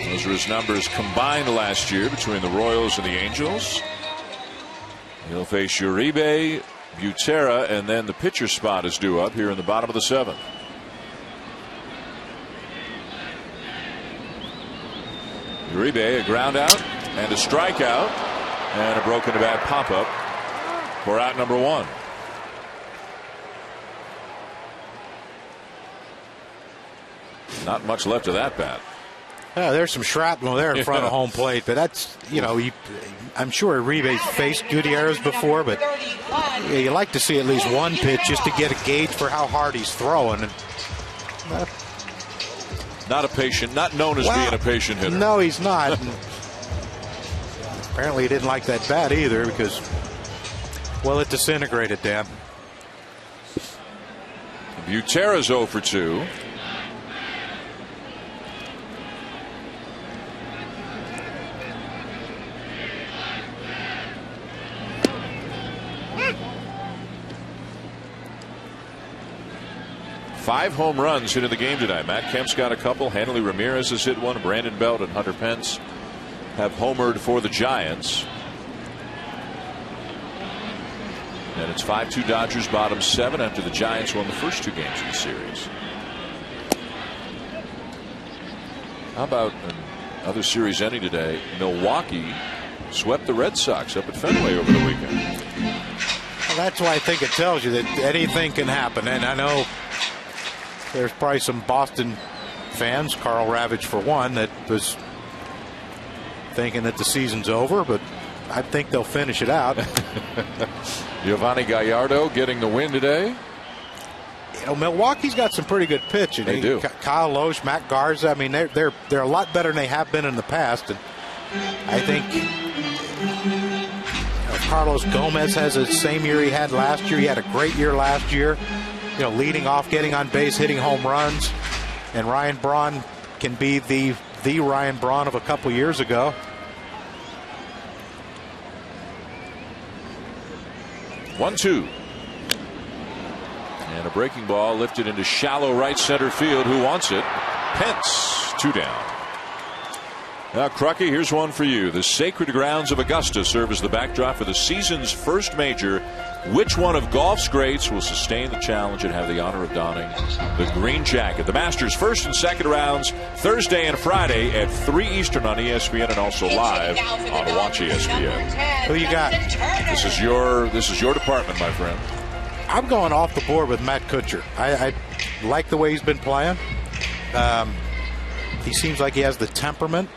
Those are his numbers combined last year between the Royals and the Angels. He'll face Uribe, Butera, and then the pitcher spot is due up here in the bottom of the 7th. Uribe, a ground out and a strikeout. And a broken to bat pop-up for out number 1. Not much left of that bat.
There's some shrapnel there in front of home plate, but that's, I'm sure Uribe's faced Gutierrez before, but you like to see at least one pitch just to get a gauge for how hard he's throwing. And
not a patient, not known as being a patient hitter.
No, he's not. Apparently he didn't like that bat either because, well, it disintegrated, Dan.
Butera's 0 for 2. Five home runs into the game tonight. Matt Kemp's got a couple. Hanley Ramirez has hit one. Brandon Belt and Hunter Pence have homered for the Giants. And it's 5-2 Dodgers, bottom 7 after the Giants won the first 2 games of the series. How about another series ending today? Milwaukee swept the Red Sox up at Fenway over the weekend.
Well, that's why I think it tells you that anything can happen. And I know there's probably some Boston fans, Carl Ravage for one, that was thinking that the season's over, but I think they'll finish it out.
Giovanni Gallardo getting the win today.
Milwaukee's got some pretty good pitching.
They do.
Kyle Loesch, Matt Garza. I mean, they're a lot better than they have been in the past. And I think Carlos Gomez has the same year he had last year. He had a great year last year. Leading off, getting on base, hitting home runs. And Ryan Braun can be the Ryan Braun of a couple years ago.
One, 2. And a breaking ball lifted into shallow right center field. Who wants it? Pence, 2 down. Now, Crucky, here's one for you. The sacred grounds of Augusta serve as the backdrop for the season's first major. Which one of golf's greats will sustain the challenge and have the honor of donning the green jacket? The Masters' first and second rounds Thursday and Friday at 3 Eastern on ESPN and also live on Watch ESPN.
Who you got?
This is your department, my friend.
I'm going off the board with Matt Kuchar. I like the way he's been playing. He seems like he has the temperament.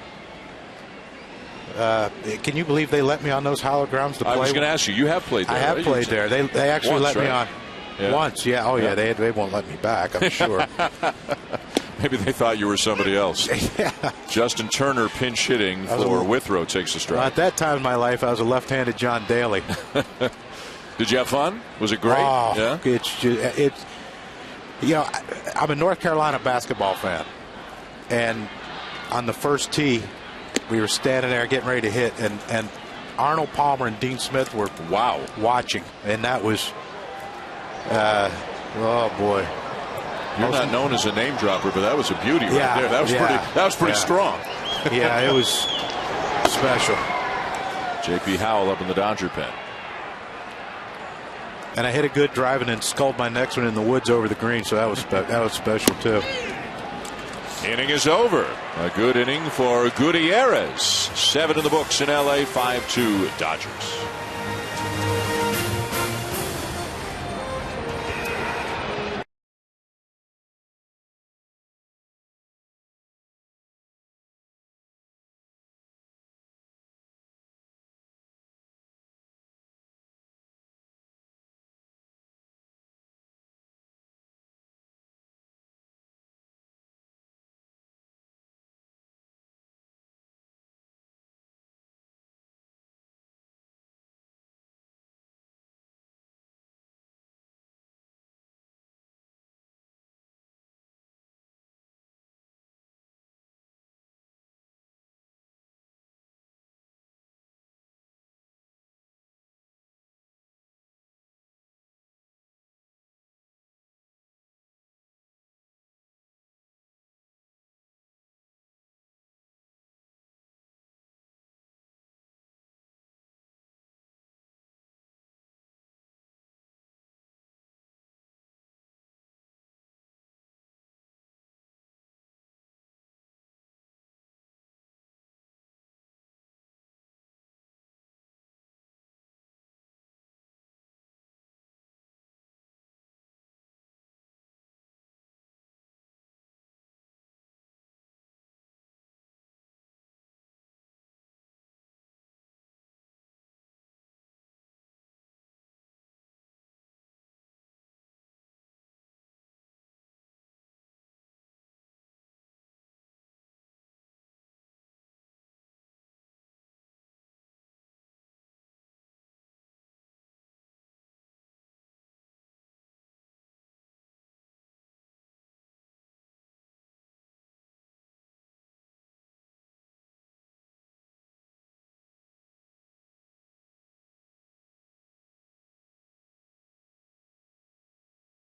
Can you believe they let me on those hallowed grounds to play?
I was going to ask you. You have played there.
I have played there. They actually let me on
Yeah.
once. Yeah. Oh, yeah. They won't let me back, I'm sure.
Maybe they thought you were somebody else.
Yeah.
Justin Turner pinch hitting for Withrow takes a strike.
At that time in my life, I was a left-handed John Daly.
Did you have fun? Was it great?
Oh,
yeah.
It's I'm a North Carolina basketball fan, and on the first tee, we were standing there getting ready to hit, and Arnold Palmer and Dean Smith were watching, and that was oh boy.
You're not known as a name dropper, but that was a beauty right there. That was pretty strong.
Yeah, it was special.
J.P. Howell up in the Dodger pen.
And I hit a good drive and then sculled my next one in the woods over the green, so that was special too.
Inning is over. A good inning for Gutierrez. 7 in the books in L.A. 5-2 Dodgers.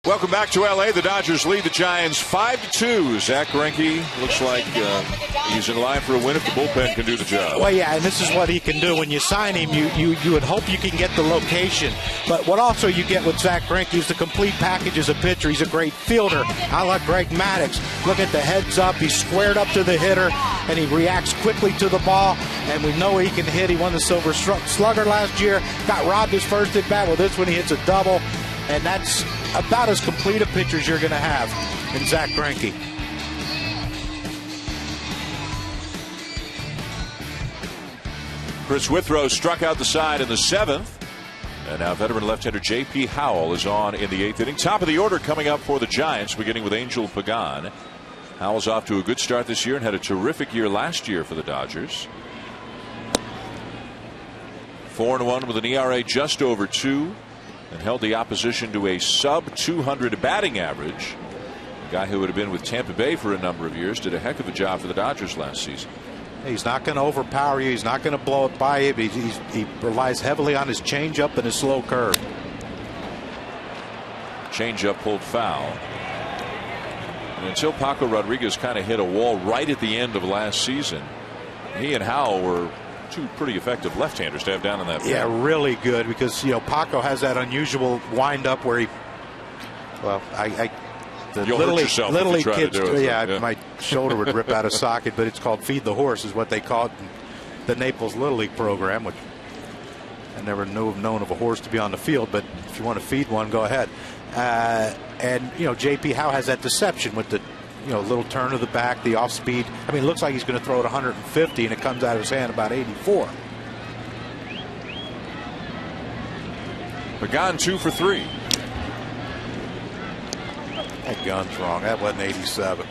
Welcome back to L.A. The Dodgers lead the Giants 5-2. Zach Greinke looks like he's in line for a win if the bullpen can do the job.
Well, yeah, and this is what he can do. When you sign him, you would hope you can get the location. But what also you get with Zach Greinke is the complete package as a pitcher. He's a great fielder. I like Greg Maddux. Look at the heads up. He's squared up to the hitter, and he reacts quickly to the ball. And we know he can hit. He won the Silver Slugger last year. Got robbed his first at bat. Well, this one he hits a double. And that's about as complete a pitcher as you're going to have in Zach Greinke.
Chris Withrow struck out the side in the 7th. And now veteran left-hander J.P. Howell is on in the 8th inning. Top of the order coming up for the Giants, beginning with Angel Pagan. Howell's off to a good start this year and had a terrific year last year for the Dodgers. 4-1 with an ERA just over 2. And held the opposition to a sub-200 batting average. A guy who would have been with Tampa Bay for a number of years did a heck of a job for the Dodgers last season.
He's not going to overpower you. He's not going to blow it by you. He relies heavily on his changeup and his slow curve.
Changeup pulled foul. And until Paco Rodriguez kind of hit a wall right at the end of last season, he and Howell were two pretty effective left-handers to have down in that play.
Yeah, really good, because Paco has that unusual wind-up where he, well,
You'll hurt yourself
little
if you try
kids,
to do it.
yeah, my shoulder would rip out of socket, but it's called feed the horse is what they call it in the Naples Little League program, which I never known of a horse to be on the field, but if you want to feed one, go ahead. And J.P. Howe has that deception with the little turn of the back, the off speed. I mean, it looks like he's going to throw it 150 and it comes out of his hand about 84.
Pagan 2 for 3.
That gun's wrong. That wasn't 87.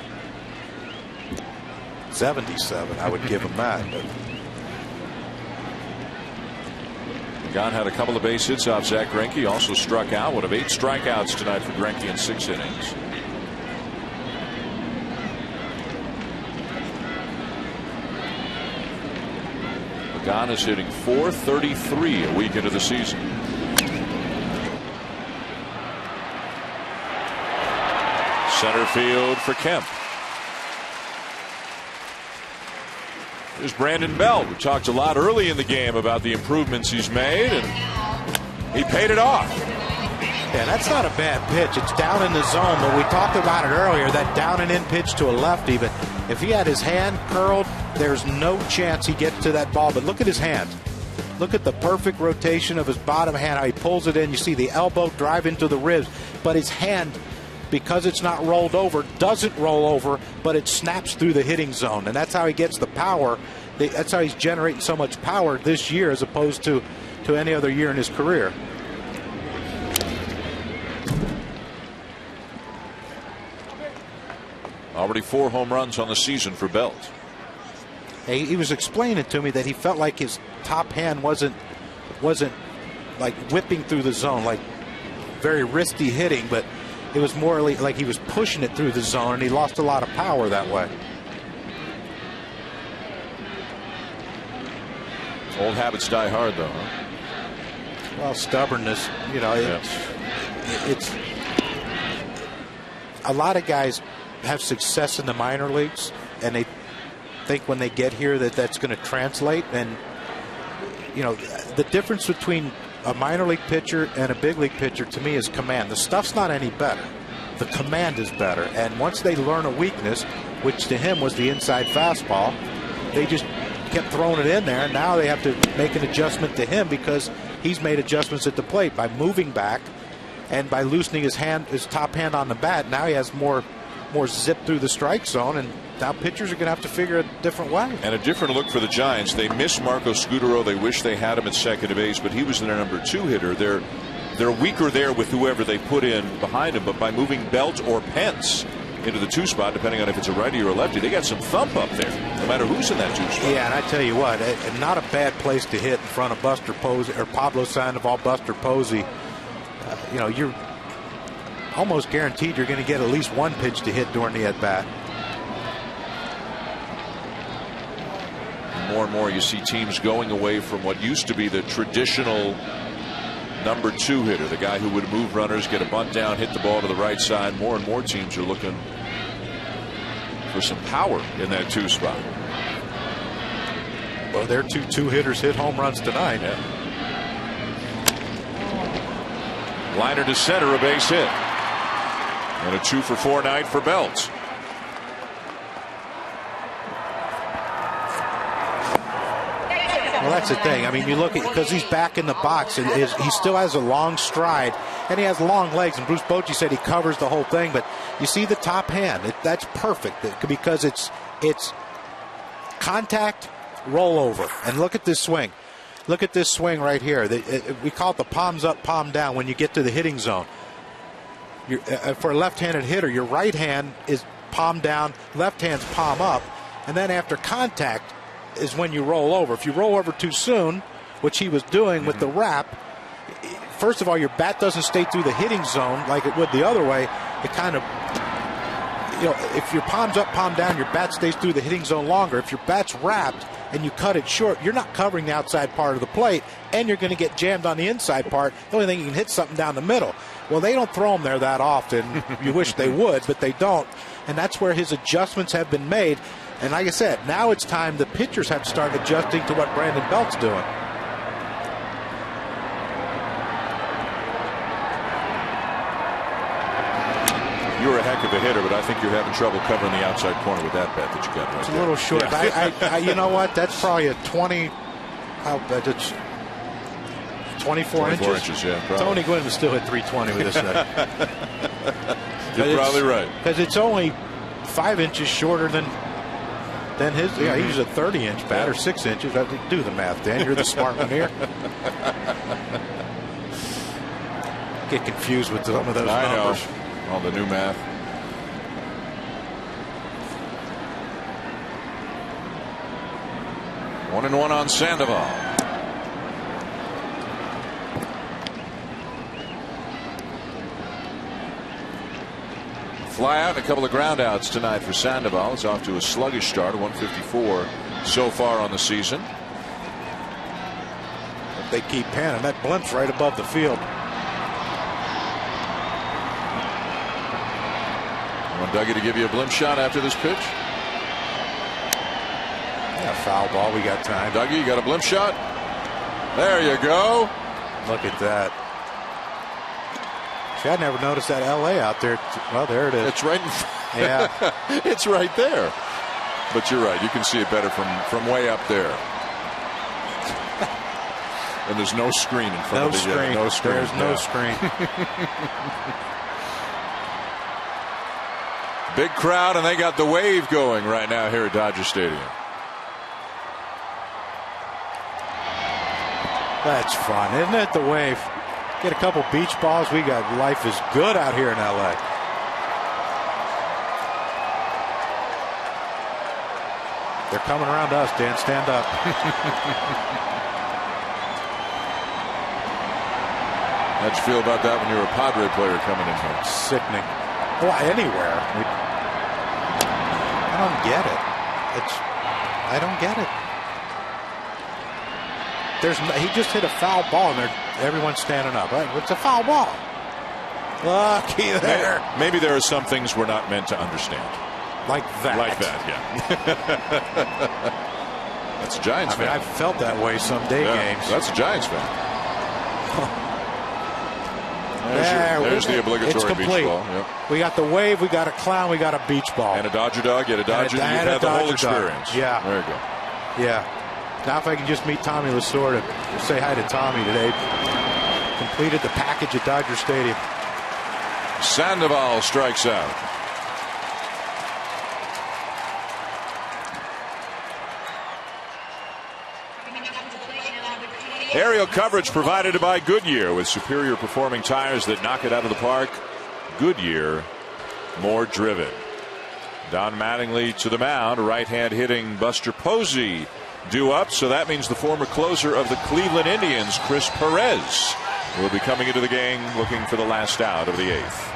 77. I would give him that. But
Pagan had a couple of base hits off Zach Greinke. Also struck out. One of 8 strikeouts tonight for Greinke in 6 innings. Pagan is hitting .433 a week into the season. Center field for Kemp. There's Brandon Belt. We talked a lot early in the game about the improvements he's made, and he paid it off.
Yeah, that's not a bad pitch. It's down in the zone, but we talked about it earlier, that down and in pitch to a lefty. But if he had his hand curled, there's no chance he gets to that ball. But look at his hand. Look at the perfect rotation of his bottom hand, how he pulls it in. You see the elbow drive into the ribs, but his hand, because it's not rolled over, doesn't roll over, but it snaps through the hitting zone. And that's how he gets the power. That's how he's generating so much power this year as opposed to any other year in his career.
Already 4 home runs on the season for Belt.
He was explaining to me that he felt like his top hand wasn't like whipping through the zone, like very wristy hitting, but it was more like he was pushing it through the zone, and he lost a lot of power that way.
Old habits die hard, though, huh?
Well, stubbornness, you know, it's a lot of guys have success in the minor leagues, and they think when they get here that that's going to translate. And you know, the difference between a minor league pitcher and a big league pitcher to me is command. The stuff's not any better. The command is better. And once they learn a weakness, which to him was the inside fastball, they just kept throwing it in there. And now they have to make an adjustment to him because he's made adjustments at the plate by moving back and by loosening his top hand on the bat. Now he has more zip through the strike zone, and now pitchers are going to have to figure a different way.
And a different look for the Giants. They miss Marco Scudero. They wish they had him at second base, but he was their number 2 hitter. They're weaker there with whoever they put in behind him, but by moving Belt or Pence into the 2 spot, depending on if it's a righty or a lefty, they got some thump up there, no matter who's in that 2 spot.
Yeah, and I tell you what, not a bad place to hit in front of Buster Posey or Pablo Sandoval, Buster Posey. You know, you're almost guaranteed you're going to get at least one pitch to hit during the at-bat.
More and more you see teams going away from what used to be the traditional number 2 hitter, the guy who would move runners, get a bunt down, hit the ball to the right side. More and more teams are looking for some power in that 2 spot.
Well, their 2 hitters hit home runs tonight.
Yeah. Liner to center, a base hit. And a 2-for-4 night for Belt.
Well, that's the thing. I mean, you look at, because he's back in the box, and he still has a long stride, and he has long legs. And Bruce Bochy said he covers the whole thing. But you see the top hand. That's perfect because it's contact, rollover. And look at this swing. Look at this swing right here. We call it the palms up, palm down when you get to the hitting zone. For a left-handed hitter, your right hand is palm down, left hand's palm up, and then after contact is when you roll over. If you roll over too soon, which he was doing with the wrap, first of all, your bat doesn't stay through the hitting zone like it would the other way. It kind of, you know, if your palm's up, palm down, your bat stays through the hitting zone longer. If your bat's wrapped and you cut it short, you're not covering the outside part of the plate, and you're going to get jammed on the inside part. The only thing you can hit something down the middle. Well, they don't throw them there that often. You wish they would, but they don't. And that's where his adjustments have been made. And like I said, now it's time the pitchers have to start adjusting to what Brandon Belt's doing.
You're a heck of a hitter, but I think you're having trouble covering the outside corner with that bat that you got right
It's a
there.
little short.
Yeah.
I you know what? That's probably a 20. It's 24 inches.
Yeah, probably.
Tony Gwynn would still hit 320 with this thing.
You're probably right.
Because it's only 5 inches shorter than his. Yeah, he's a 30-inch bat or 6 inches. Do the math, Dan. You're the smart one here. Get confused with some of those numbers.
I know. All the new math. One and one on Sandoval. Fly out and a couple of ground outs tonight for Sandoval. It's off to a sluggish start, 154 so far on the season.
If they keep panning, that blimp's right above the field.
Want Dougie to give you a blimp shot after this pitch?
Yeah, foul ball. We got time.
Dougie, you got a blimp shot? There you go.
Look at that. See, I never noticed that LA out there. Well, there it is.
It's right.
Yeah,
it's right there. But you're right. You can see it better from way up there. And there's no screen in front of the
screen.
No screen.
There's no screen.
Big crowd, and they got the wave going right now here at Dodger Stadium.
That's fun, isn't it? The wave. Get a couple beach balls. We got life is good out here in LA. They're coming around us, Dan. Stand up.
How'd you feel about that when you were a Padre player coming in here?
Sickening. Well, anywhere. I don't get it. I don't get it. He just hit a foul ball and everyone's standing up. Right? It's a foul ball. Lucky there.
Maybe there are some things we're not meant to understand.
Like that.
Like that, yeah. That's a Giants fan.
I've felt that way some day games.
That's a Giants fan. There's the obligatory
it's complete.
beach ball. Yep.
We got the wave, we got a clown, we got a beach ball.
And a Dodger dog. You had a Dodger. You've had the whole experience.
Yeah.
There you go.
Yeah. Now if I can just meet Tommy Lasorda, say hi to Tommy today. Completed the package at Dodger Stadium.
Sandoval strikes out. Aerial coverage provided by Goodyear with superior performing tires that knock it out of the park. Goodyear, more driven. Don Mattingly to the mound. Right hand hitting Buster Posey due up. So that means the former closer of the Cleveland Indians, Chris Perez, will be coming into the game looking for the last out of the eighth.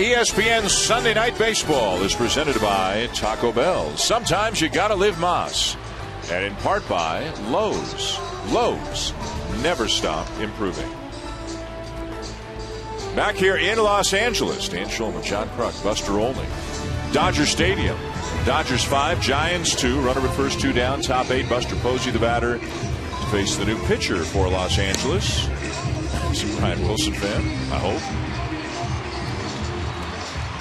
ESPN's Sunday Night Baseball is presented by Taco Bell. Sometimes you gotta live Moss. And in part by Lowe's. Lowe's, never stop improving. Back here in Los Angeles, Dan Shulman, John Kruk, Buster Olney. Dodger Stadium. Dodgers 5, Giants 2. Runner at first, 2 down. Top 8, Buster Posey, the batter, to face the new pitcher for Los Angeles. He's a Brian Wilson fan, I hope.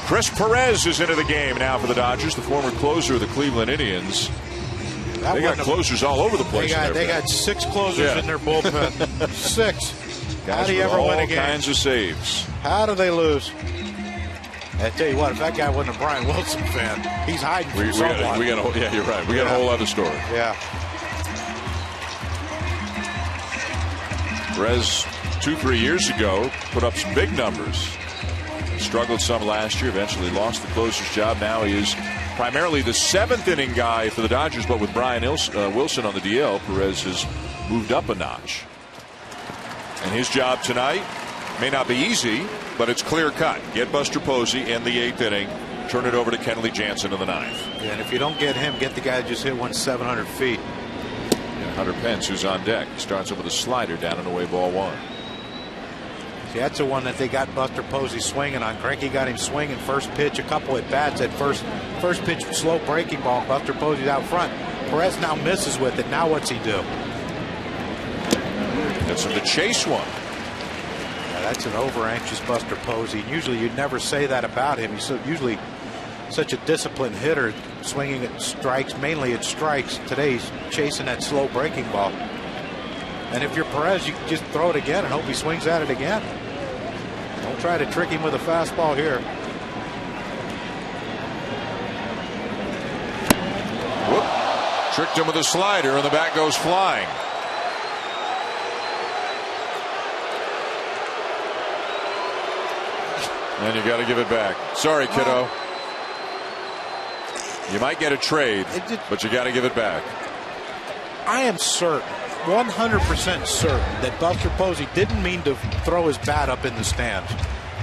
Chris Perez is into the game now for the Dodgers, the former closer of the Cleveland Indians. They got closers all over the place.
They got 6 closers in their bullpen. 6. How do you ever win a game?
All kinds of saves.
How do they lose? I tell you what, if that guy wasn't a Brian Wilson fan, he's hiding from someone.
Yeah, you're right. We got a whole other story.
Yeah.
Perez, 2-3 years ago, put up some big numbers. Struggled some last year, eventually lost the closer's job. Now he is primarily the 7th inning guy for the Dodgers, but with Brian Wilson on the DL, Perez has moved up a notch. And his job tonight may not be easy, but it's clear cut. Get Buster Posey in the 8th inning. Turn it over to Kenley Jansen in the 9th.
Yeah, and if you don't get him, get the guy that just hit one 700 feet.
Yeah, Hunter Pence, who's on deck. He starts up with a slider down and away, ball 1.
See, that's the one that they got Buster Posey swinging on. Greinke got him swinging first pitch, a couple at bats at first pitch, slow breaking ball. Buster Posey's out front. Perez now misses with it. Now what's he do?
Gets him to chase one.
Yeah, that's an over-anxious Buster Posey. Usually you'd never say that about him. He's usually such a disciplined hitter, swinging at strikes, mainly at strikes. Today he's chasing that slow breaking ball. And if you're Perez, you can just throw it again and hope he swings at it again. Don't try to trick him with a fastball here.
Whoop. Tricked him with a slider, and the bat goes flying. And you got to give it back. Sorry, kiddo. You might get a trade, but you got to give it back.
I am certain, 100% certain, that Buster Posey didn't mean to throw his bat up in the stands.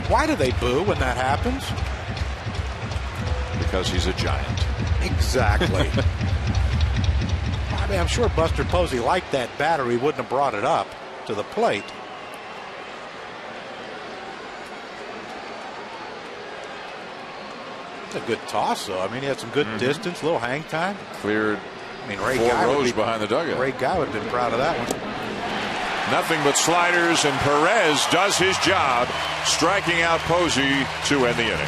Why do they boo when that happens?
Because he's a giant.
Exactly. I mean, I'm sure Buster Posey liked that bat or he wouldn't have brought it up to the plate. It's a good toss, though. I mean, he had some good distance, little hang time.
Cleared.
I mean, Ray
4
Guy
rows behind the dugout.
Ray Guy would have been proud of that one.
Nothing but sliders, and Perez does his job, striking out Posey to end the inning.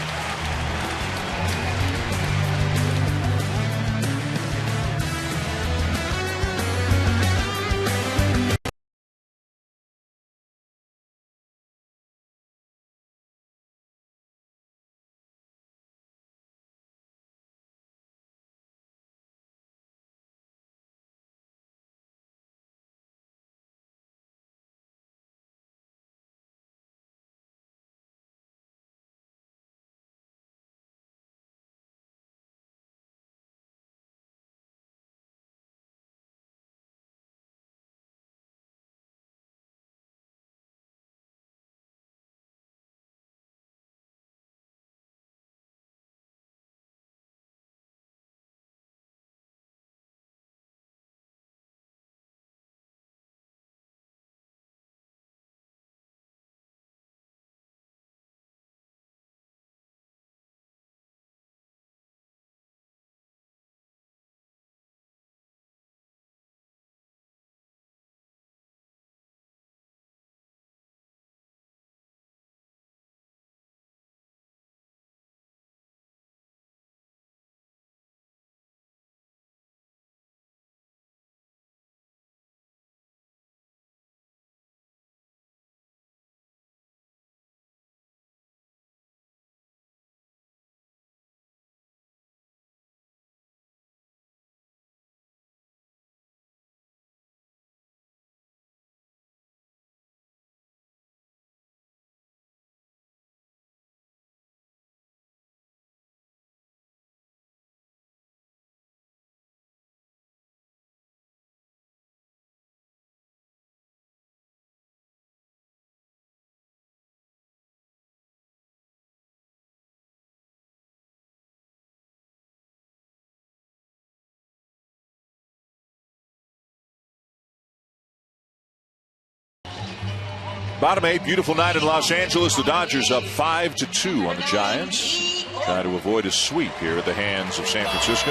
Bottom 8, beautiful night in Los Angeles. The Dodgers up 5-2 on the Giants. Trying to avoid a sweep here at the hands of San Francisco.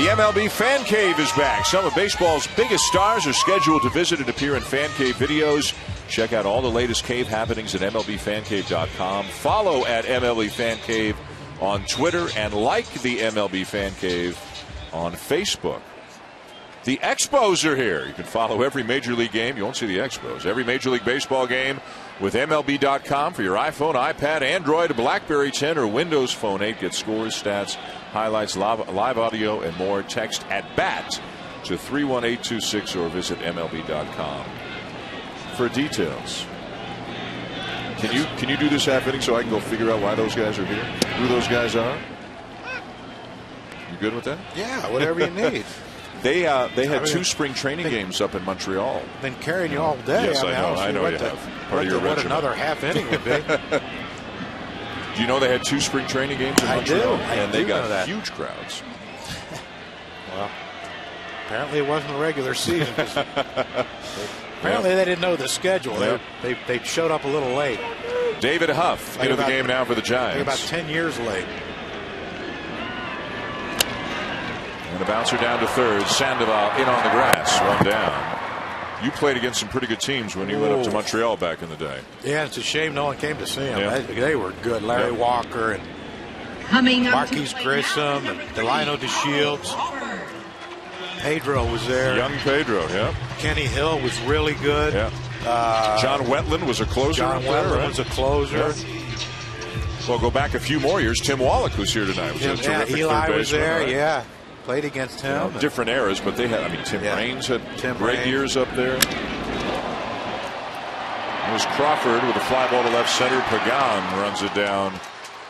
The MLB Fan Cave is back. Some of baseball's biggest stars are scheduled to visit and appear in Fan Cave videos. Check out all the latest cave happenings at MLBFancave.com. Follow at MLB Fan Cave on Twitter and like the MLB Fan Cave on Facebook. The Expos are here. You can follow every Major League game. You won't see the Expos. Every Major League Baseball game with MLB.com for your iPhone, iPad, Android, BlackBerry 10, or Windows Phone 8. Get scores, stats, highlights, live audio, and more. Text at BAT to 31826 or visit MLB.com for details. Can you do this half inning so I can go figure out why those guys are here? Who those guys are? You good with that?
Yeah, whatever you need.
They had 2 spring training games up in Montreal.
Been carrying you all day.
Yes, I know you have. Part of your
what
regimen.
Another half inning would be.
Do you know they had 2 spring training games in Montreal? And they got huge crowds.
Well, apparently it wasn't a regular season. Apparently they didn't know the schedule.
Yep.
They showed up a little late.
David Huff into the game now for the Giants.
About 10 years late.
And the bouncer down to third. Sandoval in on the grass. 1 down. You played against some pretty good teams when you went up to Montreal back in the day.
Yeah, it's a shame no one came to see them.
Yeah.
They were good. Larry Walker and Marquise Grissom and Delino DeShields. Pedro was there.
Young Pedro, yeah.
Kenny Hill was really good.
Yeah. John Wetland was a closer.
John Wetland was a closer.
Yeah. Well, go back a few more years. Tim Wallach was here tonight. Was a terrific
Eli
third
was
baseman,
there.
right?
Yeah. Played against him.
Different eras, but they had, Tim Raines had great years up there. It was Crawford with a fly ball to left center. Pagan runs it down.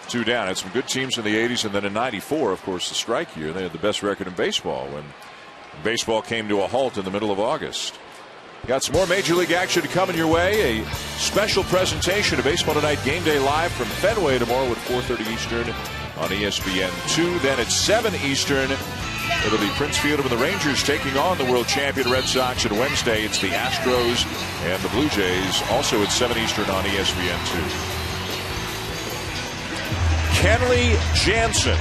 2 down. Had some good teams in the 80s, and then in 94, of course, the strike year. They had the best record in baseball when baseball came to a halt in the middle of August. Got some more Major League action coming your way. A special presentation of Baseball Tonight Game Day Live from Fenway tomorrow at 4:30 Eastern on ESPN2. Then at 7 Eastern, it'll be Prince Field and the Rangers taking on the world champion Red Sox. And Wednesday, it's the Astros and the Blue Jays, also at 7 Eastern on ESPN2. Kenley Jansen,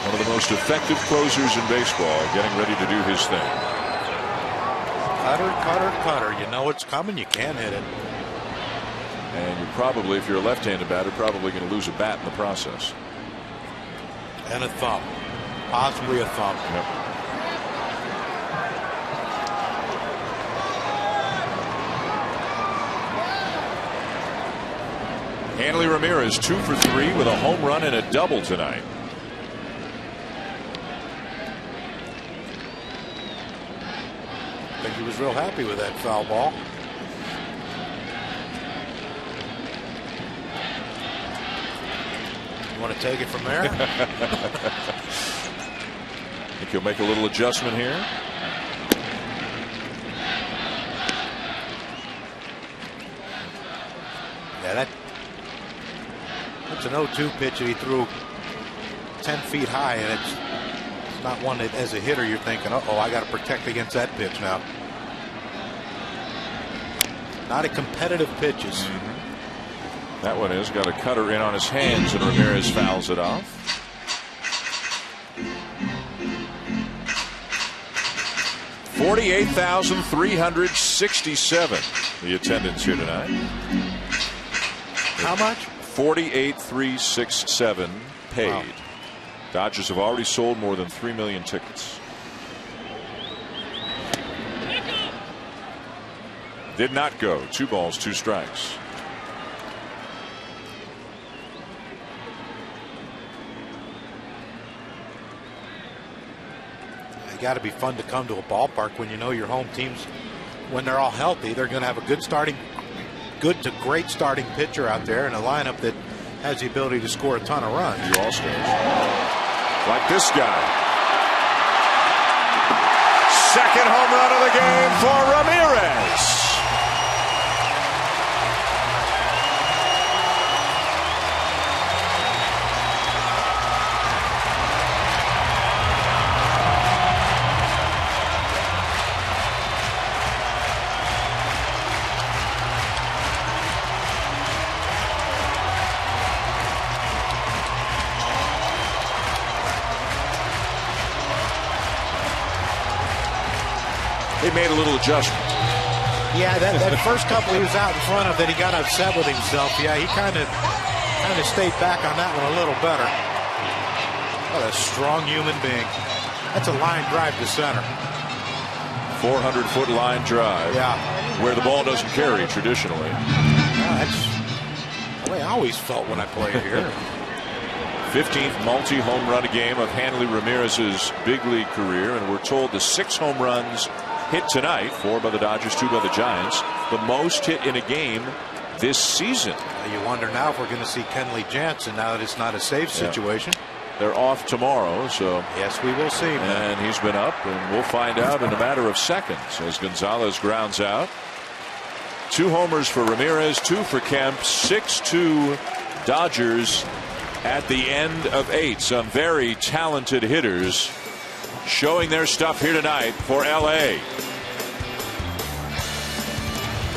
one of the most effective closers in baseball, getting ready to do his thing.
Cutter, cutter, cutter. You know it's coming. You can't hit it.
And you're probably, if you're a left-handed batter, probably going to lose a bat in the process.
And a thumb. Possibly a thumb.
Yep. Hanley Ramirez 2 for 3 with a home run and a double tonight.
I think he was real happy with that foul ball. You want to take it from there?
I think he'll make a little adjustment here.
Yeah, that's an 0-2 pitch that he threw 10 feet high, and it's not one that, as a hitter, you're thinking, uh-oh, I got to protect against that pitch now. Not a competitive pitches.
Mm-hmm. That one is got a cutter in on his hands, and Ramirez fouls it off. $48,367 the attendance here tonight.
How much?
$48,367 paid. Wow. Dodgers have already sold more than 3 million tickets. Did not go. 2 balls, 2 strikes.
It got to be fun to come to a ballpark when you know your home teams, when they're all healthy, they're going to have a good to great starting pitcher out there and a lineup that has the ability to score a ton of runs.
You all stars. Like this guy. Second home run of the game for Ramirez. They made a little adjustment.
Yeah, that first couple he was out in front of that he got upset with himself. Yeah, he kind of stayed back on that one a little better. What a strong human being. That's a line drive to center.
400-foot line drive.
Yeah.
Where the ball doesn't carry traditionally.
Yeah, that's the way I always felt when I played here.
15th multi-home run game of Hanley Ramirez's big league career, and we're told the 6 home runs hit tonight, 4 by the Dodgers, 2 by the Giants, the most hit in a game this season.
You wonder now if we're going to see Kenley Jansen now that it's not a safe situation.
They're off tomorrow, so
yes, we will see.
And he's been up, and we'll find out in a matter of seconds as Gonzalez grounds out. 2 homers for Ramirez, 2 for Kemp, 6-2 Dodgers at the end of 8. Some very talented hitters showing their stuff here tonight for LA.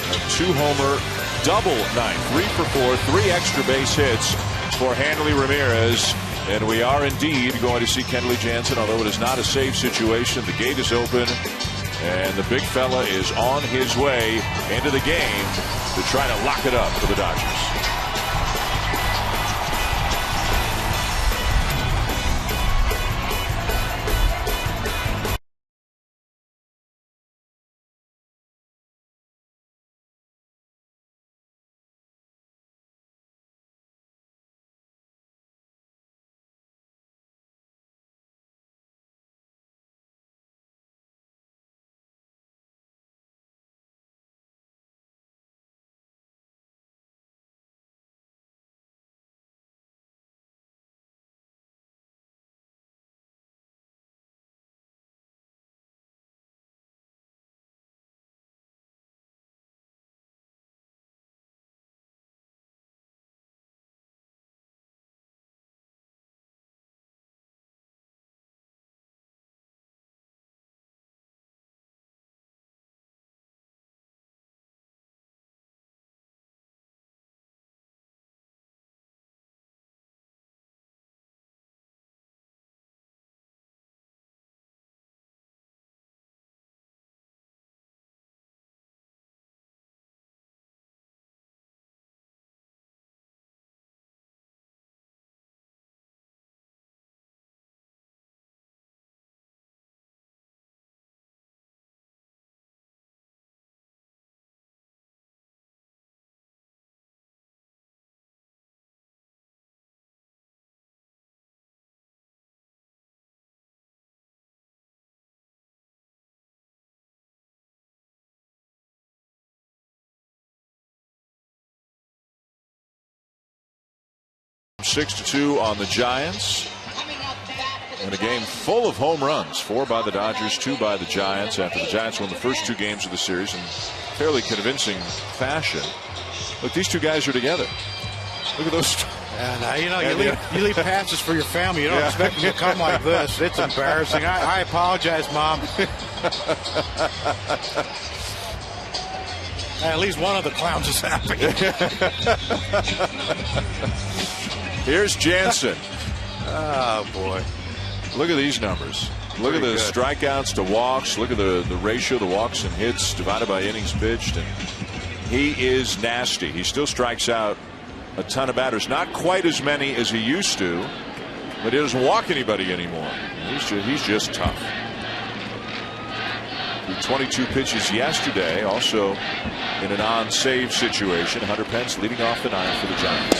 A 2-homer double night, 3 for 4, 3 extra base hits for Hanley Ramirez. And we are indeed going to see Kenley Jansen, although it is not a safe situation. The gate is open, and the big fella is on his way into the game to try to lock it up for the Dodgers. Six to 2 on the Giants. And a game full of home runs. 4 by the Dodgers, 2 by the Giants, after the Giants won the first 2 games of the series in fairly convincing fashion. Look, these 2 guys are together. Look at those.
And you leave passes for your family. You don't expect them to come like this. It's embarrassing. I apologize, Mom. At least one of the clowns is happy.
Here's Jansen.
Oh, boy.
Look at these numbers. Look at the strikeouts to walks. Look at the ratio of the walks and hits divided by innings pitched. And he is nasty. He still strikes out a ton of batters. Not quite as many as he used to, but he doesn't walk anybody anymore. He's just tough. 22 pitches yesterday, also in an on-save situation. Hunter Pence leading off the ninth for the Giants.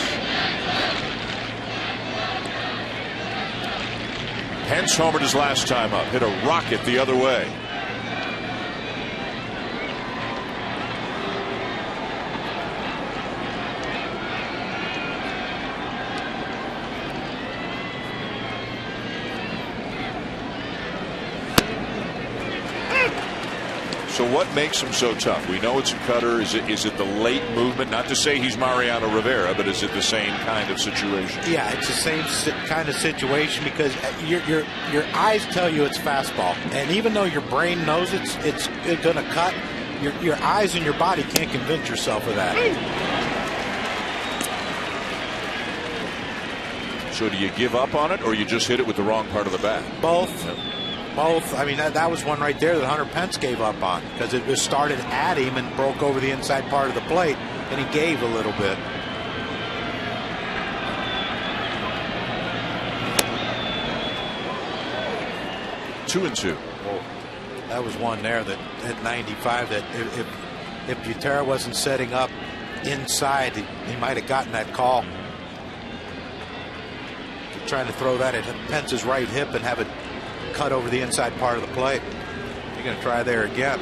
Pence homered his last time up, hit a rocket the other way. So what makes him so tough? We know it's a cutter. Is it the late movement? Not to say he's Mariano Rivera, but is it the same kind of situation?
Yeah, it's the same kind of situation because your eyes tell you it's fastball, and even though your brain knows it's going to cut, your eyes and your body can't convince yourself of that.
So do you give up on it, or you just hit it with the wrong part of the bat?
Both. Yep. Both. I mean, that was one right there that Hunter Pence gave up on because it was started at him and broke over the inside part of the plate, and he gave a little bit.
Two and two.
Well, that was one there that at 95 that if Butera wasn't setting up inside, he might have gotten that call. Trying to throw that at Pence's right hip and have it cut over the inside part of the plate. You're going to try there again.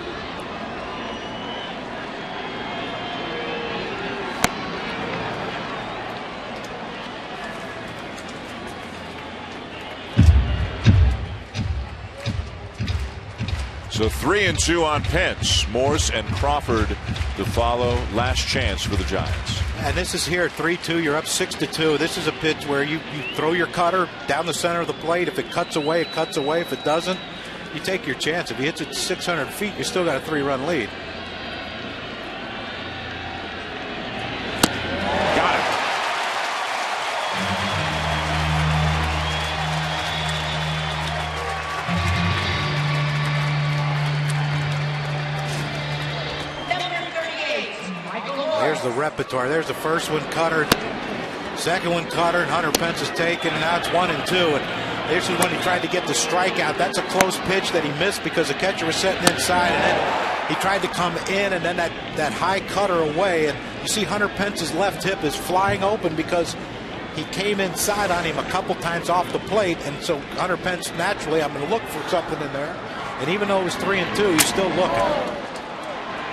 So 3-2 on Pence. Morse and Crawford to follow. Last chance for the Giants.
And this is here, 3-2. You're up 6-2. This is a pitch where you throw your cutter down the center of the plate. If it cuts away, it cuts away. If it doesn't, you take your chance. If he hits it 600 feet, you still got a 3-run lead.
Got it.
There's the repertoire. There's the first one, cutter. Second one, cutter, and Hunter Pence is taken, and now it's 1-2. And this is when he tried to get the strikeout. That's a close pitch that he missed because the catcher was sitting inside, and then he tried to come in, and then that high cutter away. And you see Hunter Pence's left hip is flying open because he came inside on him a couple times off the plate, and so Hunter Pence naturally, I'm going to look for something in there. And even though it was 3-2, he's still looking.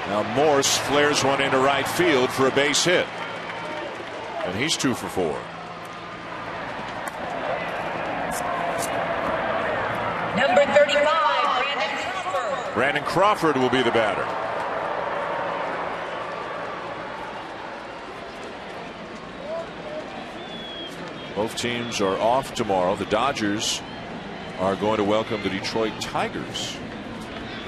Now Morse flares one into right field for a base hit. And he's 2 for 4.
Number 35, Brandon Crawford.
Brandon Crawford will be the batter. Both teams are off tomorrow. The Dodgers are going to welcome the Detroit Tigers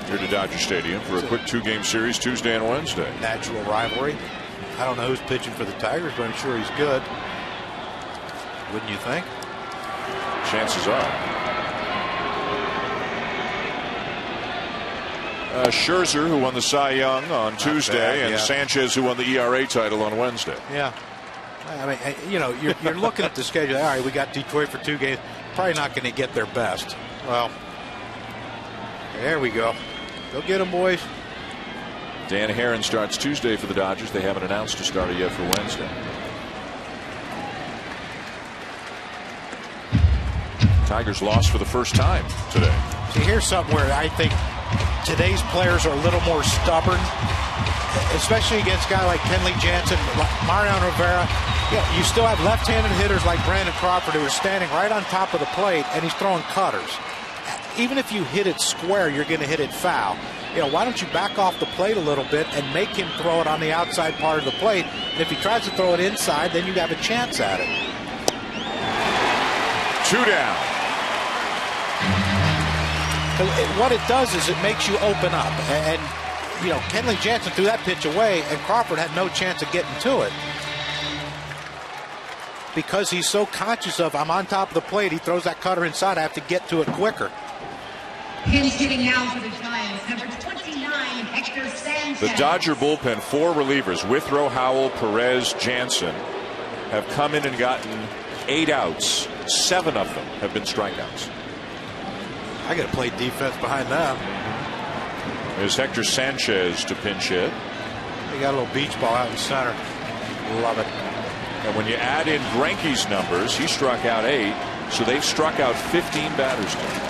here to Dodger Stadium for a quick 2-game series Tuesday and Wednesday.
Natural rivalry. I don't know who's pitching for the Tigers, but I'm sure he's good. Wouldn't you think?
Chances are. Scherzer, who won the Cy Young on Tuesday, and Sanchez, who won the ERA title on Wednesday.
Yeah. I mean, you know, you're looking at the schedule. All right, we got Detroit for 2 games. Probably not going to get their best. Well, there we go. Go get them, boys.
Dan Herron starts Tuesday for the Dodgers. They haven't announced a starter yet for Wednesday. Tigers lost for the first time today.
See, here's something where I think today's players are a little more stubborn, especially against a guy like Kenley Jansen, Mariano Rivera. Yeah, you still have left-handed hitters like Brandon Crawford who are standing right on top of the plate, and he's throwing cutters. Even if you hit it square, you're going to hit it foul. You know, why don't you back off the plate a little bit and make him throw it on the outside part of the plate? And if he tries to throw it inside, then you have a chance at it.
2 down.
What it does is it makes you open up. And you know, Kenley Jansen threw that pitch away, and Crawford had no chance of getting to it. Because he's so conscious of, I'm on top of the plate, he throws that cutter inside, I have to get to it quicker.
He's hitting now for the Giants, number 29, Hector Sanchez.
The Dodger bullpen, 4 relievers, Withrow, Howell, Perez, Jansen, have come in and gotten 8 outs. 7 of them have been strikeouts.
I got to play defense behind them.
There's Hector Sanchez to pinch hit.
They got a little beach ball out in center. Love it.
And when you add in Greinke's numbers, he struck out 8, so they've struck out 15 batters tonight.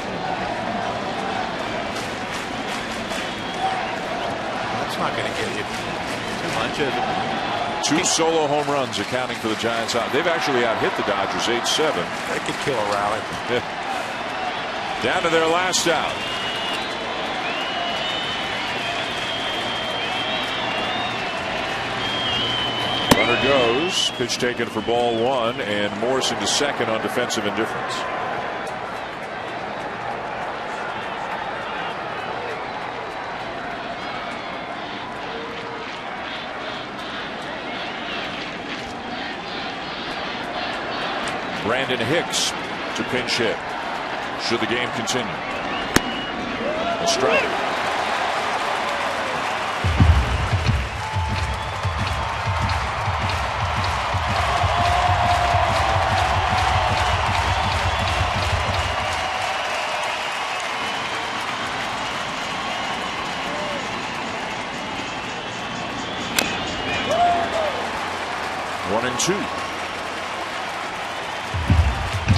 That's not going to get you too much, is it?
2 solo home runs accounting for the Giants. They've actually out-hit the Dodgers 8-7.
They could kill a rally.
Down to their last out. Runner goes. Pitch taken for ball 1, and Morse into second on defensive indifference. Brandon Hicks to pinch hit. Should the game continue? A strike. One and 2.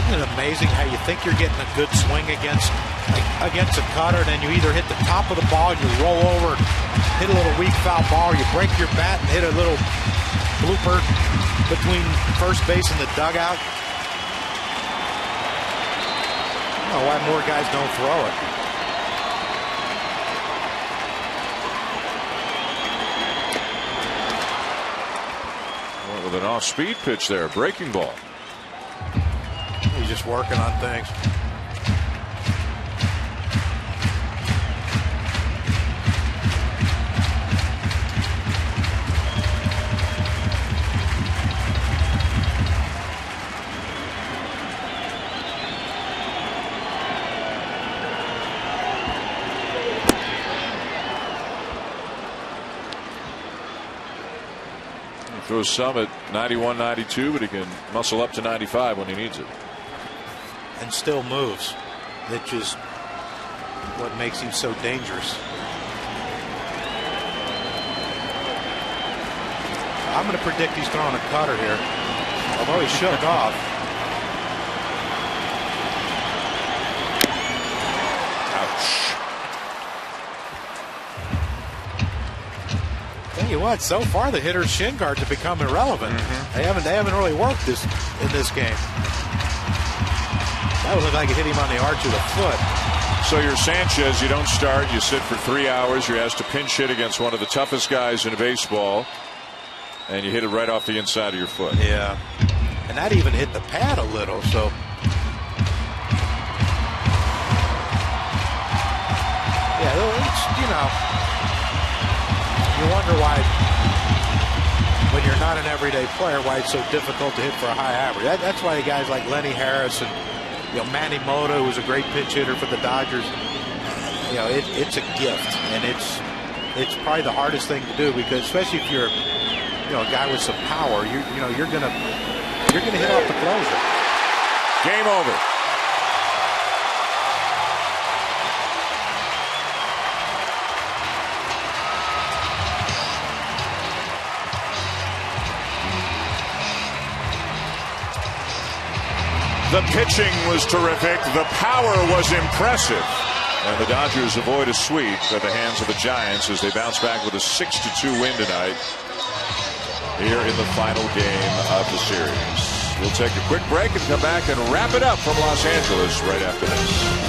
Isn't it amazing how you think you're getting a good swing against a cutter, and then you either hit the top of the ball and you roll over, hit a little weak foul ball, or you break your bat and hit a little blooper between first base and the dugout. I don't know why more guys don't throw it.
with an off-speed pitch there, breaking ball.
He's just working on things.
Throws some at 91, 92, but he can muscle up to 95 when he needs it.
And still moves, which is what makes him so dangerous. I'm going to predict he's throwing a cutter here, although he shook off.
Ouch.
Tell you what, so far the hitter's shin guards have become irrelevant. They haven't really worked in this game. That would look like it hit him on the arch of the foot.
So you're Sanchez, you don't start, you sit for 3 hours, you're asked to pinch hit against one of the toughest guys in baseball, and you hit it right off the inside of your foot.
Yeah, and that even hit the pad a little, so. Yeah, it's, you wonder why, when you're not an everyday player, why it's so difficult to hit for a high average. That's why guys like Lenny Harris and Manny Mota, who was a great pitch hitter for the Dodgers, it's a gift, and it's probably the hardest thing to do, because especially if you're a guy with some power, you're gonna hit off the closer.
Game over. The pitching was terrific. The power was impressive. And the Dodgers avoid a sweep at the hands of the Giants as they bounce back with a 6-2 win tonight here in the final game of the series. We'll take a quick break and come back and wrap it up from Los Angeles right after this.